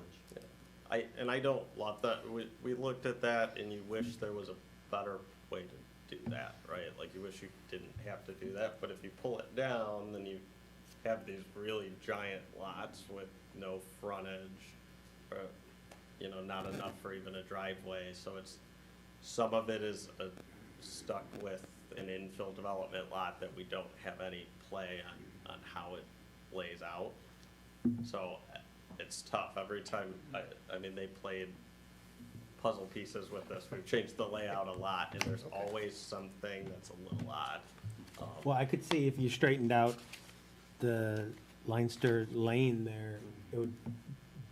I don't love that. We looked at that and you wish there was a better way to do that, right? Like you wish you didn't have to do that, but if you pull it down, then you have these really giant lots with no frontage, or, not enough for even a driveway, so some of it is stuck with an infill development lot that we don't have any play on how it lays out. So it's tough every time. They played puzzle pieces with this. We've changed the layout a lot, and there's always something that's a little odd. Well, I could see if you straightened out the Leinster Lane there, it would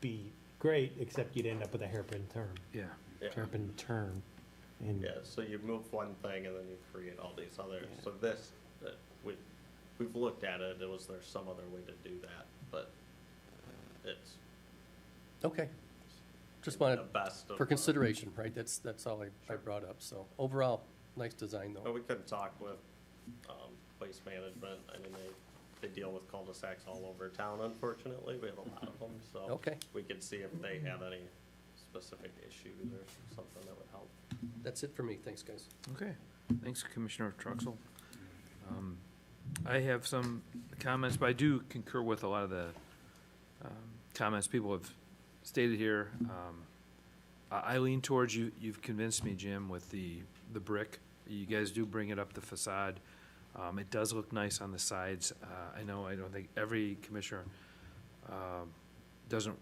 be great, except you'd end up with a hairpin turn. Yeah. Yeah. Hairpin turn. And Yeah, so you move one thing and then you create all these others. So this, we've looked at it, there's some other way to do that, but it's okay. Just the wanted, best of. for consideration, right? That's all I brought up, so overall, nice design But though. we could talk with, waste management. They deal with cul-de-sacs all over town, unfortunately. We have a lot of them, so. Okay. We could see if they have any specific issues or something that would help. That's it for me, thanks, guys. Okay, thanks, Commissioner Truxell. I have some comments, but I do concur with a lot of the comments people have stated here. I lean towards you, you've convinced me, Jim, with the brick. You guys do bring it up the facade. It does look nice on the sides. I don't think every commissioner doesn't,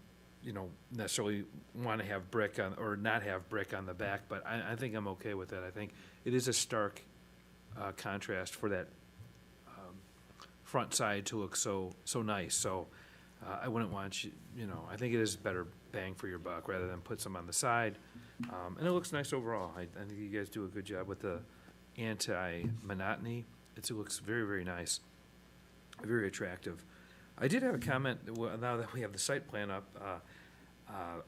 necessarily want to have brick on, or not have brick on the back, but I think I'm okay with that. I think it is a stark contrast for that front side to look so nice. So I wouldn't want you, I think it is better bang for your buck rather than put some on the side. And it looks nice overall. I think you guys do a good job with the anti-monotony. It looks very, very nice, very attractive. I did have a comment, now that we have the site plan up,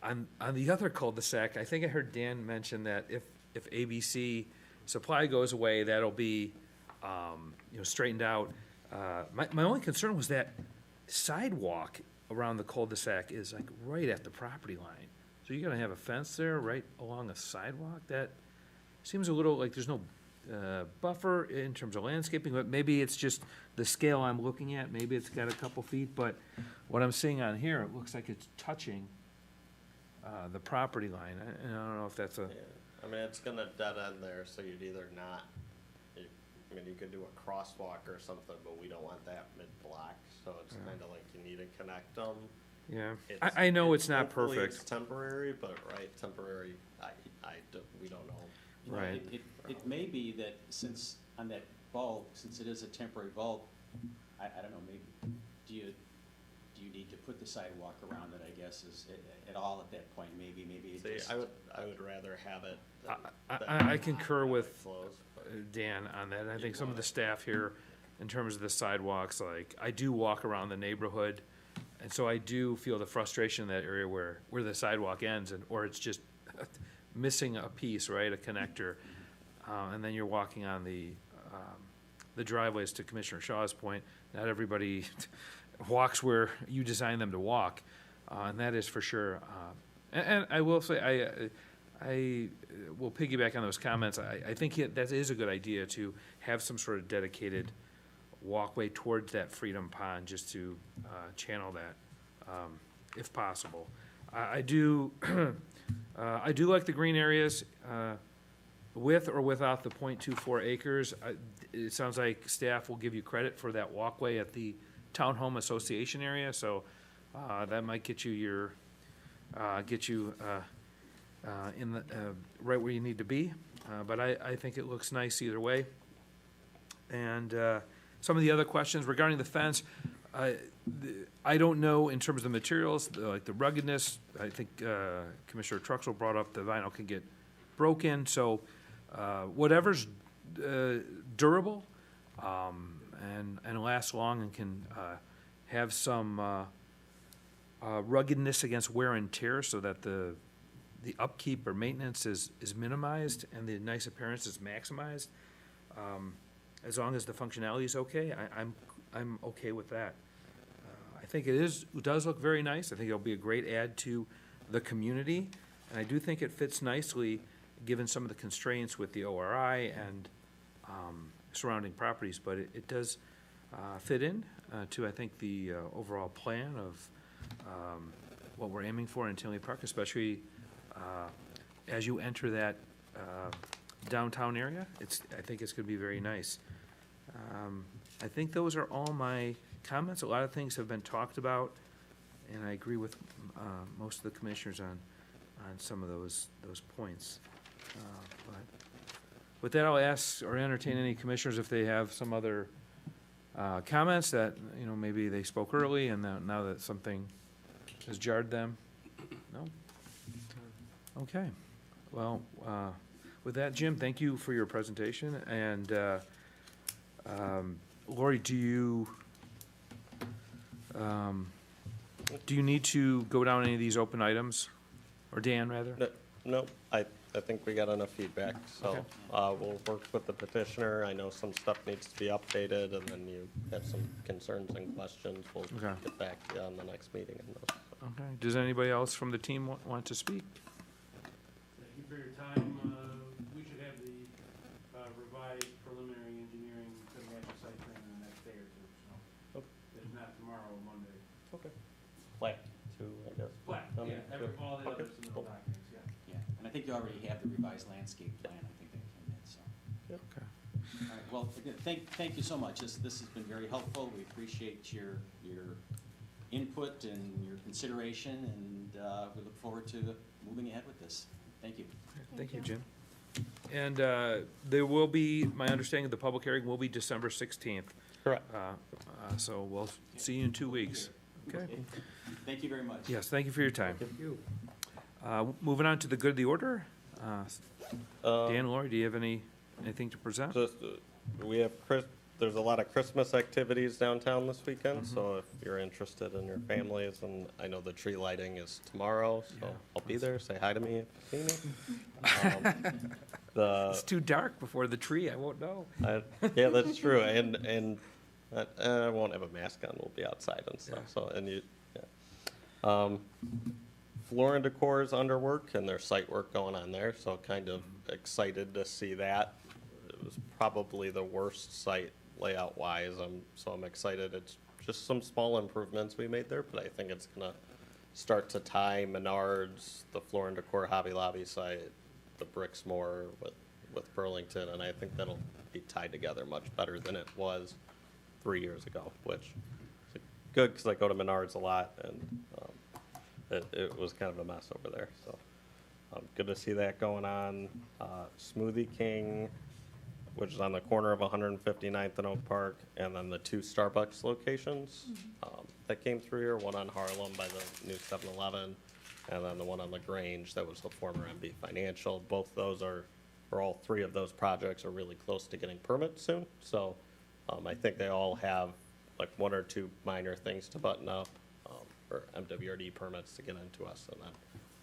on the other cul-de-sac. I think I heard Dan mention that if ABC Supply goes away, that'll be, straightened out. My only concern was that sidewalk around the cul-de-sac is like right at the property line. So you're gonna have a fence there right along a sidewalk? That seems a little like there's no buffer in terms of landscaping, but maybe it's just the scale I'm looking at. Maybe it's got a couple feet, but what I'm seeing on here, it looks like it's touching the property line. I don't know if that's a I mean, it's gonna dead end there, so you'd either not, I mean, you could do a crosswalk or something, but we don't want that mid-block, so it's kinda like you need to connect them. Yeah, I know it's not Hopefully perfect. it's temporary, but temporary, we don't know. You know, Right. It may be that since, on that bulb, since it is a temporary bulb, I don't know, maybe, do you need to put the sidewalk around it, I guess, is, at all at that point, maybe it See, just. I would rather have it. I concur with Flows, but- Dan on that. I think some of the staff here, in terms of the sidewalks, like, I do walk around the neighborhood, and so I do feel the frustration in that area where the sidewalk ends, or it's just missing a piece, right, a connector. And then you're walking on the driveways, to Commissioner Shaw's point. Not everybody walks where you design them to walk, and that is for sure. And I will say, I will piggyback on those comments. I think that is a good idea to have some sort of dedicated walkway towards that Freedom Pond, just to channel that, if possible. I do like the green areas, with or without the .24 acres. It sounds like staff will give you credit for that walkway at the Townhome Association area, so that might get you in the right where you need to be. But I think it looks nice either way. And some of the other questions regarding the fence, I don't know in terms of the materials, like the ruggedness. I think Commissioner Truxell brought up the vinyl can get broken, so whatever's durable and lasts long and can have some ruggedness against wear and tear, so that the upkeep or maintenance is minimized and the nice appearance is maximized. As long as the functionality is okay, I'm okay with that. I think it does look very nice. I think it'll be a great add to the community, and I do think it fits nicely, given some of the constraints with the ORI and surrounding properties, but it does fit in to, I think, the overall plan of what we're aiming for in Tinley Park, especially as you enter that downtown area. I think it's going to be very nice. I think those are all my comments. A lot of things have been talked about, and I agree with most of the commissioners on some of those points. But with that, I'll ask or entertain any commissioners if they have some other comments that, maybe they spoke early and now that something has jarred them. No? Okay. Well, with that, Jim, thank you for your presentation. And Lori, do you need to go down any of these open items? Or Dan, rather? No, I think we got enough feedback, so Okay. We'll work with the petitioner. I know some stuff needs to be updated, and then you have some concerns and questions. We'll Okay. get back to you on the next meeting. And those. Okay. Does anybody else from the team want to speak? Thank you for your time. We should have the revised preliminary engineering to match the site plan in the next day or two, so. Okay. If not tomorrow, Monday. Okay. Flat two, I guess. Flat, Okay, yeah, good. all the Okay, other submittal cool. documents, yeah. Yeah, and I think you already have the revised landscape plan, I think that came in, so. Okay. All right, well, again, thank you so much. This has been very helpful. We appreciate your input and your consideration, and we look forward to moving ahead with this. Thank you. Thank you, Jim. And there will be, my understanding, the public hearing will be December 16th. Correct. So we'll see you in 2 weeks. Okay? Thank you very much. Yes, thank you for your time. Moving on to the good of the order. Dan, Lori, do you have anything to present? Just, we have there's a lot of Christmas activities downtown this weekend, so if you're interested in your families, and I know the tree lighting is tomorrow, so Yeah. I'll be there. Say hi to me if you see me. It's too dark before the tree, I won't know. Yeah, that's true, and I won't have a mask on. We'll be outside and stuff. Yeah. So Floor and Decor is under work, and there's site work going on there. So kind of excited to see that. It was probably the worst site layout wise. I'm excited. It's just some small improvements we made there, but I think it's gonna start to tie Menards, the Floor and Decor Hobby Lobby site, the bricks more with Burlington, and I think that'll be tied together much better than it was 3 years ago, which is good, because I go to Menards a lot, and it was kind of a mess over there, so. Good to see that going on. Smoothie King, which is on the corner of 159th and Oak Park, and then the 2 Starbucks locations that came through here, one on Harlem by the new 7-Eleven, and then the one on LaGrange that was the former MB Financial. Both those or all 3 of those projects are really close to getting permits soon. So I think they all have like 1 or 2 minor things to button up, or MWRD permits to get into us, and then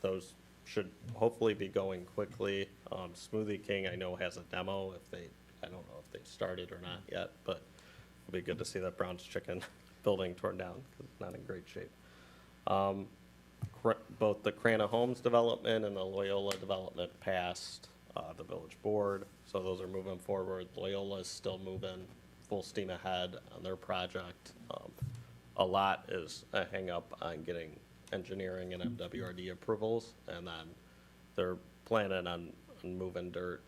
those should hopefully be going quickly. Smoothie King, I know, has a demo. I don't know if they started or not yet, but it'll be good to see that Brown's Chicken building torn down, because it's not in great shape. Both the Crana Homes development and the Loyola development passed the village board, so those are moving forward. Loyola's still moving full steam ahead on their project. A lot is a hang up on getting engineering and MWRD approvals, and then they're planning on moving dirt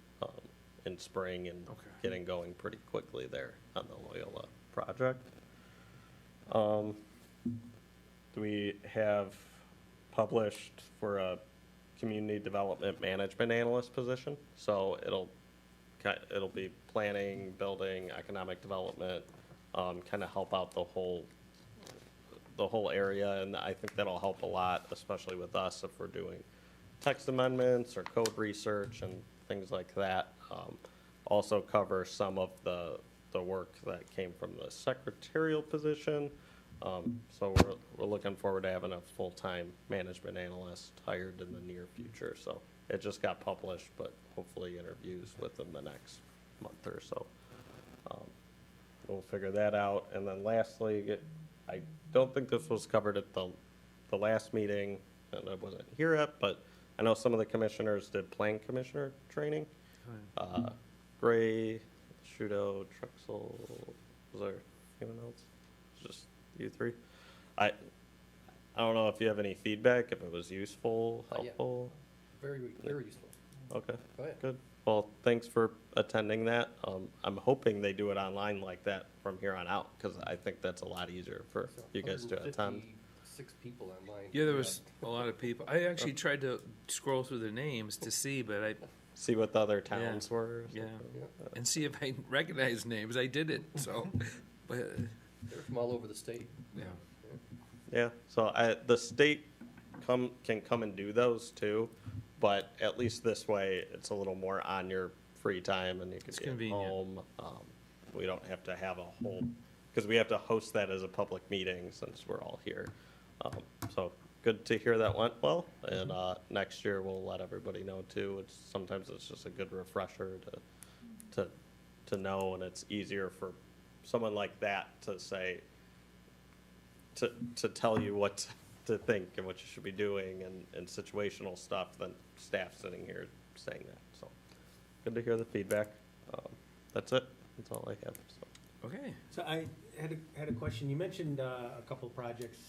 in spring and getting going pretty quickly there on the Loyola project. We have published for a community development management analyst position, so it'll be planning, building, economic development, kind of help out the whole area, and I think that'll help a lot, especially with us if we're doing text amendments or code research and things like that. Also cover some of the work that came from the secretarial position. So we're looking forward to having a full-time management analyst hired in the near future. So it just got published, but hopefully interviews within the next month or so. We'll figure that out. And then lastly, I don't think this was covered at the last meeting, and I wasn't here yet, but I know some of the commissioners did plan commissioner training. Gray, Shudo, Truxell, was there anyone else? Just you 3? I don't know if you have any feedback, if it was useful, helpful. Very, very useful. Okay, Go ahead. good. Well, thanks for attending that. I'm hoping they do it online like that from here on out, because I think that's a lot easier for you guys to attend. 6 people online. Yeah, there was a lot of people. I actually tried to scroll through the names to see, but I, See what the other towns were. or yeah, something. and see if I recognize names. I did it, so, but, They're from all over the state. yeah. Yeah, so the state can come and do those too, but at least this way, it's a little more on your free time, and you can It's be at convenient. home. We don't have to have a whole, because we have to host that as a public meeting since we're all here. So good to hear that went well, and next year we'll let everybody know too. Sometimes it's just a good refresher to know, and it's easier for someone like that to say, to tell you what to think and what you should be doing, and situational stuff than staff sitting here saying that. So good to hear the feedback. That's it. That's all I have. So. Okay. So I had a question. You mentioned a couple of projects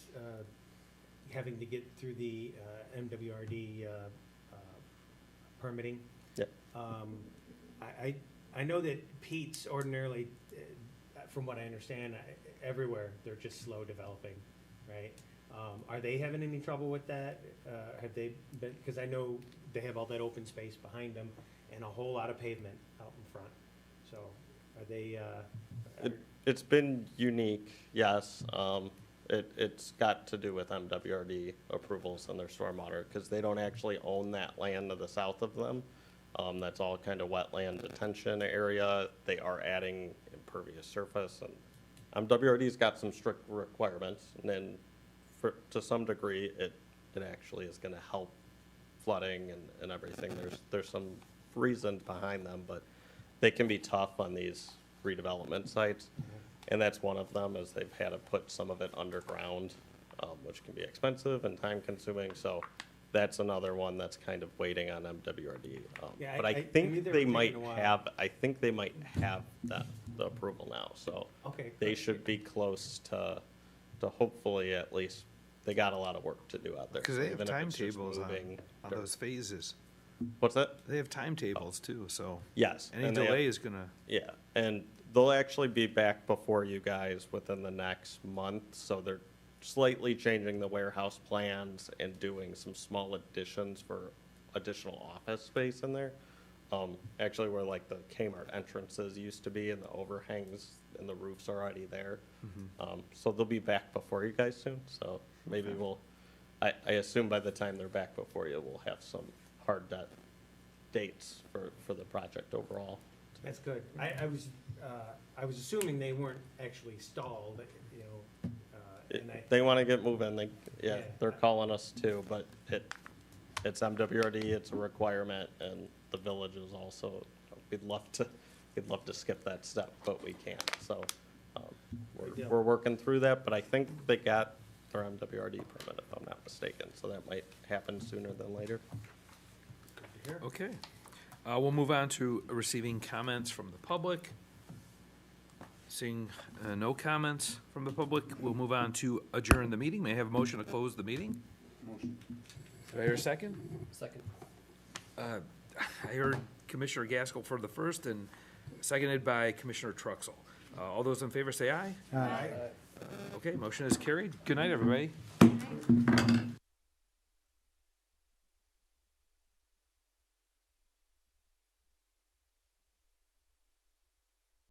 having to get through the MWRD permitting. Yeah. I know that Pete's ordinarily, from what I understand, everywhere they're just slow developing, right? Are they having any trouble with that? Have they been, because I know they have all that open space behind them and a whole lot of pavement out in front. So are they, It's been unique, yes. It's got to do with MWRD approvals and their stormwater, because they don't actually own that land to the south of them. That's all kind of wetland detention area. They are adding impervious surface, and MWRD's got some strict requirements, and then to some degree, it actually is gonna help flooding and everything. There's some reasons behind them, but they can be tough on these redevelopment sites. And that's one of them, is they've had to put some of it underground, which can be expensive and time consuming. So that's another one that's kind of waiting on MWRD. Yeah, But I I knew think they were they taking might a while. have the approval now. So Okay. they should be close to hopefully at least, they got a lot of work to do out there. Because So they have even if it's just timetables moving on dirt. those phases. What's that? They have timetables too, so Yes. any and they have- delay is gonna, Yeah, and they'll actually be back before you guys within the next month, so they're slightly changing the warehouse plans and doing some small additions for additional office space in there. Actually where like the Kmart entrances used to be and the overhangs and the roof's already there. So they'll be back before you guys soon, so maybe I assume by the time they're back before you, we'll have some hard dates for the project overall. That's good. I was assuming they weren't actually stalled, you know, and They want to get moving, Yeah. they're calling us too, but it's MWRD, it's a requirement, and the village is also, we'd love to skip that step, but we can't, so, Ideal. we're working through that, but I think they got their MWRD permit, if I'm not mistaken, so that might happen sooner than later. good to hear. okay. We'll move on to receiving comments from the public. Seeing no comments from the public, we'll move on to adjourn the meeting. May I have a motion to close the meeting? Motion. Do I hear a second? Second. I heard Commissioner Gaskell for the first and seconded by Commissioner Truxell. All those in favor say aye. Aye. Okay, motion is carried. Good night, everybody.